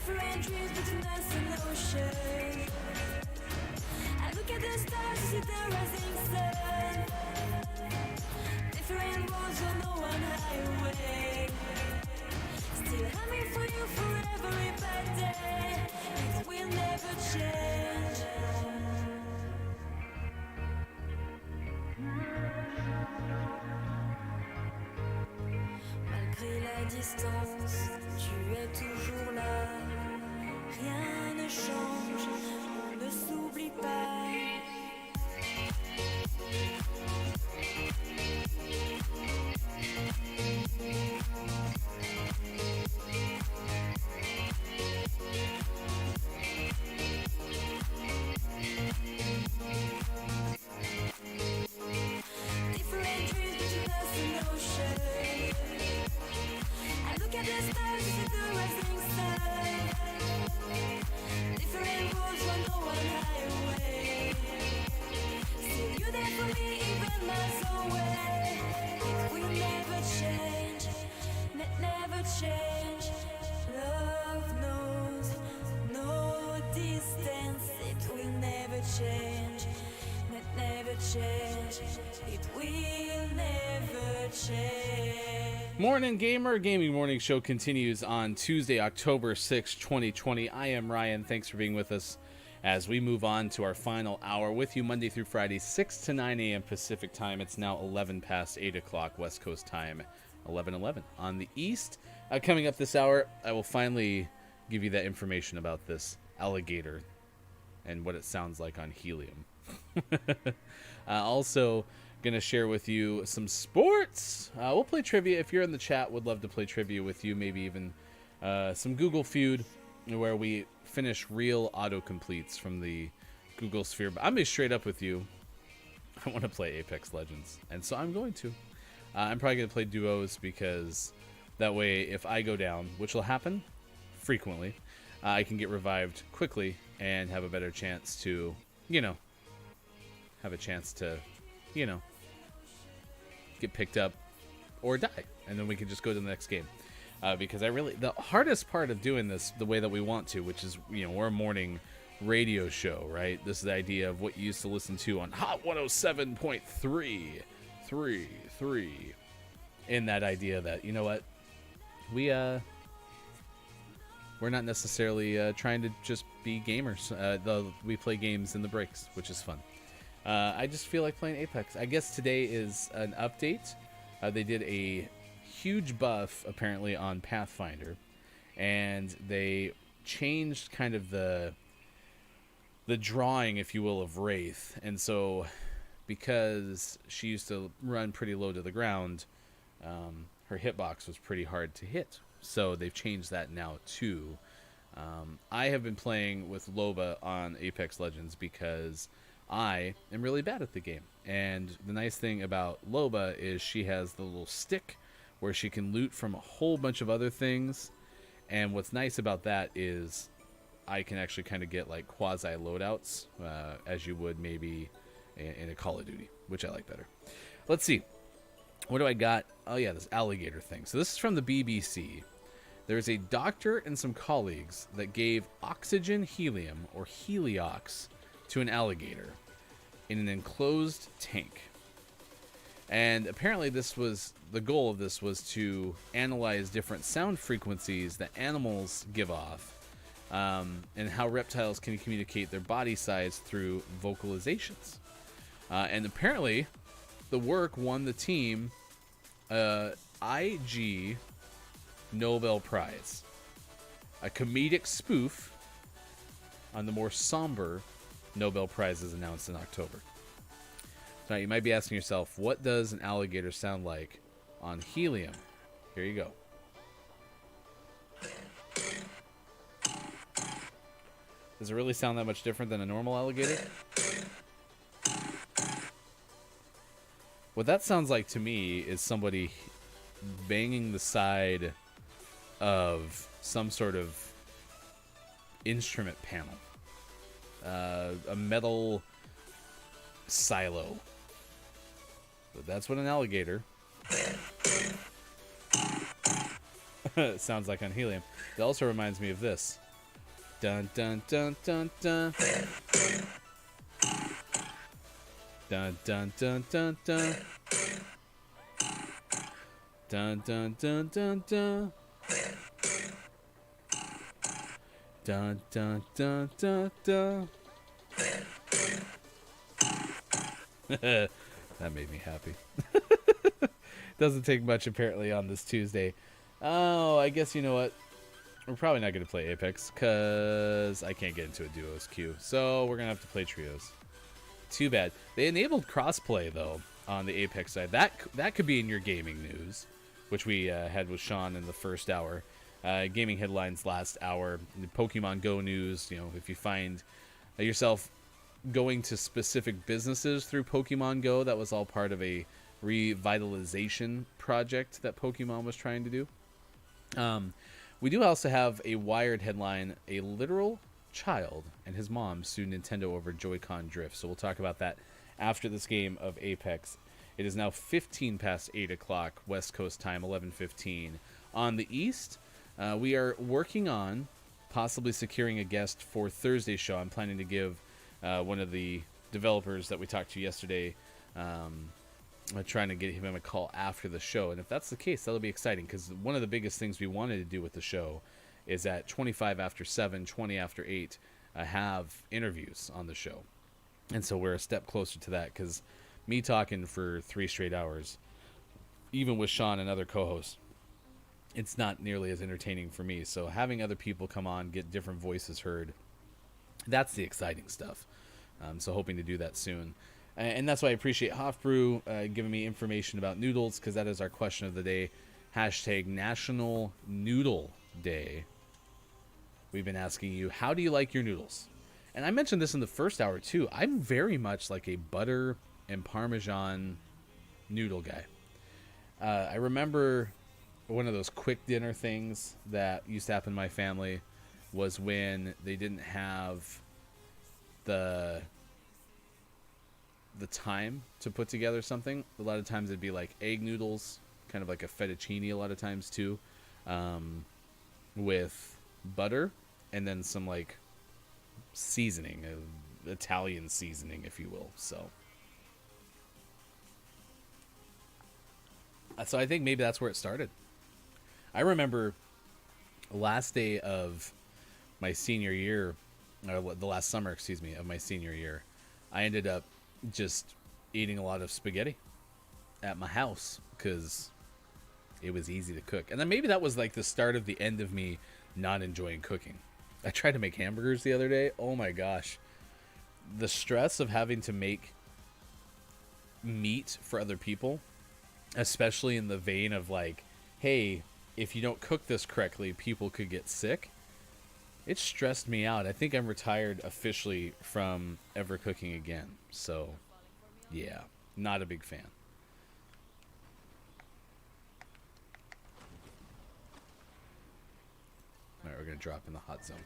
Speaker 9: Different dreams between us and ocean. I look at the stars to see the rising sun. Different roads on the one highway. Still humming for you for every bad day. It will never change. Malgré la distance, tu es toujours là. Rien ne change, on ne s'oublie pas. Different dreams between us and ocean. I look at the stars to see the rising sun. Different roads on the one highway. Still you there for me even miles away. It will never change, never change. Love knows no distance. It will never change, never change. It will never change.
Speaker 1: Morning Gamer Gaming Morning Show continues on Tuesday, October 6, 2020. I am Ryan. Thanks for being with us as we move on to our final hour with you Monday through Friday, 6 to 9 a.m. Pacific time. It's now 11 past 8 o'clock West Coast time, 11:11 on the East. Coming up this hour, I will finally give you that information about this alligator and what it sounds like on helium. Also, gonna share with you some sports. We'll play trivia. If you're in the chat, would love to play trivia with you. Maybe even some Google feud where we finish real autocompletes from the Google sphere. But I'm gonna be straight up with you. I want to play Apex Legends, and so I'm going to. I'm probably gonna play duos because that way, if I go down, which will happen frequently, I can get revived quickly and have a better chance to, get picked up or die, and then we can just go to the next game. Because the hardest part of doing this the way that we want to, which is, we're a morning radio show, right? This is the idea of what you used to listen to on Hot 107.3. In that idea that, you know what, we're not necessarily trying to just be gamers. We play games in the breaks, which is fun. I just feel like playing Apex. I guess today is an update. They did a huge buff, apparently, on Pathfinder. And they changed kind of the drawing, if you will, of Wraith. And so, because she used to run pretty low to the ground, her hitbox was pretty hard to hit. So they've changed that now, too. I have been playing with Loba on Apex Legends because I am really bad at the game. And the nice thing about Loba is she has the little stick where she can loot from a whole bunch of other things. And what's nice about that is I can actually kind of get like quasi loadouts, as you would maybe in a Call of Duty, which I like better. Let's see. What do I got? Oh yeah, this alligator thing. So this is from the BBC. There's a doctor and some colleagues that gave oxygen helium, or heliox, to an alligator in an enclosed tank. And apparently the goal of this was to analyze different sound frequencies that animals give off, and how reptiles can communicate their body size through vocalizations. And apparently the work won the team IG Nobel Prize, a comedic spoof on the more somber Nobel Prizes announced in October. So now you might be asking yourself, what does an alligator sound like on helium? Here you go. Does it really sound that much different than a normal alligator? What that sounds like to me is somebody banging the side of some sort of instrument panel. A metal silo. But that's what an alligator sounds like on helium. It also reminds me of this. Dun dun dun dun dun. Dun dun dun dun dun. Dun dun dun dun dun. Dun dun dun dun dun. That made me happy. Doesn't take much apparently on this Tuesday. Oh, I guess you know what? We're probably not going to play Apex because I can't get into a duos queue. So we're going to have to play trios. Too bad. They enabled crossplay though on the Apex side. That could be in your gaming news, which we had with Sean in the first hour. Gaming headlines last hour. The Pokemon Go news. You know, if you find yourself going to specific businesses through Pokemon Go, that was all part of a revitalization project that Pokemon was trying to do. We do also have a Wired headline: a literal child and his mom sue Nintendo over Joy-Con drift. So we'll talk about that after this game of Apex. It is now 15 past 8 o'clock West Coast time, 11:15 on the East. We are working on possibly securing a guest for Thursday's show. I'm planning to give one of the developers that we talked to yesterday, trying to get him a call after the show. And if that's the case, that'll be exciting, because one of the biggest things we wanted to do with the show is at 25 after 7, 20 after 8, have interviews on the show. And so we're a step closer to that, because me talking for 3 straight hours, even with Sean and other co-hosts, it's not nearly as entertaining for me. So having other people come on, get different voices heard, that's the exciting stuff. So hoping to do that soon. And that's why I appreciate Hofbrew giving me information about noodles, because that is our question of the day. Hashtag National Noodle Day. We've been asking you, how do you like your noodles? And I mentioned this in the first hour too. I'm very much like a butter and Parmesan noodle guy. I remember one of those quick dinner things that used to happen in my family was when they didn't have the time to put together something. A lot of times it'd be like egg noodles, kind of like a fettuccine a lot of times too, with butter and then some like seasoning, Italian seasoning, if you will. So I think maybe that's where it started. I remember last day of my senior year, or the last summer, excuse me, of my senior year, I ended up just eating a lot of spaghetti at my house because it was easy to cook. And then maybe that was like the start of the end of me not enjoying cooking. I tried to make hamburgers the other day. Oh my gosh. The stress of having to make meat for other people, especially in the vein of like, hey, if you don't cook this correctly, people could get sick. It stressed me out. I think I'm retired officially from ever cooking again. So, yeah, not a big fan. All right, we're going to drop in the hot zone.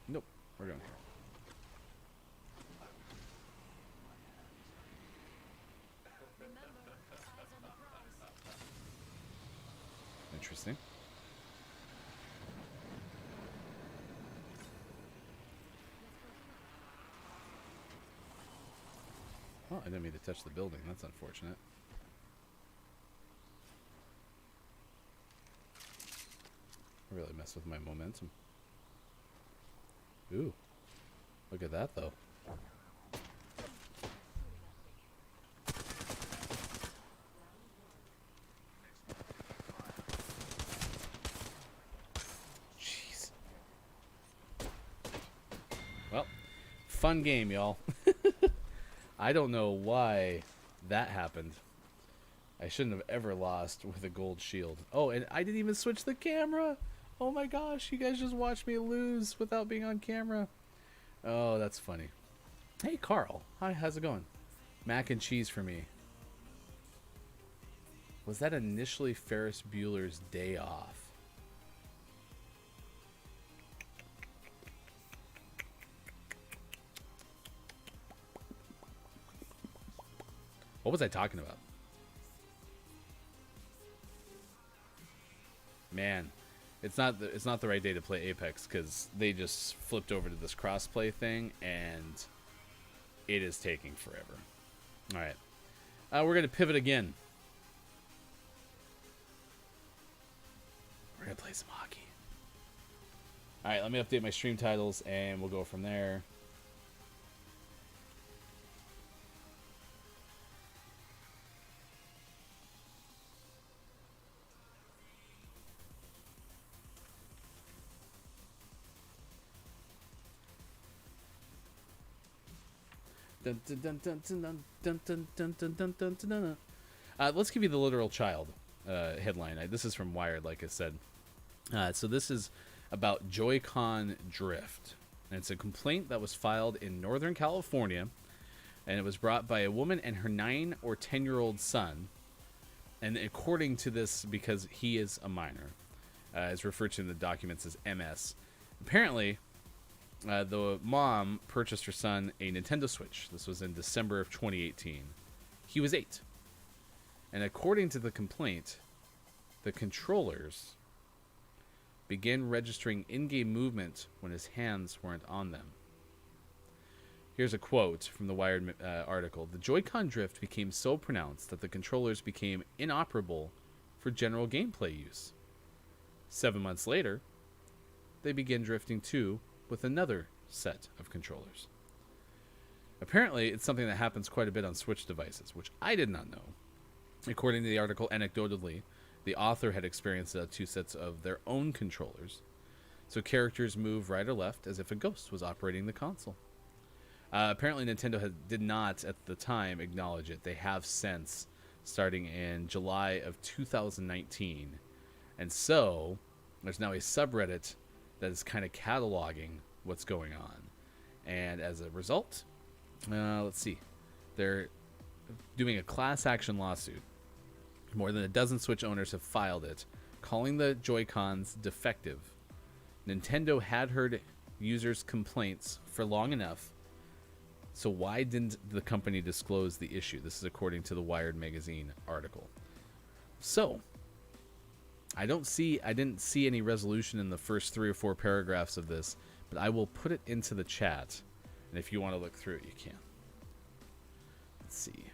Speaker 1: Nope, we're going here. Interesting. Oh, I didn't mean to touch the building. That's unfortunate. I really messed with my momentum. Ooh. Look at that, though. Jeez. Well, fun game, y'all. I don't know why that happened. I shouldn't have ever lost with a gold shield. Oh, and I didn't even switch the camera. Oh my gosh, you guys just watched me lose without being on camera. Oh, that's funny. Hey, Carl. Hi, how's it going? Mac and cheese for me. Was that initially Ferris Bueller's Day Off? What was I talking about? Man, it's not the right day to play Apex because they just flipped over to this crossplay thing and it is taking forever. All right, we're gonna pivot again. We're gonna play some hockey. All right, let me update my stream titles and we'll go from there. Dun, dun, dun, dun, dun, dun, dun, dun, dun, dun, dun, dun, dun. Let's give you the literal child headline. This is from Wired, like I said. So this is about Joy-Con drift. And it's a complaint that was filed in Northern California, and it was brought by a woman and her 9 or 10-year-old son. And according to this, because he is a minor, is referred to in the documents as MS. Apparently, the mom purchased her son a Nintendo Switch. This was in December of 2018. He was 8. And according to the complaint, the controllers began registering in-game movement when his hands weren't on them. Here's a quote from the Wired article. The Joy-Con drift became so pronounced that the controllers became inoperable for general gameplay use. 7 months later, they began drifting too, with another set of controllers. Apparently, it's something that happens quite a bit on Switch devices, which I did not know. According to the article, anecdotally, the author had experienced 2 sets of their own controllers, so characters move right or left as if a ghost was operating the console. Apparently, Nintendo did not, at the time, acknowledge it. They have since, starting in July of 2019. And so, there's now a subreddit that is kind of cataloging what's going on. And as a result, let's see, they're doing a class action lawsuit. More than a dozen Switch owners have filed it, calling the Joy-Cons defective. Nintendo had heard users' complaints for long enough, so why didn't the company disclose the issue? This is according to the Wired magazine article. So, I didn't see any resolution in the first 3 or 4 paragraphs of this, but I will put it into the chat, and if you want to look through it, you can. Let's see.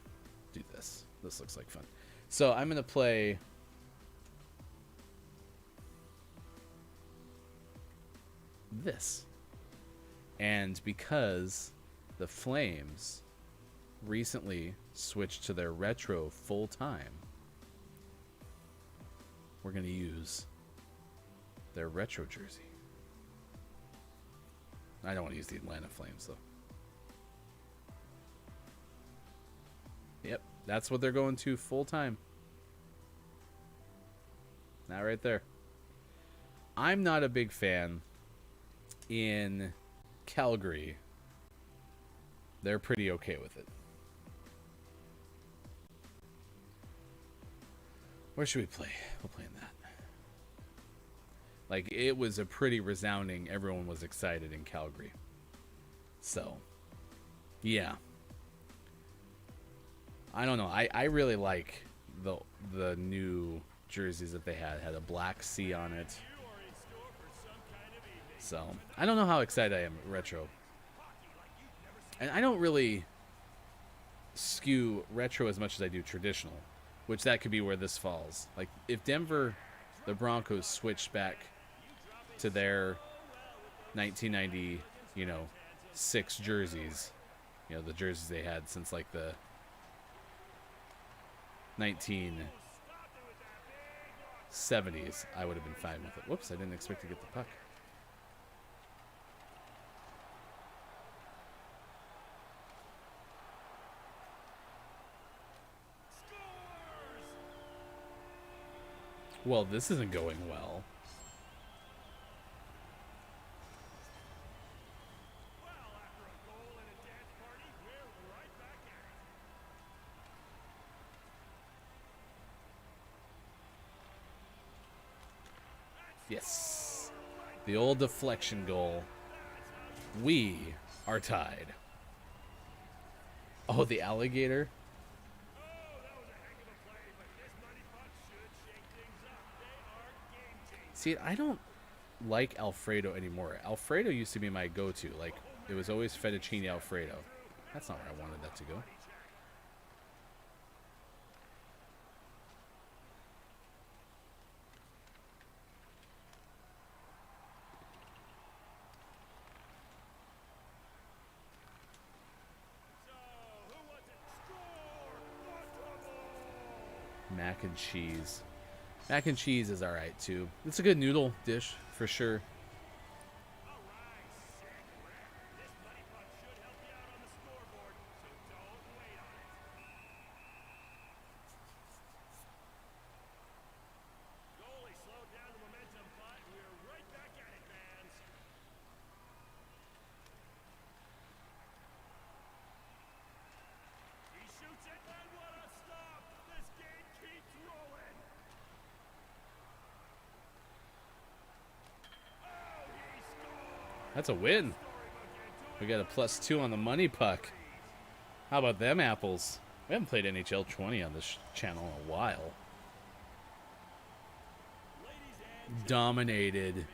Speaker 1: Do this. This looks like fun. So I'm going to play this. And because the Flames recently switched to their retro full-time, we're going to use their retro jersey. I don't want to use the Atlanta Flames, though. Yep, that's what they're going to full-time. That right there. I'm not a big fan in Calgary. They're pretty okay with it. Where should we play? We'll play in that. Like, it was a pretty resounding, everyone was excited in Calgary. So, yeah. I don't know. I really like the new jerseys that they had. Had a black C on it. So, I don't know how excited I am retro. And I don't really skew retro as much as I do traditional, which that could be where this falls. Like, if Denver, the Broncos, switched back to their 1990, 6 jerseys, the jerseys they had since like the 1970s, I would have been fine with it. Whoops, I didn't expect to get the puck. Well, this isn't going well. Yes. The old deflection goal. We are tied. Oh, the alligator? See, I don't like Alfredo anymore. Alfredo used to be my go-to. Like, it was always fettuccine Alfredo. That's not where I wanted that to go. Mac and cheese. Mac and cheese is alright too. It's a good noodle dish for sure. That's a win. We got a +2 on the money puck. How about them apples? We haven't played NHL 20 on this channel in a while. Dominated.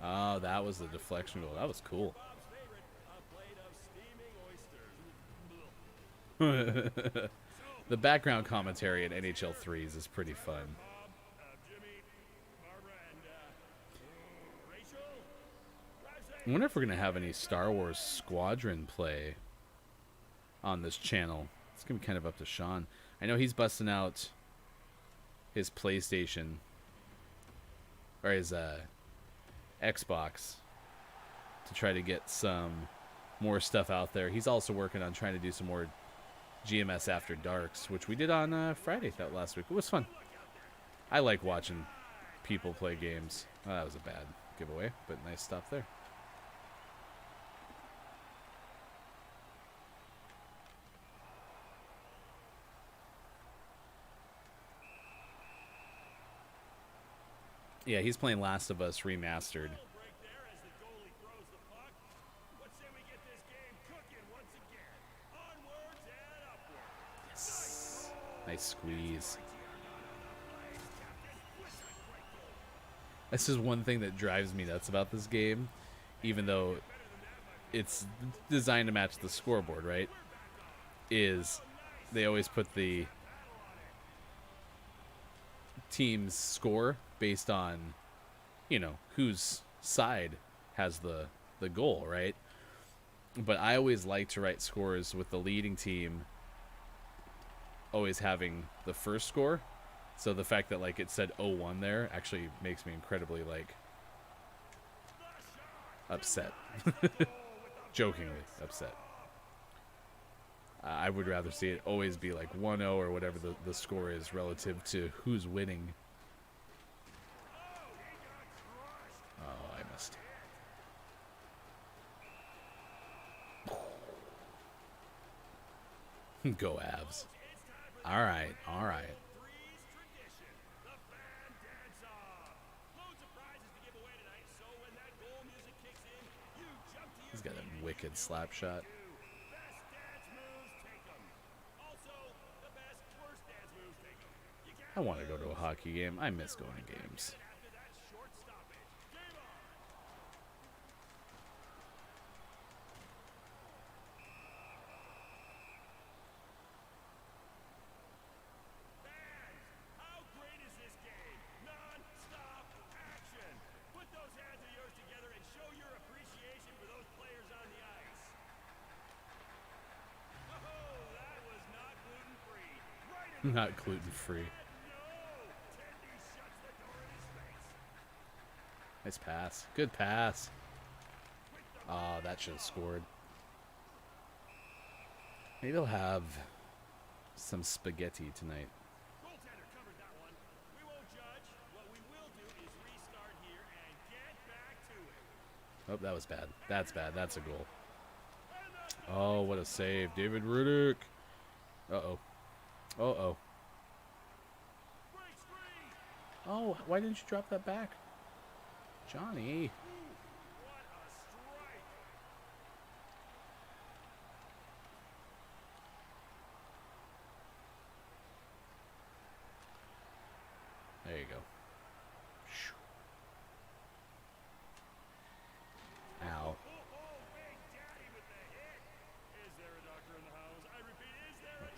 Speaker 1: Oh, that was the deflection goal. That was cool. The background commentary in NHL 3s is pretty fun. I wonder if we're going to have any Star Wars Squadron play on this channel. It's going to be kind of up to Sean. I know he's busting out his PlayStation or his Xbox to try to get some more stuff out there. He's also working on trying to do some more GMS After Darks, which we did on Friday that last week. It was fun. I like watching people play games. Oh, that was a bad giveaway, but nice stuff there. Yeah, he's playing Last of Us Remastered. Yes. Nice squeeze. This is one thing that drives me nuts about this game, even though it's designed to match the scoreboard, right? Is they always put the team's score based on, you know, whose side has the goal, right? But I always like to write scores with the leading team always having the first score. So the fact that like it said 0-1 there actually makes me incredibly like upset. Jokingly upset. I would rather see it always be like 1-0 or whatever the score is relative to who's winning. Oh, I missed. Go Avs. All right, all right. He's got a wicked slap shot. I want to go to a hockey game. I miss going to games. Not gluten-free. Nice pass. Good pass. Oh, that should have scored. Maybe they'll have some spaghetti tonight. Oh, that was bad. That's bad. That's a goal. Oh, what a save. David Rudick. Uh-oh. Uh-oh. Oh, why didn't you drop that back? Johnny.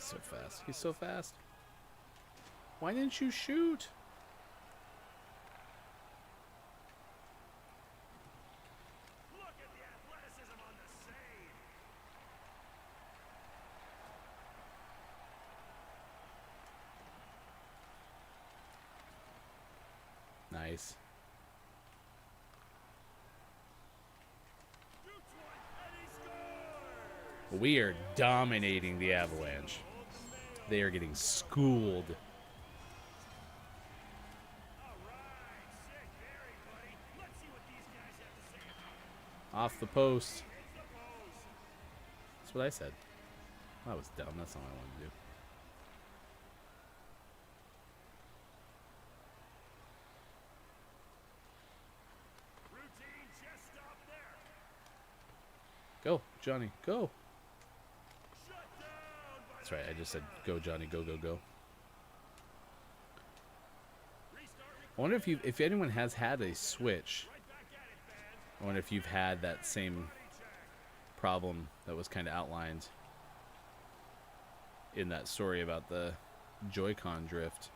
Speaker 1: so fast. He's so fast. Why didn't you shoot?
Speaker 8: Look at the athleticism on the save.
Speaker 1: Nice. We are dominating the Avalanche. They are getting schooled. Off the post. That's what I said. That was dumb. That's not what I wanted to do.
Speaker 8: Routine just stop there.
Speaker 1: Go, Johnny, go.
Speaker 8: Shut down by
Speaker 1: That's right. I just said, go, Johnny, go, go, go. I wonder if anyone has had a Switch. I wonder if you've had that same problem that was kind of outlined in that story about the Joy-Con drift.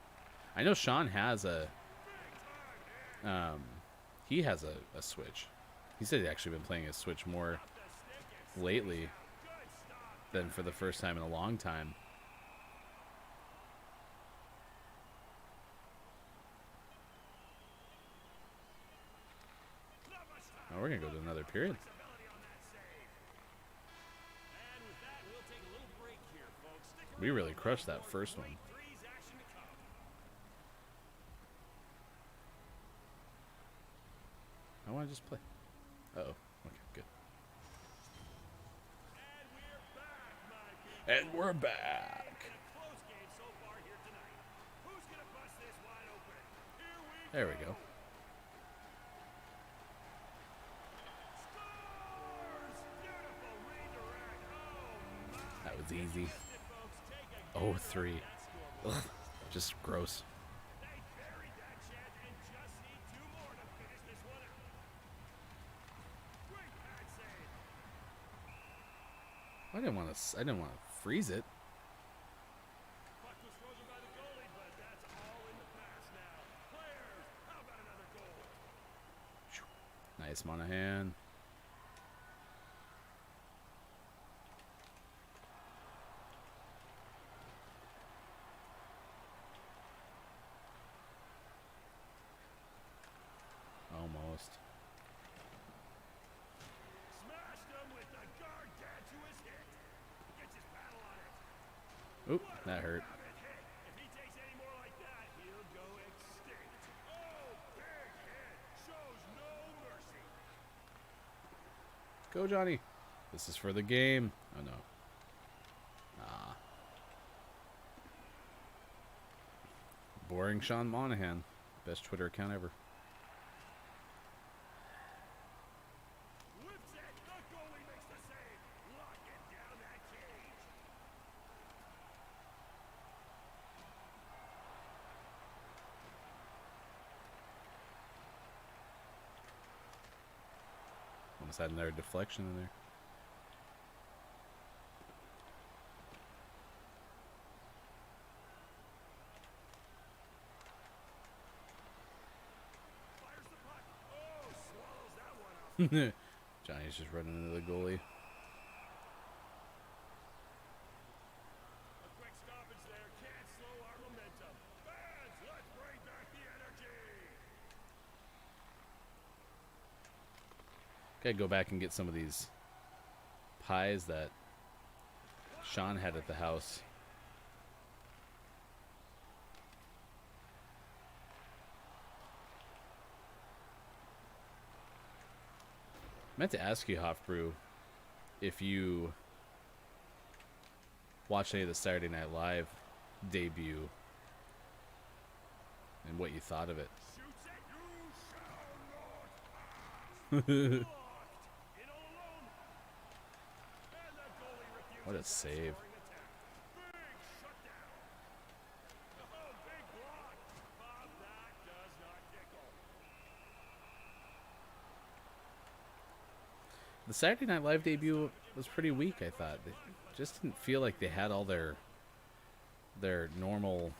Speaker 1: I know Sean has a he has a Switch. He said he'd actually been playing his Switch more lately than for the first time in a long time. Oh, we're gonna go to another period. We really crushed that first one. I want to just play. Uh-oh. Okay, good. And we're back. There we go. That was easy. Oh, 3. Ugh, just gross. I didn't want to freeze it. Nice, Monahan. Almost.
Speaker 8: Smashed him with the gargantuous hit. Gets his paddle on it.
Speaker 1: Oop, that hurt.
Speaker 8: If he takes any more like that, he'll go extinct. Oh, big hit. Shows no mercy.
Speaker 1: Go, Johnny. This is for the game. Oh, no. Ah. Boring Sean Monahan. Best Twitter account ever.
Speaker 8: Whips it. The goalie makes the save. Locking down that cage.
Speaker 1: Almost had another deflection in there.
Speaker 8: Fires the puck. Oh, swallows that one up.
Speaker 1: Johnny's just running into the goalie.
Speaker 8: A quick stoppage there. Can't slow our momentum. Fans, let's bring back the energy.
Speaker 1: Gotta go back and get some of these pies that Sean had at the house. I meant to ask you, Hofbrew, if you watched any of the Saturday Night Live debut and what you thought of it.
Speaker 8: Shoots it. You shall not pass. Blocked. In all alone. And the goalie refuses
Speaker 1: What a
Speaker 8: that
Speaker 1: save.
Speaker 8: scoring attack. Big shutdown. Oh, big block. Bob, that does not tickle.
Speaker 1: The Saturday Night Live debut was pretty weak, I thought. It just didn't feel like they had all their their normal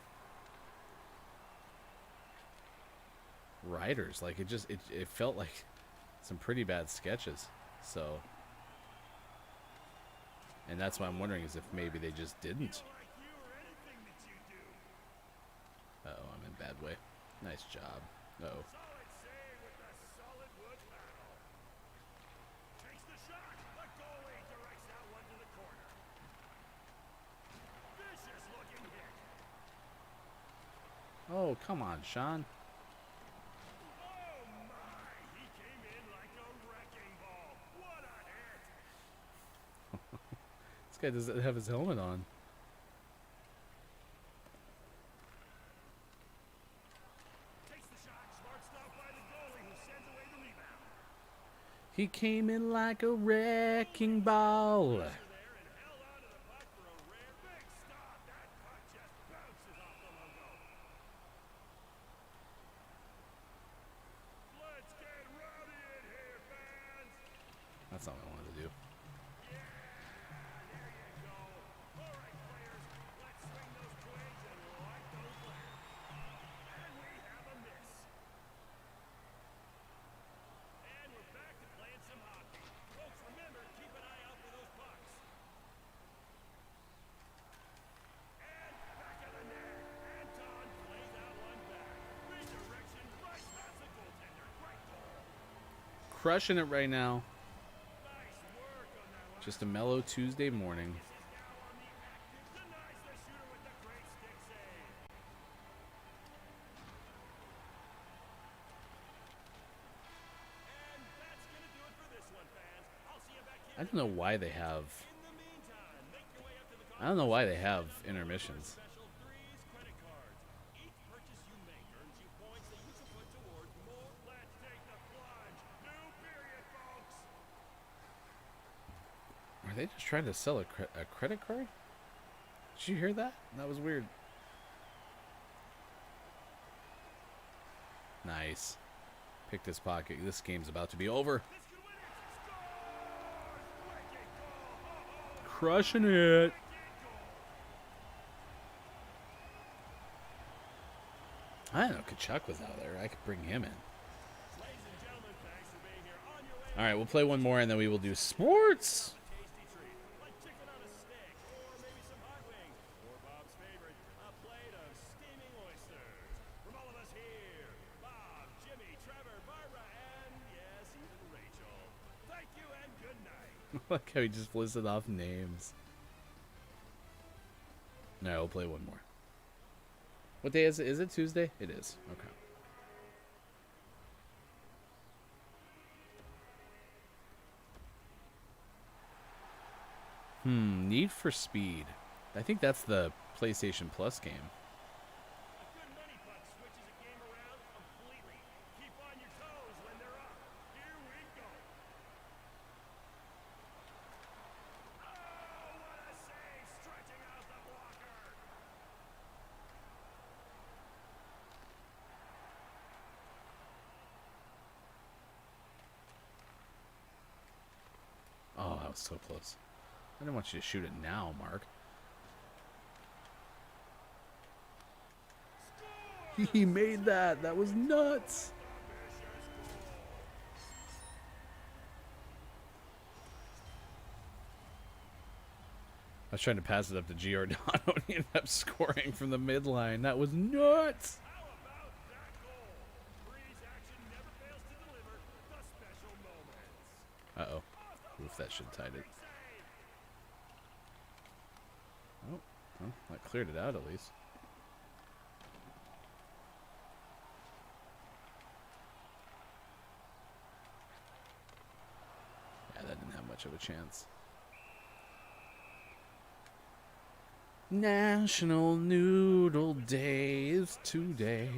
Speaker 1: writers. Like it felt like some pretty bad sketches. So, and that's why I'm wondering is if maybe they just didn't. Uh-oh, I'm in a bad way. Nice job. Uh-oh. Oh, come on, Sean. This guy doesn't have his helmet on. He came in like a wrecking ball. That's not what I wanted to do. Crushing it right now. Just a mellow Tuesday morning. I don't know why they have. I don't know why they have intermissions. Are they just trying to sell a credit card? Did you hear that? That was weird. Nice. Picked his pocket. This game's about to be over. Crushing it. I didn't know Kachuk was out there. I could bring him in. All right, we'll play one more and then we will do sports. Like how he just listed off names. No, we'll play one more. What day is it? Is it Tuesday? It is. Okay. Need for Speed. I think that's the PlayStation Plus game. Oh, that was so close. I didn't want you to shoot it now, Mark. He made that. That was nuts. I was trying to pass it up to Giordano and he ended up scoring from the midline. That was nuts. Uh-oh. Oof, that should have tied it. Oh, well, that cleared it out at least. Yeah, that didn't have much of a chance. National Noodle Day is today.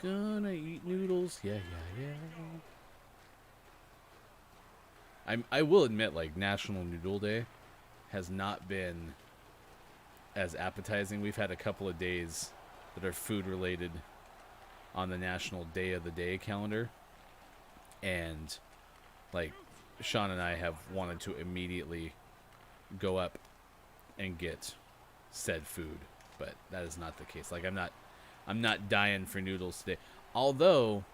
Speaker 1: Gonna eat noodles. Yeah, yeah, yeah. I will admit, like, National Noodle Day has not been as appetizing. We've had a couple of days that are food related on the National Day of the Day calendar. And, like, Sean and I have wanted to immediately go up and get said food but that is not the case. Like I'm not dying for noodles today. Although,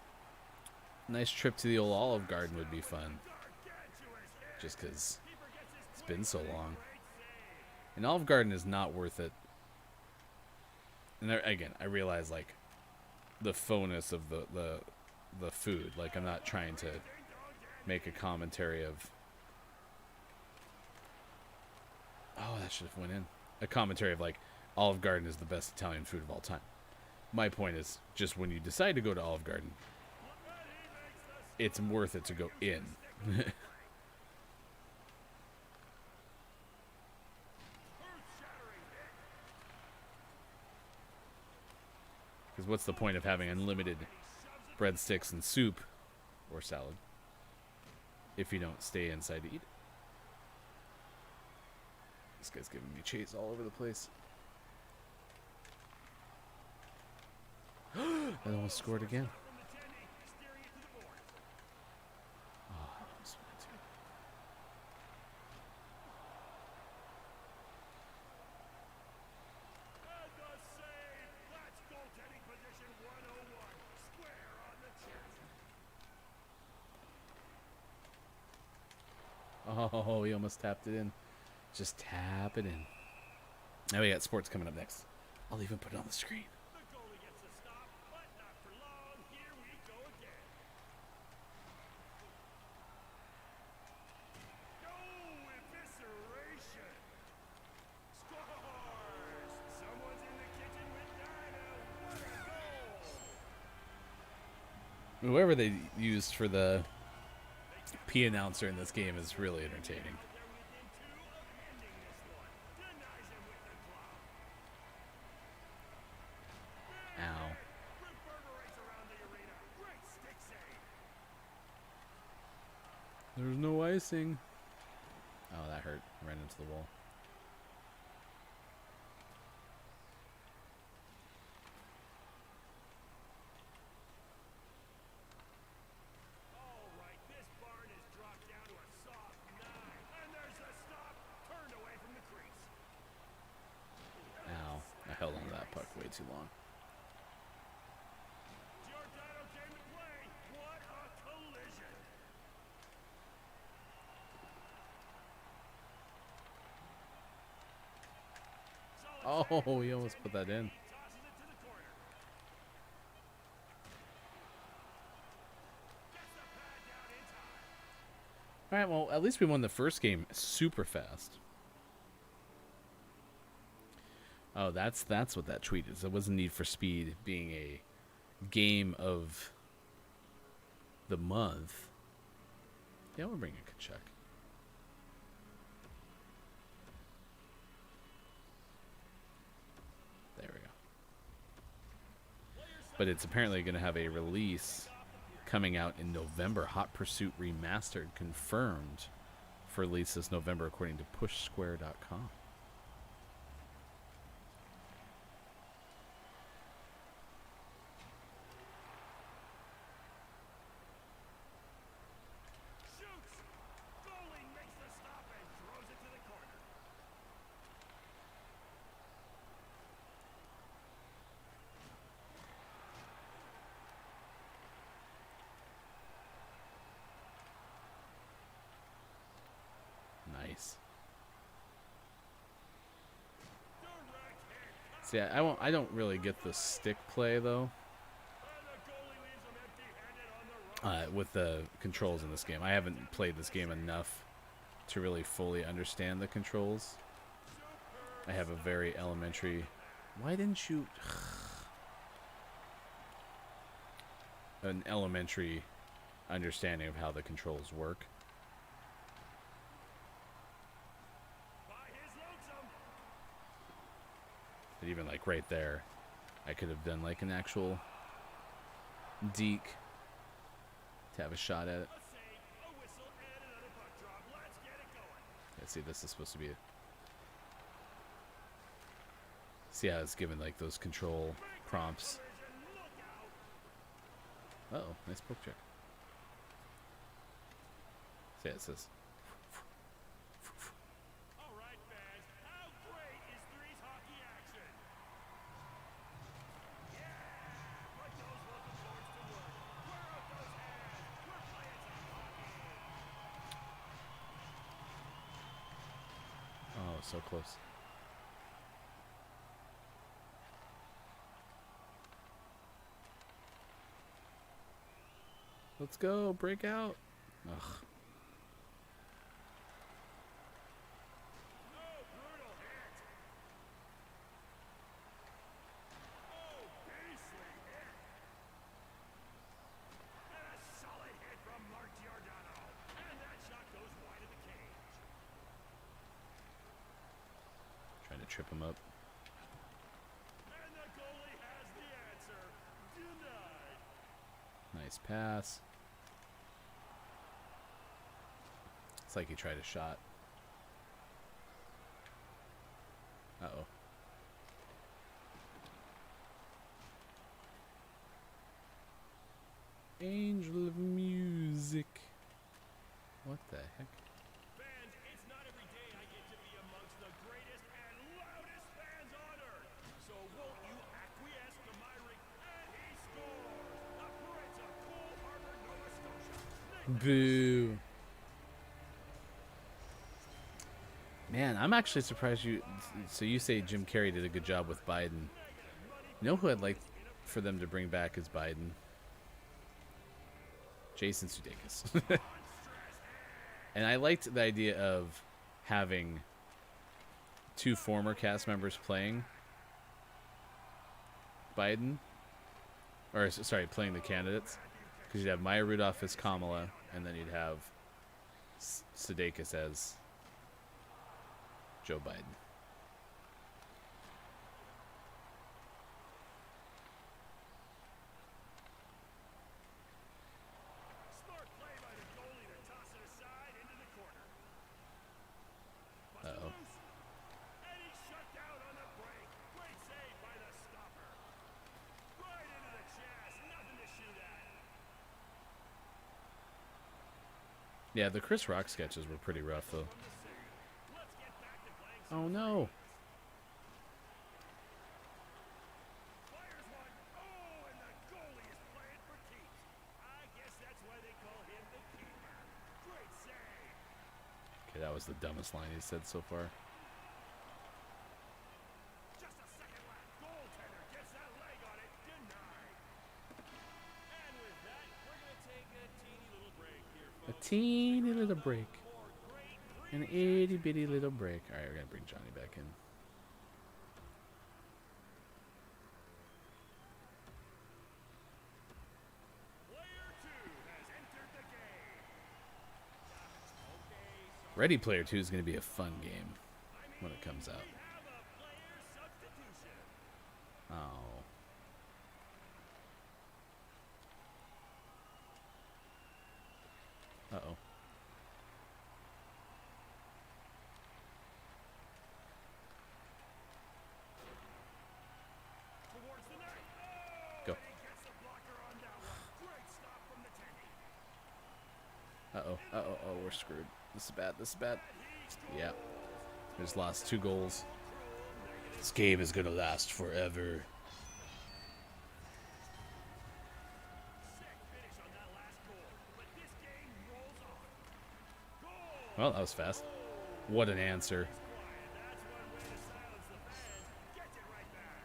Speaker 1: nice trip to the old Olive Garden would be fun. Just because it's been so long. And Olive Garden is not worth it. And there, again, I realize like the faux-ness of the food. Like I'm not trying to make a commentary of. Oh, that should have went in. A commentary of like Olive Garden is the best Italian food of all time. My point is just when you decide to go to Olive Garden, it's worth it to go in. Because what's the point of having unlimited breadsticks and soup or salad if you don't stay inside to eat it? This guy's giving me chase all over the place. I almost scored again. Oh, I almost scored too.
Speaker 8: And the save. That's goaltending position 101. Square on the chest.
Speaker 1: Oh, he almost tapped it in. Just tap it in. Now we got sports coming up next. I'll even put it on the screen.
Speaker 8: The goalie gets a stop, but not for long. Here we go again. No evisceration. Scores. Someone's in the kitchen with Dino. What a goal.
Speaker 1: Whoever they used for the P announcer in this game is really entertaining.
Speaker 8: They're within 2 of ending this one. Denies him with the glove.
Speaker 1: Ow.
Speaker 8: Reverberates around the arena. Great stick save.
Speaker 1: There's no icing. Oh, that hurt. Ran into the wall.
Speaker 8: All right, this barn is dropped down to a soft 9. And there's a stop. Turned away from the crease.
Speaker 1: Ow. I held on to that puck way too long.
Speaker 8: Giordano came to play. What a collision.
Speaker 1: Oh, he almost put that in.
Speaker 8: Tosses it to the corner. Gets the pad down in time.
Speaker 1: All right, well, at least we won the first game super fast. Oh, that's what that tweet is. It wasn't Need for Speed being a game of the month. Yeah, we're bringing Kachuk. There we go. But it's apparently going to have a release coming out in November. Hot Pursuit Remastered confirmed for release this November, according to PushSquare.com.
Speaker 8: Shoots. Goalie makes the stop and throws it to the corner.
Speaker 1: Nice.
Speaker 8: Direct hit.
Speaker 1: See, I don't really get the stick play though.
Speaker 8: And the goalie leaves him empty-handed on the run.
Speaker 1: With the controls in this game. I haven't played this game enough to really fully understand the controls. I have a very elementary... Why didn't you... An elementary understanding of how the controls work.
Speaker 8: By his lonesome.
Speaker 1: But even like right there, I could have done like an actual deke to have a shot at it.
Speaker 8: A save, a whistle, and another puck drop. Let's get it going.
Speaker 1: Let's see, this is supposed to be... See how it's given like those control prompts.
Speaker 8: Collision, look out.
Speaker 1: Uh-oh, nice poke check. See, it says...
Speaker 8: All right, fans. How great is Three's hockey action?
Speaker 1: so close. Let's go, break out. Ugh. Trying to trip him up.
Speaker 8: And the goalie has the answer. Denied.
Speaker 1: Nice pass. It's like he tried a shot. Uh-oh. Angel of music. What the heck?
Speaker 8: Fans, it's not every day I get to be amongst the greatest and loudest fans on earth. So won't you acquiesce to my ring? And he scores! The Prince of Coal Harbor, Nova Scotia.
Speaker 1: Boo. Man, I'm actually surprised you... So you say Jim Carrey did a good job with Biden. You know who I'd like for them to bring back is Biden? Jason Sudeikis. And I liked the idea of having two former cast members playing Biden. Or, sorry, playing the candidates. Because you'd have Maya Rudolph as Kamala, and then you'd have Sudeikis as Joe Biden.
Speaker 8: Smart play by the goalie to toss it aside into the corner.
Speaker 1: Uh-oh.
Speaker 8: And he shut down on the break. Great save by the stopper. Right into the chest. Nothing to shoot at.
Speaker 1: Yeah, the Chris Rock sketches were pretty rough, though.
Speaker 8: Let's get back to playing some
Speaker 1: Oh, no.
Speaker 8: fires one. Oh, and the goalie is playing for keeps. I guess that's why they call him the keeper. Great save.
Speaker 1: Okay, that was the dumbest line he's said so far.
Speaker 8: Just a second left. Goaltender gets that leg on it. Denied. And with that, we're going to take a teeny little break here,
Speaker 1: A
Speaker 8: folks.
Speaker 1: teeny little break.
Speaker 8: More great
Speaker 1: An itty bitty little break. Alright, we're gonna bring Johnny back in.
Speaker 8: Player 2 has entered the game.
Speaker 1: Ready Player 2 is gonna be a fun game when it comes out.
Speaker 8: We have a player substitution.
Speaker 1: Oh. Uh-oh.
Speaker 8: Towards the net. Oh,
Speaker 1: Go.
Speaker 8: and he gets the blocker on that one. Great stop from the Tendy.
Speaker 1: Uh-oh. Uh-oh. Oh, we're screwed. This is bad. This is bad. Yeah. We just lost 2 goals. This game is gonna last forever.
Speaker 8: Sick finish on that last goal. But this game rolls on. Goal.
Speaker 1: Well, that was fast. What an answer.
Speaker 8: Quiet. That's one way to silence the fans. Gets it right back.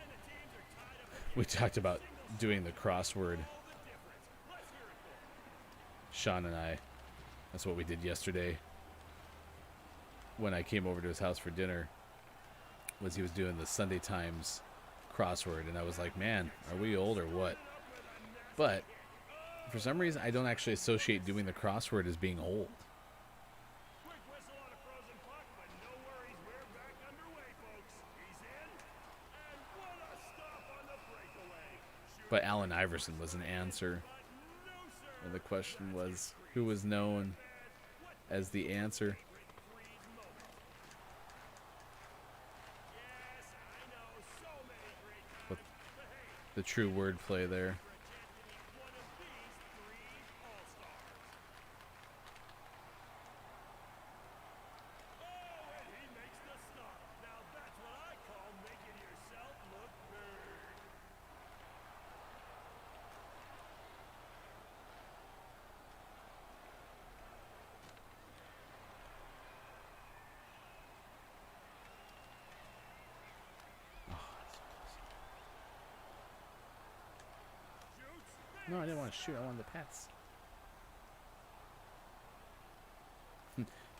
Speaker 8: And the teams are tied up again.
Speaker 1: We talked about doing the crossword,
Speaker 8: All the difference. Let's hear it for him.
Speaker 1: Sean and I. That's what we did yesterday when I came over to his house for dinner. Was he was doing the Sunday Times crossword, and I was like, man, are we old or what? But for some reason, I don't actually associate doing the crossword as being old.
Speaker 8: Quick whistle on a frozen puck, but no worries, we're back underway, folks. He's in, and what a stop on the breakaway. Shoot,
Speaker 1: But Allen Iverson was an answer,
Speaker 8: no sir.
Speaker 1: and the question was, who was known as the answer?
Speaker 8: Freeze moment. Yes, I know, so many great times.
Speaker 1: But
Speaker 8: But hey,
Speaker 1: the true wordplay there.
Speaker 8: for a chance to meet one of these 3 all-stars. Oh, and he makes the stop. Now that's what I call making yourself look big.
Speaker 1: No, I didn't want to shoot. I wanted the pets.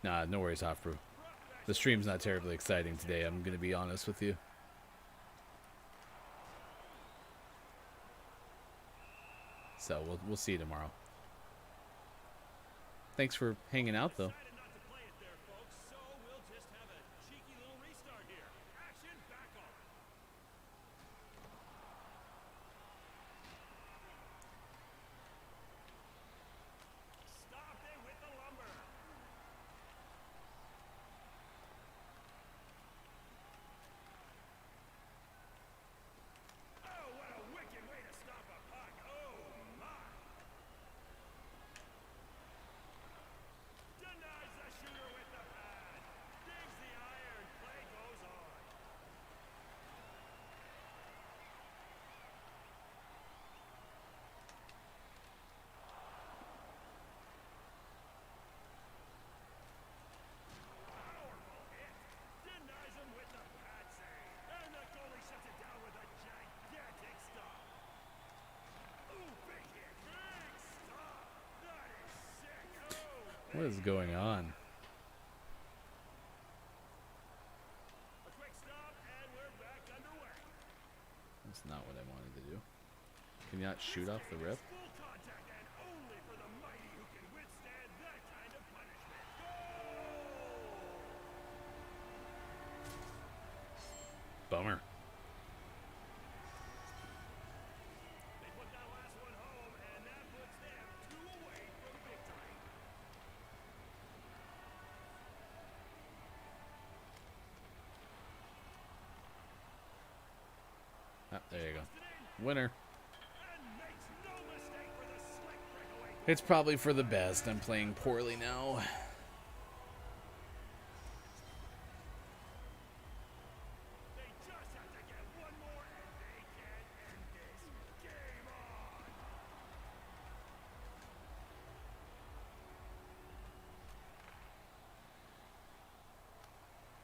Speaker 1: Nah, no worries, Hofbrew. The stream's not terribly exciting today, I'm going to be honest with you. So, we'll see you tomorrow. Thanks for hanging out, though.
Speaker 8: Decided not to play it there, folks, so we'll just have a cheeky little restart here. Action back on. Stop it with the lumber. Oh, what a wicked way to stop a puck. Oh, my. Denies the shooter with the pad. Digs the iron. Play goes on. Powerful hit. Denies him with the pad save. And the goalie shuts it down with a gigantic stop. Ooh, big hit. Big stop. That is sick. Oh,
Speaker 1: What is going on?
Speaker 8: a quick stop, and we're back underway.
Speaker 1: That's not what I wanted to do. Can you not shoot off the rip?
Speaker 8: Full contact, and only for the mighty who can withstand that kind of punishment. Goal!
Speaker 1: Bummer.
Speaker 8: They put that last one home, and that puts them 2 away from victory.
Speaker 1: Ah, there you go. Winner.
Speaker 8: And makes no mistake for the slick breakaway goal.
Speaker 1: It's probably for the best. I'm playing poorly now.
Speaker 8: They just have to get one more, and they can end this. Game on!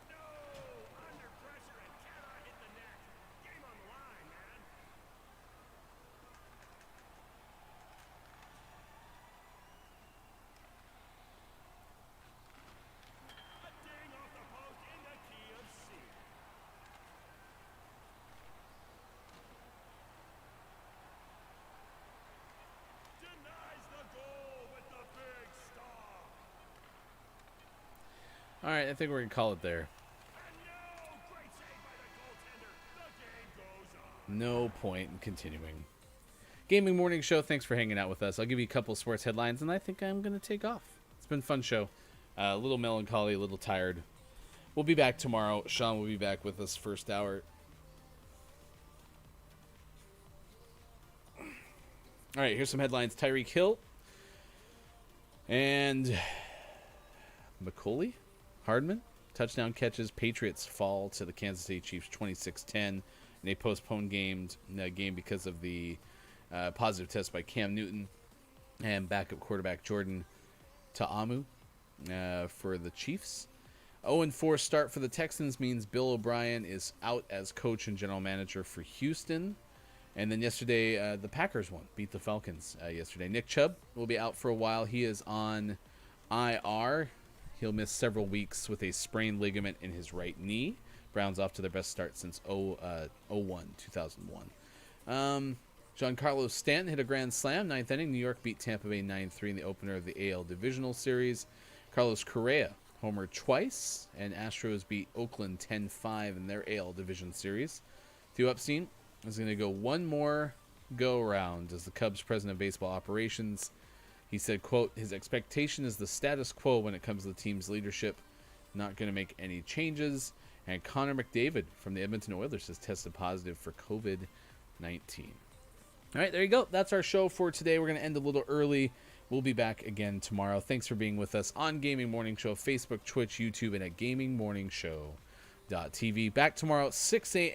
Speaker 8: No! Under pressure and cannot hit the net. Game on the line, man. A ding off the post in the key of C. Denies the goal with the big stop.
Speaker 1: All right, I think we're going to call it there.
Speaker 8: And no! Great save by the goaltender. The game goes on.
Speaker 1: No point in continuing. Gaming Morning Show, thanks for hanging out with us. I'll give you a couple sports headlines, and I think I'm going to take off. It's been a fun show. A little melancholy, a little tired. We'll be back tomorrow. Sean will be back with us first hour. All right, here's some headlines. Tyreek Hill and Hardman, touchdown catches. Patriots fall to the Kansas City Chiefs 26-10 in a postponed game because of the positive test by Cam Newton and backup quarterback Jordan Ta'amu for the Chiefs. 0-4 start for the Texans means Bill O'Brien is out as coach and general manager for Houston. And then yesterday, the Packers beat the Falcons yesterday. Nick Chubb will be out for a while. He is on IR. He'll miss several weeks with a sprained ligament in his right knee. Browns off to their best start since 2001. Giancarlo Stanton hit a grand slam, 9th inning. New York beat Tampa Bay 9-3 in the opener of the AL Divisional Series. Carlos Correa homered twice, and Astros beat Oakland 10-5 in their AL Division Series. Theo Epstein is going to go one more go-around as the Cubs president of baseball operations. He said, quote, his expectation is the status quo when it comes to the team's leadership. Not going to make any changes. And Connor McDavid from the Edmonton Oilers has tested positive for COVID-19. All right, there you go. That's our show for today. We're going to end a little early. We'll be back again tomorrow. Thanks for being with us on Gaming Morning Show, Facebook, Twitch, YouTube, and at gamingmorningshow.tv. Back tomorrow at 6 a.m.